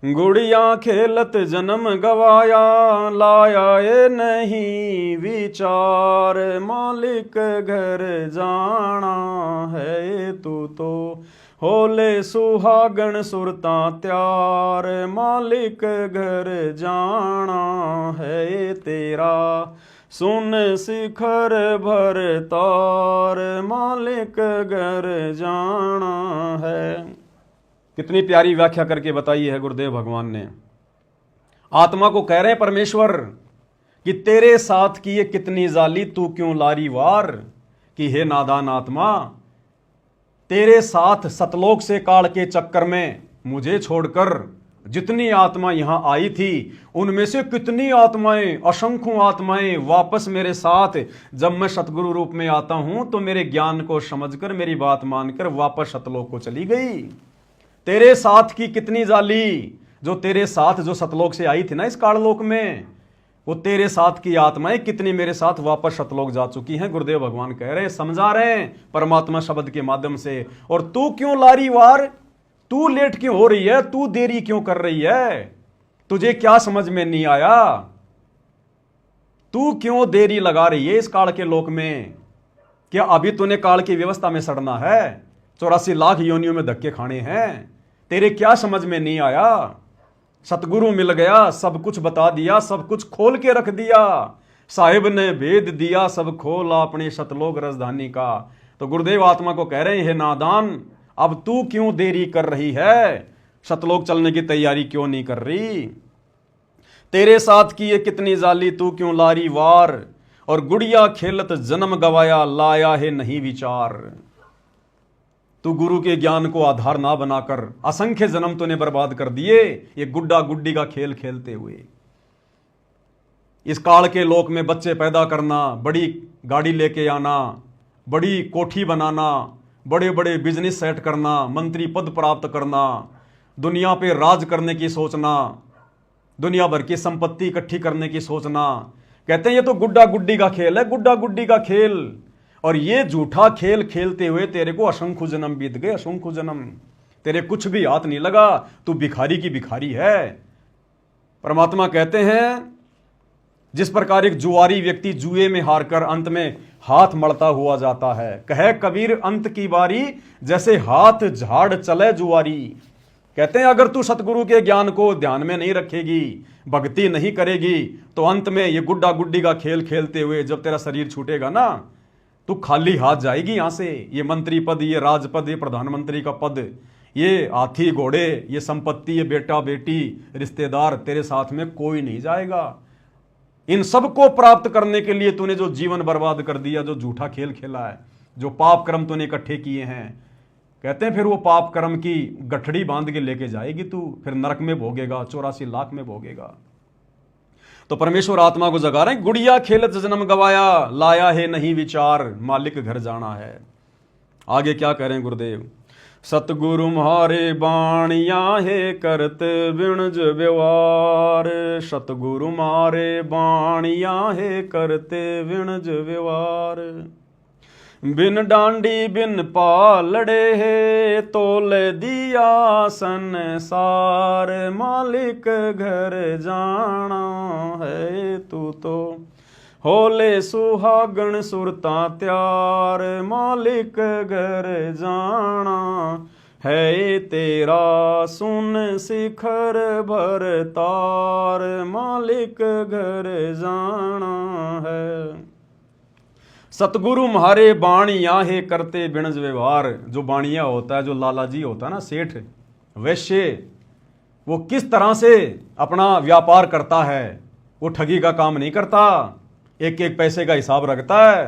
गुड़िया खेलत जन्म गवाया, लाया ये नहीं विचार, मालिक घर जाना है तू तो होले सुहागण सुरता त्यार, मालिक घर जाना है तेरा, सुन शिखर भर तार, मालिक घर जाना है। कितनी प्यारी व्याख्या करके बताई है गुरुदेव भगवान ने। आत्मा को कह रहे हैं परमेश्वर कि तेरे साथ की ये कितनी जाली तू क्यों लारी वार, कि हे नादान आत्मा, तेरे साथ सतलोक से काल के चक्कर में मुझे छोड़कर जितनी आत्मा यहां आई थी उनमें से कितनी आत्माएं, असंख्यों आत्माएं वापस मेरे साथ जब मैं सतगुरु रूप में आता हूं तो मेरे ज्ञान को समझकर मेरी बात मानकर वापस सतलोक को चली गई। तेरे साथ की कितनी जाली, जो तेरे साथ जो सतलोक से आई थी ना इस काललोक में, वो तेरे साथ की आत्माएं कितनी मेरे साथ वापस सतलोक जा चुकी हैं। गुरुदेव भगवान कह रहे हैं, समझा रहे हैं परमात्मा शब्द के माध्यम से। और तू क्यों लारी वार, तू लेट क्यों हो रही है, तू देरी क्यों कर रही है, तुझे क्या समझ में नहीं आया, तू क्यों देरी लगा रही है इस काल के लोक में? क्या अभी तूने काल की व्यवस्था में सड़ना है? 84 लाख योनियों में धक्के खाने हैं, तेरे क्या समझ में नहीं आया? सतगुरु मिल गया, सब कुछ बता दिया, सब कुछ खोल के रख दिया, साहिब ने भेद दिया सब खोला अपने सतलोक राजधानी का। तो गुरुदेव आत्मा को कह रहे हैं, हे नादान, अब तू क्यों देरी कर रही है, सतलोक चलने की तैयारी क्यों नहीं कर रही? तेरे साथ की ये कितनी जाली तू क्यों लारी वार, और गुड़िया खेलत जन्म गवाया लाया है नहीं विचार। तू गुरु के ज्ञान को आधार ना बनाकर असंख्य जन्म तूने बर्बाद कर दिए ये गुड्डा गुड्डी का खेल खेलते हुए। इस काल के लोक में बच्चे पैदा करना, बड़ी गाड़ी लेके आना, बड़ी कोठी बनाना, बड़े बड़े बिजनेस सेट करना, मंत्री पद प्राप्त करना, दुनिया पे राज करने की सोचना, दुनिया भर की संपत्ति इकट्ठी करने की सोचना। कहते हैं ये तो गुड्डा गुड्डी का खेल है, गुड्डा गुड्डी का खेल। और ये झूठा खेल खेलते हुए तेरे को असंख्य जन्म बीत गए, असंख्य जन्म, तेरे कुछ भी हाथ नहीं लगा, तू भिखारी की भिखारी है। परमात्मा कहते हैं जिस प्रकार एक जुआरी व्यक्ति जुए में हारकर अंत में हाथ मलता हुआ जाता है, कहे कबीर अंत की बारी जैसे हाथ झाड़ चले जुआरी। कहते हैं अगर तू सतगुरु के ज्ञान को ध्यान में नहीं रखेगी, भक्ति नहीं करेगी, तो अंत में ये गुड्डा गुड्डी का खेल खेलते हुए जब तेरा शरीर छूटेगा ना, तू खाली हाथ जाएगी यहां से। ये मंत्री पद, ये राजपद, ये प्रधानमंत्री का पद, ये हाथी घोड़े, ये संपत्ति, ये बेटा बेटी, रिश्तेदार, तेरे साथ में कोई नहीं जाएगा। इन सब को प्राप्त करने के लिए तूने जो जीवन बर्बाद कर दिया, जो झूठा खेल खेला है, जो पाप कर्म तूने इकट्ठे किए हैं, कहते हैं फिर वो पाप कर्म की गठड़ी बांध के लेके जाएगी तू, फिर नरक में भोगेगा, 84 लाख में भोगेगा। तो परमेश्वर आत्मा को जगा रहे हैं, गुड़िया खेलत जन्म गवाया लाया है नहीं विचार, मालिक घर जाना है। आगे क्या कह रहे हैं गुरुदेव, सतगुरु म्हारे बाणिया हे करते बिणज व्यवहार। सतगुरु म्हारे बाणिया हे करते बिणज व्यवहार। बिन डांडी बिन पालड़े हे तोले दिया संसार। मालिक घर जाना है तू तो होले सुहागण सुरता त्यार। मालिक घर जाना है तेरा सुन शिखर भर तार। मालिक घर जाना है। सतगुरु म्हारे बाणिया हे करते बिणज व्यवहार। जो बाणिया होता है, जो लाला जी होता है ना, सेठ वैश्य, वो किस तरह से अपना व्यापार करता है। वो ठगी का काम नहीं करता, एक एक पैसे का हिसाब रखता है।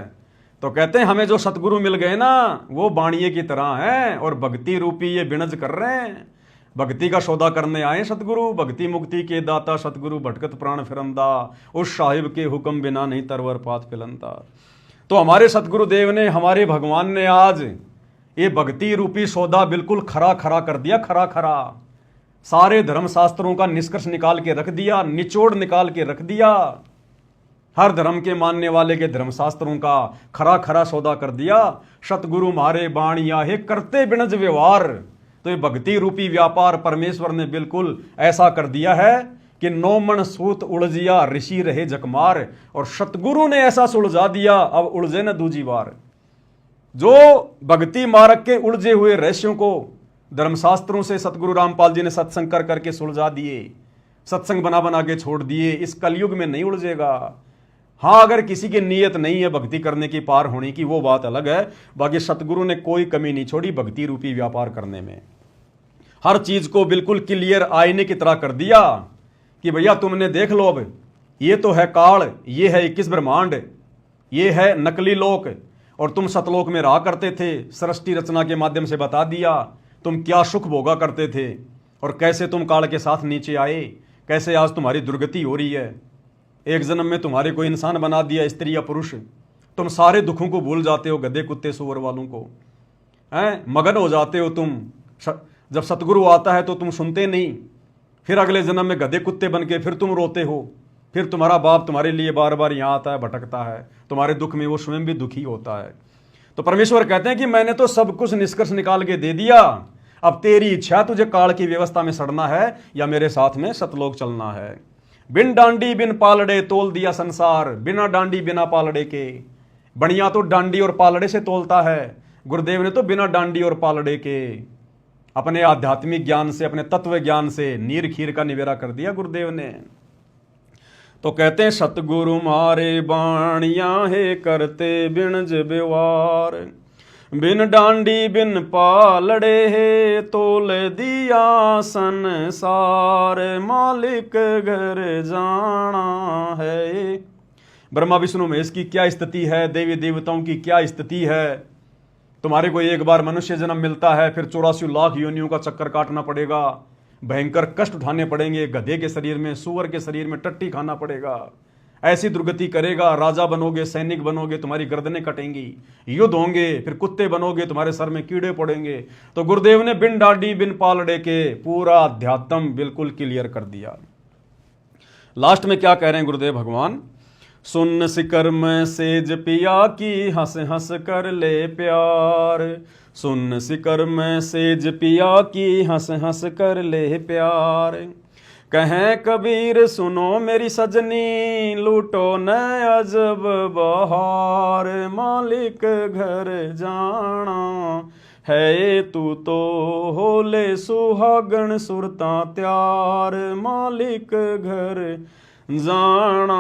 तो कहते हैं हमें जो सतगुरु मिल गए ना, वो बाणिये की तरह हैं और भक्ति रूपी ये बिणज कर रहे हैं। भक्ति का सौदा करने आए सतगुरु, भक्ति मुक्ति के दाता सतगुरु भटकत प्राण फिरंदा। उस साहिब के हुक्म बिना नहीं तरवर पात पिलंदा। तो हमारे सतगुरु देव ने, हमारे भगवान ने आज ये भक्ति रूपी सौदा बिल्कुल खरा खरा कर दिया, खरा खरा। सारे धर्म शास्त्रों का निष्कर्ष निकाल के रख दिया, निचोड़ निकाल के रख दिया। हर धर्म के मानने वाले के धर्मशास्त्रों का खरा खरा सौदा कर दिया। सतगुरु म्हारे बाणिया हे करते बिणज व्यवहार। तो ये भक्ति रूपी व्यापार परमेश्वर ने बिल्कुल ऐसा कर दिया है कि नौमन सूत उलझिया ऋषि रहे जकमार। और सतगुरु ने ऐसा सुलझा दिया, अब उलझे न दूजी बार। जो भक्ति मार्ग के उलझे हुए रहस्यों को धर्मशास्त्रों से सतगुरु रामपाल जी ने सत्संग कर करके सुलझा दिए, सत्संग बना बना के छोड़ दिए। इस कलयुग में नहीं उलझेगा। हाँ, अगर किसी की नीयत नहीं है भक्ति करने की, पार होने की, वो बात अलग है। बाकी सतगुरु ने कोई कमी नहीं छोड़ी भक्ति रूपी व्यापार करने में। हर चीज को बिल्कुल क्लियर आईने की तरह कर दिया कि भैया तुमने देख लो, अब ये तो है काल, ये है 21 ब्रह्मांड, ये है नकली लोक, और तुम सतलोक में रहा करते थे। सृष्टि रचना के माध्यम से बता दिया तुम क्या सुख भोगा करते थे और कैसे तुम काल के साथ नीचे आए, कैसे आज तुम्हारी दुर्गति हो रही है। एक जन्म में तुम्हारे को इंसान बना दिया, स्त्री या पुरुष। तुम सारे दुखों को भूल जाते हो, गधे कुत्ते सुअर वालों को, हैं, मगन हो जाते हो तुम। जब सतगुरु आता है तो तुम सुनते नहीं, फिर अगले जन्म में गधे कुत्ते बन के फिर तुम रोते हो। फिर तुम्हारा बाप तुम्हारे लिए बार बार यहाँ आता है, भटकता है, तुम्हारे दुख में वो स्वयं भी दुखी होता है। तो परमेश्वर कहते हैं कि मैंने तो सब कुछ निष्कर्ष निकाल के दे दिया, अब तेरी इच्छा, तुझे काल की व्यवस्था में सड़ना है या मेरे साथ में सतलोक चलना है। बिन डांडी बिन पालड़े तोल दिया संसार। बिना डांडी बिना पालड़े के। बढ़िया तो डांडी और पालड़े से तोलता है, गुरुदेव ने तो बिना डांडी और पालड़े के अपने आध्यात्मिक ज्ञान से, अपने तत्व ज्ञान से नीर खीर का निवेरा कर दिया गुरुदेव ने। तो कहते हैं सतगुरु म्हारे बाणिया हे करते बिणज व्यवहार। बिन डांडी बिन पालड़े हे तोल दिया संसार। मालिक घर जाना है। ब्रह्मा विष्णु महेश की क्या स्थिति है, देवी देवताओं की क्या स्थिति है। तुम्हारे को एक बार मनुष्य जन्म मिलता है, फिर 84 लाख योनियों का चक्कर काटना पड़ेगा, भयंकर कष्ट उठाने पड़ेंगे, गधे के शरीर में, सुअर के शरीर में टट्टी खाना पड़ेगा, ऐसी दुर्गति करेगा। राजा बनोगे, सैनिक बनोगे, तुम्हारी गर्दनें कटेंगी, युद्ध होंगे, फिर कुत्ते बनोगे, तुम्हारे सर में कीड़े पड़ेंगे। तो गुरुदेव ने बिन डांडी बिन पालड़े के पूरा अध्यात्म बिल्कुल क्लियर कर दिया। लास्ट में क्या कह रहे हैं गुरुदेव भगवान, सुन सिकर में सेज पिया की हंस हंस कर ले प्यार। सुन सिकर में सेज पिया की हंस हंस कर ले प्यार। कहें कबीर सुनो मेरी सजनी, लूटो न अजब बहार। मालिक घर जाना है तू तो होले सुहागण सुरता त्यार। मालिक घर जाना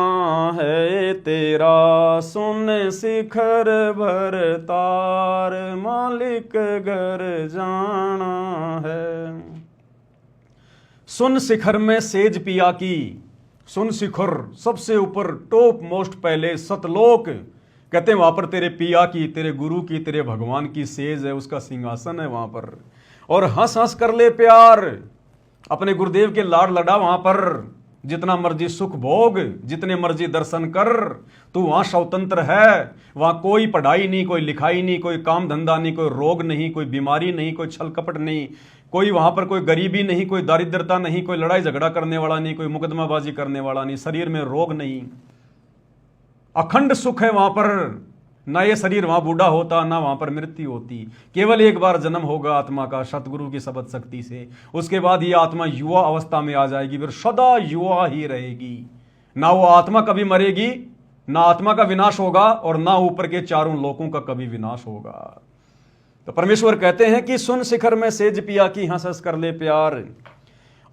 है तेरा सुन शिखर भर तार। मालिक घर जाना है। सुन शिखर में सेज पिया की। सुन शिखर सबसे ऊपर, टॉप मोस्ट, पहले सतलोक। कहते हैं वहां पर तेरे पिया की, तेरे गुरु की, तेरे भगवान की सेज है, उसका सिंहासन है वहां पर। और हंस हंस कर ले प्यार। अपने गुरुदेव के लाड़ लड़ा वहां पर, जितना मर्जी सुख भोग, जितने मर्जी दर्शन कर, तू वहां स्वतंत्र है। वहां कोई पढ़ाई नहीं, कोई लिखाई नहीं, कोई काम धंधा नहीं, कोई रोग नहीं, कोई बीमारी नहीं, कोई छल कपट नहीं, कोई वहां पर कोई गरीबी नहीं, कोई दारिद्रता नहीं, कोई लड़ाई झगड़ा करने वाला नहीं, कोई मुकदमाबाजी करने वाला नहीं, शरीर में रोग नहीं, अखंड सुख है वहां पर। ना ये शरीर वहां बूढ़ा होता, ना वहां पर मृत्यु होती। केवल एक बार जन्म होगा आत्मा का सतगुरु की शब्द शक्ति से, उसके बाद ये आत्मा युवा अवस्था में आ जाएगी, फिर सदा युवा ही रहेगी। ना वो आत्मा कभी मरेगी, ना आत्मा का विनाश होगा, और ना ऊपर के चारों लोकों का कभी विनाश होगा। तो परमेश्वर कहते हैं कि सुन शिखर में सेज पिया की हंस हंस कर ले प्यार,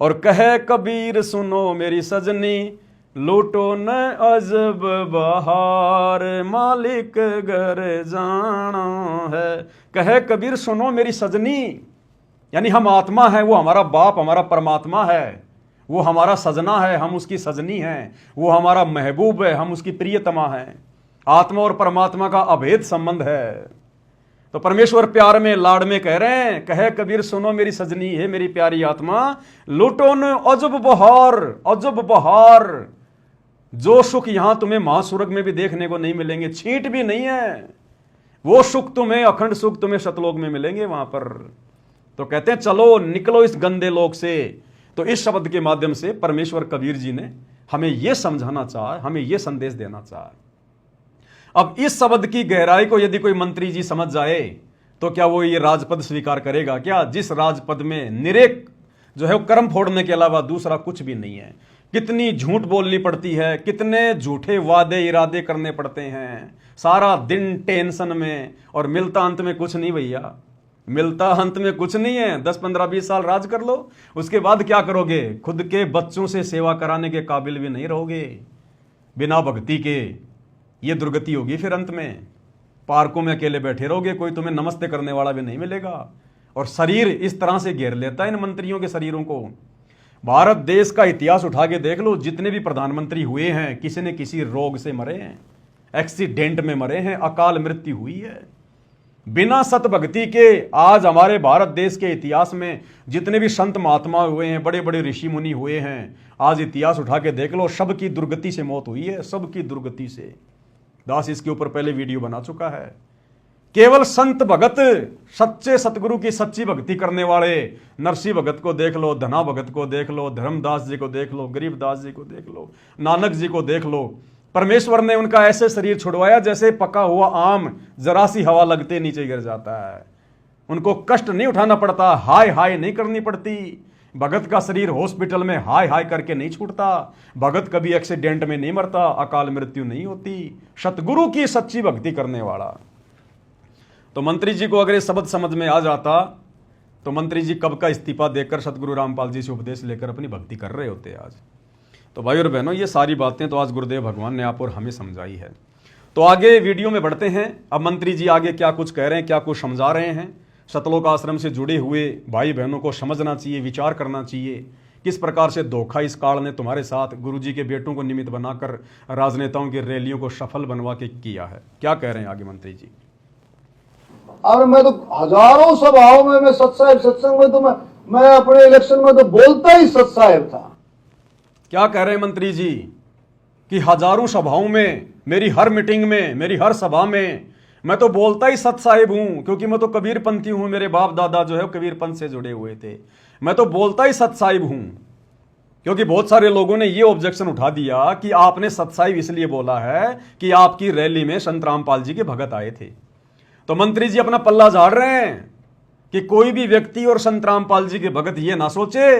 और कहे कबीर सुनो मेरी सजनी, लूटो न अजब बहार, मालिक घर जाना है। कहे कबीर सुनो मेरी सजनी, यानी हम आत्मा है, वो हमारा बाप, हमारा परमात्मा है, वो हमारा सजना है, हम उसकी सजनी हैं, वो हमारा महबूब है, हम उसकी प्रियतमा हैं। आत्मा और परमात्मा का अभेद संबंध है। तो परमेश्वर प्यार में, लाड़ में कह रहे हैं, कहे कबीर सुनो मेरी सजनी, है मेरी प्यारी आत्मा, लूटो न अजब बहार, अजब बहार। जो सुख यहां तुम्हें महासुरग में भी देखने को नहीं मिलेंगे, छींट भी नहीं है, वो सुख तुम्हें, अखंड सुख तुम्हें सतलोक में मिलेंगे वहां पर। तो कहते हैं चलो निकलो इस गंदे लोक से। तो इस शब्द के माध्यम से परमेश्वर कबीर जी ने हमें यह समझाना चाहा, हमें यह संदेश देना चाहा। अब इस शब्द की गहराई को यदि कोई मंत्री जी समझ जाए तो क्या वो ये राजपद स्वीकार करेगा क्या, जिस राजपद में निरेक जो है वो कर्म फोड़ने के अलावा दूसरा कुछ भी नहीं है। कितनी झूठ बोलनी पड़ती है, कितने झूठे वादे इरादे करने पड़ते हैं, सारा दिन टेंशन में, और मिलता अंत में कुछ नहीं भैया, मिलता अंत में कुछ नहीं है। 10 15 20 साल राज कर लो, उसके बाद क्या करोगे, खुद के बच्चों से सेवा कराने के काबिल भी नहीं रहोगे बिना भक्ति के। ये दुर्गति होगी फिर अंत में। पार्कों में अकेले बैठे रहोगे, कोई तुम्हें नमस्ते करने वाला भी नहीं मिलेगा। और शरीर इस तरह से घेर लेता है इन मंत्रियों के शरीरों को। भारत देश का इतिहास उठा के देख लो, जितने भी प्रधानमंत्री हुए हैं किसी न किसी रोग से मरे हैं, एक्सीडेंट में मरे हैं, अकाल मृत्यु हुई है। बिना सत भक्ति के आज हमारे भारत देश के इतिहास में जितने भी संत महात्मा हुए हैं, बड़े बड़े ऋषि मुनि हुए हैं, आज इतिहास उठा के देख लो, सबकी दुर्गति से मौत हुई है, सबकी दुर्गति से। दास इसके ऊपर पहले वीडियो बना चुका है। केवल संत भगत, सच्चे सतगुरु की सच्ची भक्ति करने वाले, नरसिंह भगत को देख लो, धना भगत को देख लो, धर्मदास जी को देख लो, गरीबदास जी को देख लो, नानक जी को देख लो। परमेश्वर ने उनका ऐसे शरीर छुड़वाया जैसे पका हुआ आम जरा सी हवा लगते नीचे गिर जाता है। उनको कष्ट नहीं उठाना पड़ता, हाय हाय नहीं करनी पड़ती। भगत का शरीर हॉस्पिटल में हाय हाय करके नहीं छूटता। भगत कभी एक्सीडेंट में नहीं मरता, अकाल मृत्यु नहीं होती। सतगुरु की सच्ची भक्ति करने वाला। तो मंत्री जी को अगर ये शब्द समझ में आ जाता तो मंत्री जी कब का इस्तीफा देकर सतगुरु रामपाल जी से उपदेश लेकर अपनी भक्ति कर रहे होते आज। तो भाई और बहनों, ये सारी बातें तो आज गुरुदेव भगवान ने आप और हमें समझाई है। तो आगे वीडियो में बढ़ते हैं। अब मंत्री जी आगे क्या कुछ कह रहे हैं, क्या कुछ समझा रहे हैं। सतलोक आश्रम से जुड़े हुए भाई बहनों को समझना चाहिए, विचार करना चाहिए, किस प्रकार से धोखा इस काल ने तुम्हारे साथ गुरुजी के बेटों को निमित्त बनाकर राजनेताओं की रैलियों को सफल बनवा के किया है। क्या कह रहे हैं आगे मंत्री जी। और मैं तो हजारों सभाओं में, मैं सत्संग में तो मैं अपने इलेक्शन में तो बोलता ही सत साहिब था। क्या कह रहे हैं मंत्री जी कि हजारों सभाओं में, मेरी हर मीटिंग में, मेरी हर सभा में मैं तो बोलता ही सत साहिब हूं, क्योंकि मैं तो कबीर पंथी हूं, मेरे बाप दादा जो है कबीर पंथ से जुड़े हुए थे। मैं तो बोलता ही सत साहिब हूं। क्योंकि बहुत सारे लोगों ने यह ऑब्जेक्शन उठा दिया कि आपने सत साहिब इसलिए बोला है कि आपकी रैली में संत रामपाल जी के भगत आए थे। तो मंत्री जी अपना पल्ला झाड़ रहे हैं कि कोई भी व्यक्ति और संत रामपाल जी के भगत ये ना सोचे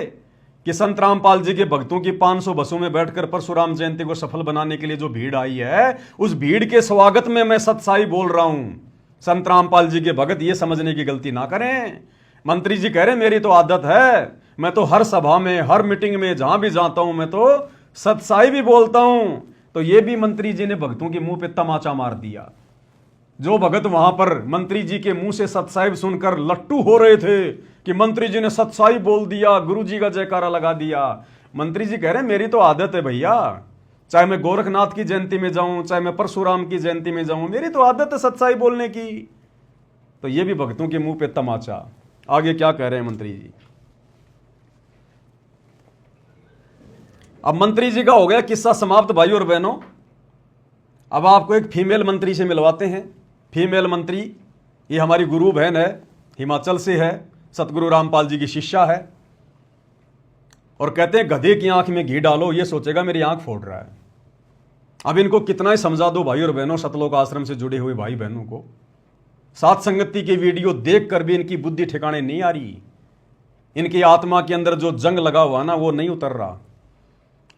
कि संत रामपाल जी के भक्तों की 500 बसों में बैठकर परशुराम जयंती को सफल बनाने के लिए जो भीड़ आई है, उस भीड़ के स्वागत में मैं सत साहिब बोल रहा हूं। संत रामपाल जी के भगत ये समझने की गलती ना करें। मंत्री जी कह रहे मेरी तो आदत है, मैं तो हर सभा में, हर मीटिंग में, जहां भी जाता हूं मैं तो सत साहिब ही बोलता हूं। तो ये भी मंत्री जी ने भक्तों के मुंह पे तमाचा मार दिया। जो भगत वहां पर मंत्री जी के मुंह से सत साहिब सुनकर लट्टू हो रहे थे कि मंत्री जी ने सत साहिब बोल दिया, गुरु जी का जयकारा लगा दिया। मंत्री जी कह रहे मेरी तो आदत है भैया, चाहे मैं गोरखनाथ की जयंती में जाऊं, चाहे मैं परशुराम की जयंती में जाऊं, मेरी तो आदत है सत साहिब बोलने की। तो ये भी भक्तों के मुंह पे तमाचा। आगे क्या कह रहे हैं मंत्री जी। अब मंत्री जी का हो गया किस्सा समाप्त भाई और बहनों। अब आपको एक फीमेल मंत्री से मिलवाते हैं। फीमेल मंत्री ये हमारी गुरु बहन है, हिमाचल से है, सतगुरु रामपाल जी की शिष्या है, और कहते हैं गधे की आंख में घी डालो ये सोचेगा मेरी आंख फोड़ रहा है। अब इनको कितना ही समझा दो भाई और बहनों, सतलोक आश्रम से जुड़े हुए भाई बहनों को, सात संगति के वीडियो देखकर भी इनकी बुद्धि ठिकाने नहीं आ रही। इनकी आत्मा के अंदर जो जंग लगा हुआ ना वो नहीं उतर रहा।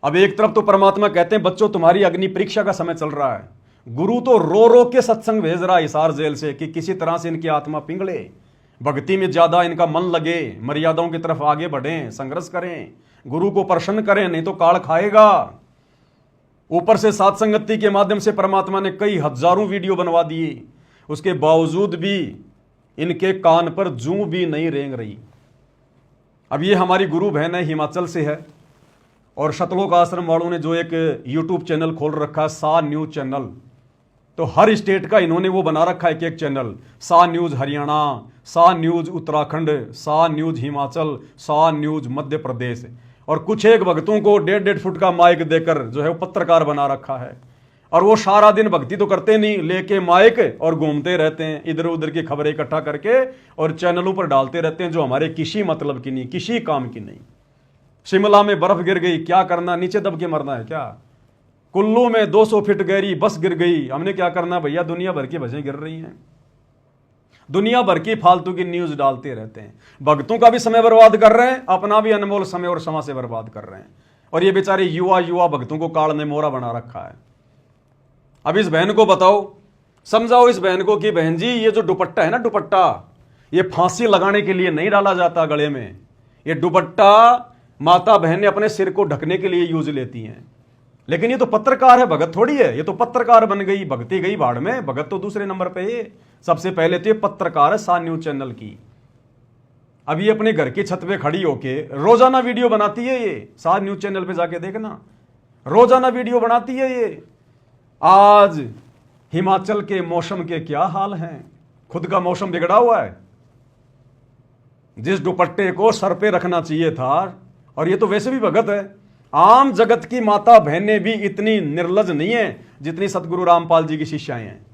अब एक तरफ तो परमात्मा कहते हैं बच्चों तुम्हारी अग्नि परीक्षा का समय चल रहा है, गुरु तो रो रो के सत्संग भेज रहा है हिसार जेल से कि किसी तरह से इनकी आत्मा पिघले, भक्ति में ज्यादा इनका मन लगे, मर्यादाओं की तरफ आगे बढ़ें, संघर्ष करें, गुरु को प्रसन्न करें, नहीं तो काल खाएगा। ऊपर से सात संगति के माध्यम से परमात्मा ने कई हजारों वीडियो बनवा दिए, उसके बावजूद भी इनके कान पर जूं भी नहीं रेंग रही। अब ये हमारी गुरु बहन है, हिमाचल से है, और सतलोक आश्रम वालों ने जो एक यूट्यूब चैनल खोल रखा है, सा न्यूज चैनल, तो हर स्टेट का इन्होंने वो बना रखा है एक चैनल, सा न्यूज हरियाणा, सा न्यूज उत्तराखंड, सा न्यूज हिमाचल, सा न्यूज मध्य प्रदेश, और कुछ एक भक्तों को 1.5 फुट का माइक देकर जो है वो पत्रकार बना रखा है। और वो सारा दिन भक्ति तो करते नहीं, लेके माइक और घूमते रहते हैं, इधर उधर की खबरें इकट्ठा करके और चैनलों पर डालते रहते हैं जो हमारे किसी मतलब की नहीं, किसी काम की नहीं। शिमला में बर्फ गिर गई, क्या करना, नीचे दब के मरना है क्या? कुल्लू में 200 फीट गहरी बस गिर गई, हमने क्या करना भैया? दुनिया भर की बसें गिर रही हैं, दुनिया भर की फालतू की न्यूज डालते रहते हैं, भक्तों का भी समय बर्बाद कर रहे हैं, अपना भी अनमोल समय और समाज से बर्बाद कर रहे हैं। और ये बेचारे युवा भक्तों को काल ने मोरा बना रखा है। अब इस बहन को बताओ, समझाओ इस बहन को कि बहन जी ये जो दुपट्टा है ना, दुपट्टा ये फांसी लगाने के लिए नहीं डाला जाता गले में, ये दुपट्टा माता बहन ने अपने सिर को ढकने के लिए यूज लेती हैं। लेकिन ये तो पत्रकार है, भगत थोड़ी है, ये तो पत्रकार बन गई, भक्ति गई भाड़ में, भगत तो दूसरे नंबर पे है। सबसे पहले तो ये पत्रकार है सा न्यूज चैनल की। अब ये अपने घर की छत पे खड़ी होके रोजाना वीडियो बनाती है, ये सा न्यूज चैनल पे जाके देखना, रोजाना वीडियो बनाती है ये। आज हिमाचल के मौसम के क्या हाल हैं, खुद का मौसम बिगड़ा हुआ है। जिस दुपट्टे को सर पे रखना चाहिए था, और ये तो वैसे भी भगत है, आम जगत की माता बहनें भी इतनी निर्लज नहीं है जितनी सतगुरु रामपाल जी की शिष्याएं हैं।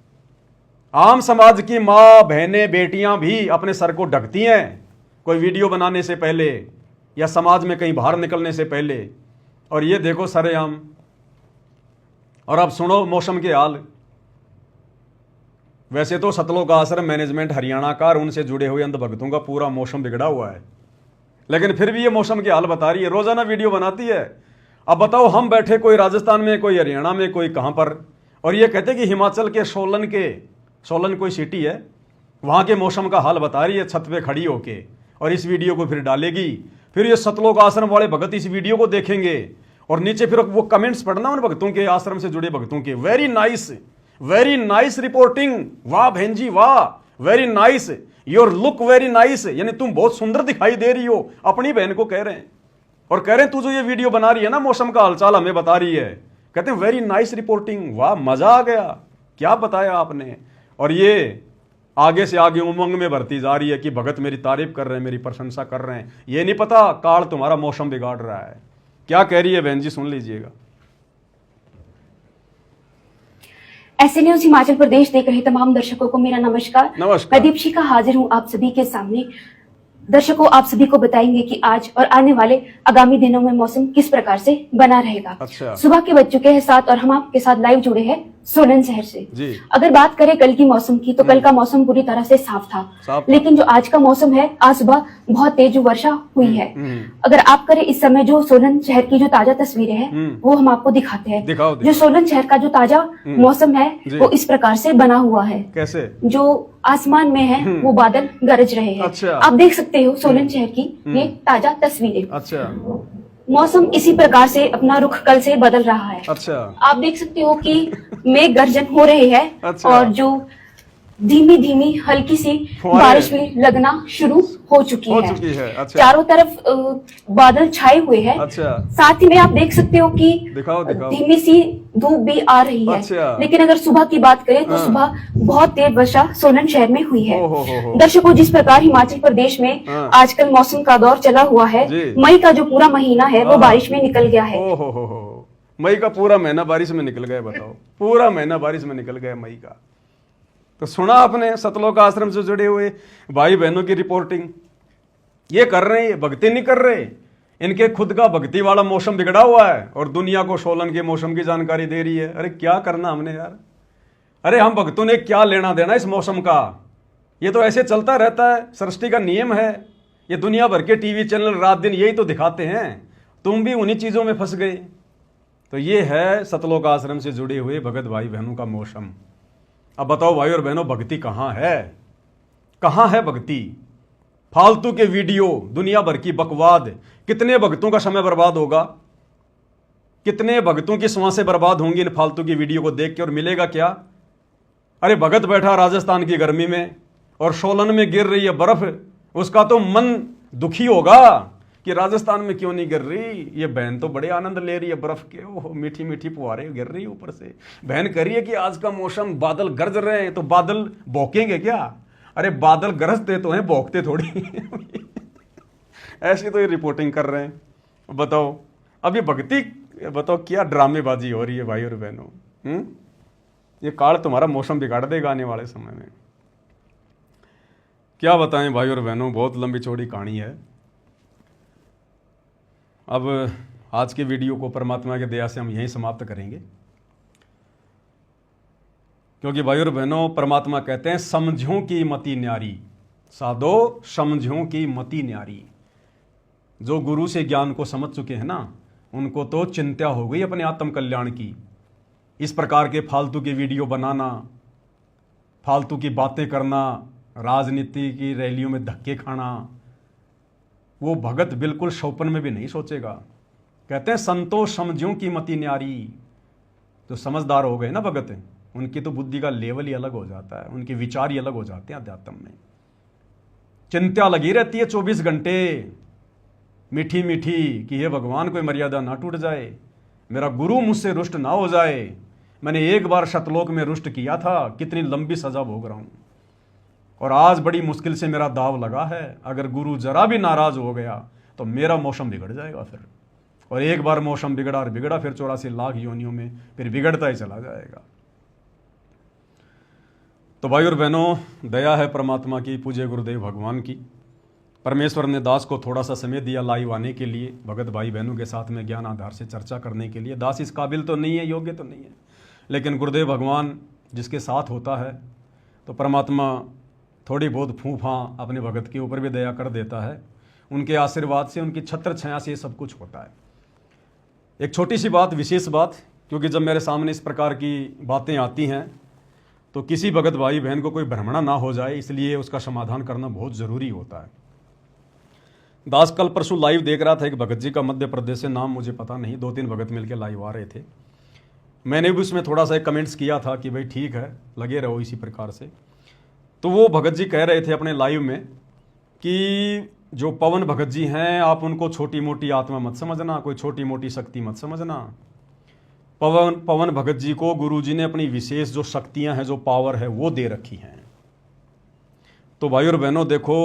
आम समाज की माँ बहनें बेटियां भी अपने सर को ढकती हैं कोई वीडियो बनाने से पहले या समाज में कहीं बाहर निकलने से पहले, और ये देखो सरेआम। और अब सुनो मौसम के हाल। वैसे तो सतलोक आश्रम मैनेजमेंट हरियाणा का और उनसे जुड़े हुए अंध भक्तों का पूरा मौसम बिगड़ा हुआ है, लेकिन फिर भी ये मौसम के हाल बता रही है, रोजाना वीडियो बनाती है। अब बताओ हम बैठे कोई राजस्थान में, कोई हरियाणा में, कोई कहां पर, और ये कहते कि हिमाचल के सोलन कोई सिटी है, वहां के मौसम का हाल बता रही है छत पे खड़ी होके, और इस वीडियो को फिर डालेगी। फिर ये सतलोक आश्रम वाले भगत इस वीडियो को देखेंगे और नीचे फिर वो कमेंट्स पढ़ना उन भक्तों के, आश्रम से जुड़े भक्तों के, वेरी नाइस रिपोर्टिंग, वाह बहन जी वाह, very nice, your look very nice, यानी तुम बहुत सुंदर दिखाई दे रही हो, अपनी बहन को कह रहे हैं। और कह रहे हैं तू जो ये वीडियो बना रही है ना, मौसम का हालचाल हमें बता रही है, कहते हैं वेरी नाइस रिपोर्टिंग, वाह मजा आ गया, क्या बताया आपने। और ये आगे से आगे उमंग में भरती जा रही है कि भगत मेरी तारीफ कर रहे हैं, मेरी प्रशंसा कर रहे हैं। ये नहीं पता काल तुम्हारा मौसम बिगाड़ रहा है। क्या कह रही है बहन जी, सुन लीजिएगा। ऐसे न्यूज हिमाचल प्रदेश देख रहे तमाम दर्शकों को मेरा नमस्कार। मैं दीपशिखा हाजिर हूं आप सभी के सामने। दर्शकों, आप सभी को बताएंगे कि आज और आने वाले आगामी दिनों में मौसम किस प्रकार से बना रहेगा। अच्छा। सुबह के बज चुके हैं 7 और हम आपके साथ लाइव जुड़े हैं सोलन शहर से। जी। अगर बात करें कल की मौसम की, तो कल का मौसम पूरी तरह से साफ था, लेकिन जो आज का मौसम है, आज सुबह बहुत तेज वर्षा हुई है। अगर आप करें इस समय जो सोलन शहर की जो ताजा तस्वीरें हैं वो हम आपको दिखाते हैं। जो सोलन शहर का जो ताजा मौसम है वो इस प्रकार से बना हुआ है। कैसे? जो आसमान में है वो बादल गरज रहे हैं। अच्छा। आप देख सकते हो सोलन शहर की ये ताजा तस्वीरें। अच्छा। मौसम इसी प्रकार से अपना रुख कल से बदल रहा है। अच्छा। आप देख सकते हो कि मेघ गर्जन हो रहे हैं। अच्छा। और जो धीमी धीमी हल्की सी फुहारे। बारिश भी लगना शुरू हो चुकी हो है। चुकी है, अच्छा। चारों तरफ बादल छाए हुए हैं। अच्छा। साथ ही में आप देख सकते हो कि दिखाओ, दिखाओ। धीमी सी धूप भी आ रही है। अच्छा। लेकिन अगर सुबह की बात करें तो हाँ। सुबह बहुत तेज वर्षा सोलन शहर में हुई है। हो। दर्शकों, जिस प्रकार हिमाचल प्रदेश में हाँ। आजकल मौसम का दौर चला हुआ है, जी। मई का जो पूरा महीना है वो हाँ। बारिश में निकल गया है। हो। मई का पूरा महीना बारिश में निकल गया, बताओ। पूरा महीना बारिश में निकल गया मई का। तो सुना आपने सतलोक आश्रम से जुड़े हुए भाई बहनों की रिपोर्टिंग। ये कर रहे हैं, ये भक्ति नहीं कर रहे। इनके खुद का भक्ति वाला मौसम बिगड़ा हुआ है और दुनिया को सोलन के मौसम की जानकारी दे रही है। अरे क्या करना हमने यार। अरे हम भक्तों ने क्या लेना देना इस मौसम का। ये तो ऐसे चलता रहता है, सृष्टि का नियम है। ये दुनिया भर के टीवी चैनल रात दिन यही तो दिखाते हैं। तुम भी उन्हीं चीजों में फंस गए। तो ये है सतलोक आश्रम से जुड़े हुए भगत भाई बहनों का मौसम। अब बताओ भाई और बहनों, भक्ति कहाँ है? कहाँ है भक्ति? फालतू के वीडियो, दुनिया भर की बकवाद। कितने भक्तों का समय बर्बाद होगा, कितने भक्तों की सांसें बर्बाद होंगी इन फालतू की वीडियो को देख के, और मिलेगा क्या? अरे भगत बैठा राजस्थान की गर्मी में और सोलन में गिर रही है बर्फ, उसका तो मन दुखी होगा कि राजस्थान में क्यों नहीं गिर रही। ये बहन तो बड़े आनंद ले रही है बर्फ के, ओह मीठी मीठी फुहारे गिर रही है ऊपर से। बहन कह रही है कि आज का मौसम, बादल गरज रहे हैं, तो बादल भौंकेंगे क्या? अरे बादल गरजते तो हैं, भौंकते थोड़ी। ऐसी तो ये रिपोर्टिंग कर रहे हैं। बताओ अब ये भक्ति, बताओ क्या ड्रामेबाजी हो रही है भाई और बहनों। ये काल तुम्हारा मौसम बिगाड़ देगा आने वाले समय में। क्या बताएं भाई और बहनों, बहुत लंबी चौड़ी कहानी है। अब आज के वीडियो को परमात्मा की दया से हम यहीं समाप्त करेंगे, क्योंकि भाई और बहनों परमात्मा कहते हैं समझों की मति न्यारी, साधो समझों की मति न्यारी। जो गुरु से ज्ञान को समझ चुके हैं ना, उनको तो चिंता हो गई अपने आत्म कल्याण की। इस प्रकार के फालतू की वीडियो बनाना, फालतू की बातें करना, राजनीति की रैलियों में धक्के खाना, वो भगत बिल्कुल स्वप्न में भी नहीं सोचेगा। कहते हैं संतोष समझों की मति न्यारी। जो समझदार हो गए ना भगत, उनकी तो बुद्धि का लेवल ही अलग हो जाता है, उनके विचार ही अलग हो जाते हैं अध्यात्म में। चिंता लगी रहती है 24 घंटे मीठी मीठी कि हे भगवान कोई मर्यादा ना टूट जाए, मेरा गुरु मुझसे रुष्ट ना हो जाए। मैंने एक बार शतलोक में रुष्ट किया था, कितनी लंबी सजा भोग रहा हूं, और आज बड़ी मुश्किल से मेरा दाव लगा है। अगर गुरु जरा भी नाराज हो गया तो मेरा मौसम बिगड़ जाएगा फिर। और एक बार मौसम बिगड़ा और बिगड़ा, फिर 84 लाख योनियों में फिर बिगड़ता ही चला जाएगा। तो भाई और बहनों, दया है परमात्मा की, पूज्य गुरुदेव भगवान की। परमेश्वर ने दास को थोड़ा सा समय दिया लाइव आने के लिए, भगत भाई बहनों के साथ में ज्ञान आधार से चर्चा करने के लिए। दास इस काबिल तो नहीं है, योग्य तो नहीं है, लेकिन गुरुदेव भगवान जिसके साथ होता है तो परमात्मा थोड़ी बहुत फूफा अपने भगत के ऊपर भी दया कर देता है। उनके आशीर्वाद से, उनकी छत्र छाया से ये सब कुछ होता है। एक छोटी सी बात, विशेष बात, क्योंकि जब मेरे सामने इस प्रकार की बातें आती हैं तो किसी भगत भाई बहन को कोई भ्रमणा ना हो जाए, इसलिए उसका समाधान करना बहुत ज़रूरी होता है। दास कल परसों लाइव देख रहा था एक भगत जी का, मध्य प्रदेश से, नाम मुझे पता नहीं, 2-3 भगत मिलकर लाइव आ रहे थे। मैंने भी उसमें थोड़ा सा एक कमेंट्स किया था कि भाई ठीक है, लगे रहो इसी प्रकार से। तो वो भगत जी कह रहे थे अपने लाइव में कि जो पवन भगत जी हैं, आप उनको छोटी मोटी आत्मा मत समझना, कोई छोटी मोटी शक्ति मत समझना। पवन भगत जी को गुरुजी ने अपनी विशेष जो शक्तियां हैं, जो पावर है, वो दे रखी हैं। तो भाई और बहनों देखो,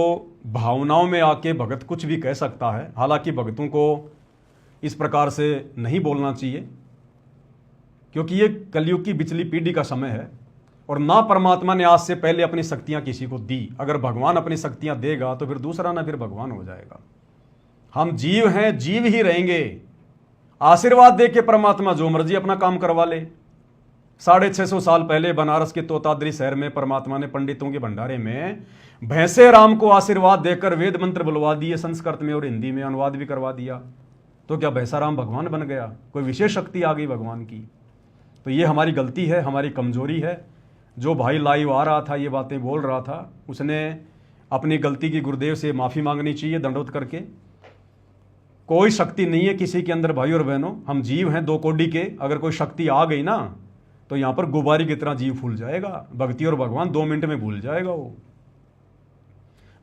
भावनाओं में आके भगत कुछ भी कह सकता है। हालांकि भगतों को इस प्रकार से नहीं बोलना चाहिए, क्योंकि ये कलयुग की बिचली पीढ़ी का समय है और ना परमात्मा ने आज से पहले अपनी शक्तियां किसी को दी। अगर भगवान अपनी शक्तियां देगा तो फिर दूसरा ना फिर भगवान हो जाएगा। हम जीव हैं, जीव ही रहेंगे। आशीर्वाद दे के परमात्मा जो मर्जी अपना काम करवा ले। 650 साल पहले बनारस के तोताद्री शहर में परमात्मा ने पंडितों के भंडारे में भैंसे राम को आशीर्वाद देकर वेद मंत्र बुलवा दिए, संस्कृत में और हिंदी में अनुवाद भी करवा दिया। तो क्या भैंसा राम भगवान बन गया? कोई विशेष शक्ति आ गई भगवान की? तो ये हमारी गलती है, हमारी कमजोरी है। जो भाई लाइव आ रहा था, ये बातें बोल रहा था, उसने अपनी गलती की गुरुदेव से माफ़ी मांगनी चाहिए दंडवत करके। कोई शक्ति नहीं है किसी के अंदर भाई और बहनों, हम जीव हैं 2 कोड़ी के। अगर कोई शक्ति आ गई ना तो यहां पर गुब्बारे की तरह जीव फूल जाएगा। भक्ति और भगवान 2 मिनट में भूल जाएगा वो।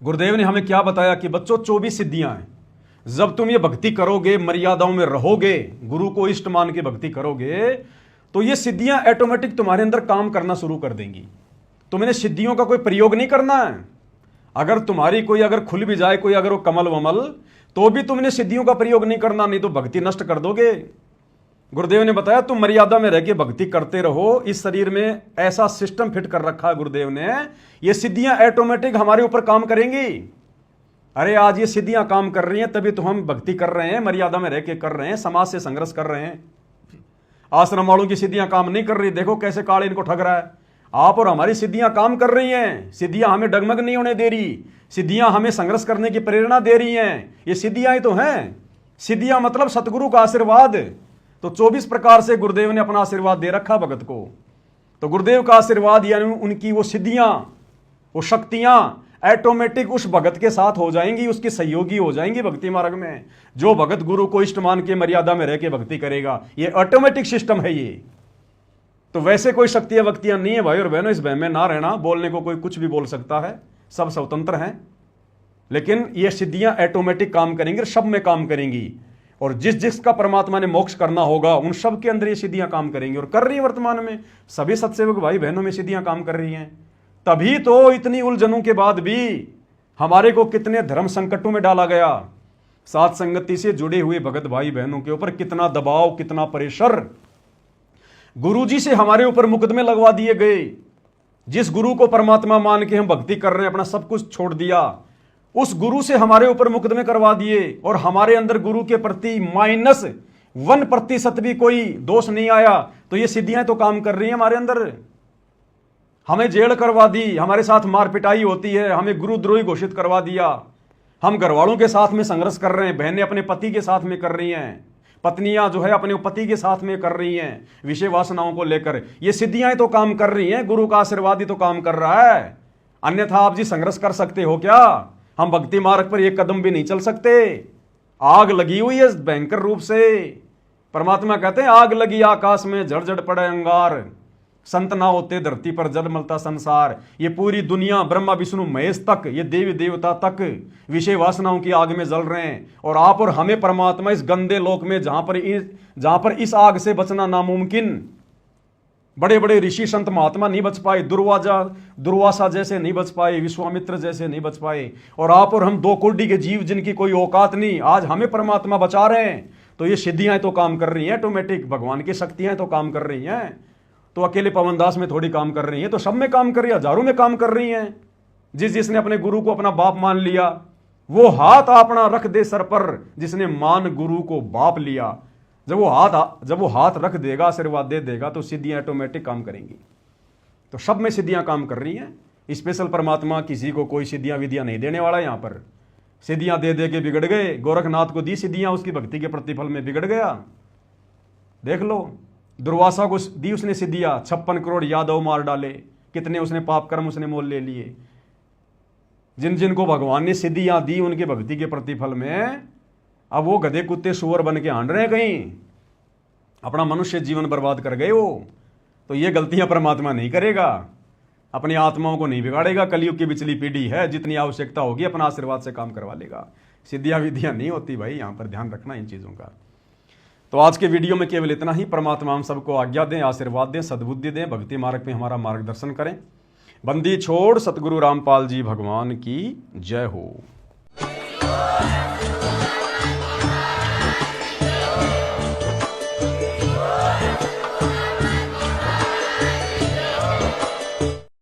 गुरुदेव ने हमें क्या बताया कि बच्चों 24 सिद्धियां हैं। जब तुम ये भक्ति करोगे, मर्यादाओं में रहोगे, गुरु को इष्ट मान के भक्ति करोगे, तो ये सिद्धियां ऑटोमेटिक तुम्हारे अंदर काम करना शुरू कर देंगी। तुमने सिद्धियों का कोई प्रयोग नहीं करना है। अगर तुम्हारी कोई अगर खुल भी जाए कोई अगर वो कमल वमल, तो भी तुमने सिद्धियों का प्रयोग नहीं करना, नहीं तो भक्ति नष्ट कर दोगे। गुरुदेव ने बताया तुम मर्यादा में रह के भक्ति करते रहो। इस शरीर में ऐसा सिस्टम फिट कर रखा है गुरुदेव ने, ये सिद्धियां ऑटोमेटिक हमारे ऊपर काम करेंगी। अरे आज ये सिद्धियां काम कर रही हैं, तभी तो हम भक्ति कर रहे हैं, मर्यादा में रह के कर रहे हैं, समाज से संघर्ष कर रहे हैं। आश्रम वालों की सिद्धियां काम नहीं कर रही, देखो कैसे काल इनको ठग रहा है। आप और हमारी सिद्धियां काम कर रही हैं। सिद्धियां हमें डगमग नहीं होने दे रही, सिद्धियां हमें संघर्ष करने की प्रेरणा दे रही हैं। ये सिद्धियां ही तो हैं। सिद्धियां मतलब सतगुरु का आशीर्वाद। तो 24 प्रकार से गुरुदेव ने अपना आशीर्वाद दे रखा भगत को। तो गुरुदेव का आशीर्वाद यानी उनकी वो सिद्धियां, वो शक्तियां ऑटोमेटिक उस भगत के साथ हो जाएंगी, उसकी सहयोगी हो जाएंगी भक्ति मार्ग में। जो भगत गुरु को इष्ट मान के मर्यादा में रह के भक्ति करेगा, ये ऑटोमेटिक सिस्टम है ये। तो वैसे कोई शक्तियां वक्तियां नहीं है भाई और बहनों, इस बहम में ना रहना। बोलने को कोई कुछ भी बोल सकता है, सब स्वतंत्र हैं, लेकिन ये सिद्धियां ऑटोमेटिक काम करेंगी, सब में काम करेंगी। और जिस जिसका परमात्मा ने मोक्ष करना होगा उन सब के अंदर ये सिद्धियां काम करेंगी और कर रही है वर्तमान में। सभी सत्सेवक भाई बहनों में सिद्धियां काम कर रही हैं। तभी तो इतनी उलझनों के बाद भी हमारे को कितने धर्म संकटों में डाला गया। साथ संगति से जुड़े हुए भगत भाई बहनों के ऊपर कितना दबाव, कितना प्रेशर। गुरुजी से हमारे ऊपर मुकदमे लगवा दिए गए। जिस गुरु को परमात्मा मान के हम भक्ति कर रहे हैं, अपना सब कुछ छोड़ दिया, उस गुरु से हमारे ऊपर मुकदमे करवा दिए और हमारे अंदर गुरु के प्रति -1% भी कोई दोष नहीं आया। तो ये सिद्धियां तो काम कर रही हैं हमारे अंदर। हमें जेल करवा दी, हमारे साथ मार पिटाई होती है, हमें गुरुद्रोही घोषित करवा दिया। हम घरवालों के साथ में संघर्ष कर रहे हैं, बहनें अपने पति के साथ में कर रही हैं, पत्नियां जो है अपने पति के साथ में कर रही हैं विषय वासनाओं को लेकर। ये सिद्धियां तो काम कर रही हैं, गुरु का आशीर्वाद ही तो काम कर रहा है। अन्यथा आप जी संघर्ष कर सकते हो क्या? हम भक्ति मार्ग पर एक कदम भी नहीं चल सकते। आग लगी हुई है भयंकर रूप से। परमात्मा कहते हैं आग लगी आकाश में, झड़ पड़े अंगार, संत ना होते धरती पर जल मलता संसार। ये पूरी दुनिया ब्रह्मा विष्णु महेश तक, ये देवी देवता तक विषय वासनाओं की आग में जल रहे हैं। और आप और हमें परमात्मा इस गंदे लोक में जहां पर इस आग से बचना नामुमकिन, बड़े बड़े ऋषि संत महात्मा नहीं बच पाए, दुर्वासा जैसे नहीं बच पाए, विश्वामित्र जैसे नहीं बच पाए, और आप और हम 2 कोड़ी के जीव जिनकी कोई औकात नहीं, आज हमें परमात्मा बचा रहे हैं। तो ये सिद्धियां तो काम कर रही हैं ऑटोमेटिक, भगवान की शक्तियां तो काम कर रही हैं। तो अकेले पवनदास में थोड़ी काम कर रही हैं, तो सब में काम कर रही है, हजारों में काम कर रही हैं। जिसने अपने गुरु को अपना बाप मान लिया, वो हाथ अपना रख दे सर पर, जिसने मान गुरु को बाप लिया। जब वो हाथ रख देगा, आशीर्वाद दे देगा, तो सिद्धियां ऑटोमेटिक काम करेंगी। तो सब में सिद्धियां काम कर रही हैं। स्पेशल परमात्मा किसी को कोई सिद्धियां विधियां नहीं देने वाला। यहां पर सिद्धियां दे दे के बिगड़ गए। गोरखनाथ को दी सिद्धियां, उसकी भक्ति के प्रतिफल में बिगड़ गया। देख लो, दुर्वासा को दी उसने सिद्धियां, 56 करोड़ यादव मार डाले, कितने उसने पाप कर्म उसने मोल ले लिए। जिन जिनको भगवान ने सिद्धियां दी उनके भक्ति के प्रतिफल में अब वो गधे कुत्ते सुअर बन के हांड रहे, कहीं अपना मनुष्य जीवन बर्बाद कर गए वो। तो ये गलतियां परमात्मा नहीं करेगा, अपनी आत्माओं को नहीं बिगाड़ेगा। कलयुग की बिचली पीढ़ी है, जितनी आवश्यकता होगी अपना आशीर्वाद से काम करवा लेगा। सिद्धियां विधियां नहीं होती भाई, यहां पर ध्यान रखना इन चीजों का। तो आज के वीडियो में केवल इतना ही। परमात्मा हम सबको आज्ञा दें, आशीर्वाद दें, सद्बुद्धि दें, भक्ति मार्ग में हमारा मार्गदर्शन करें। बंदी छोड़ सतगुरु रामपाल जी भगवान की जय हो।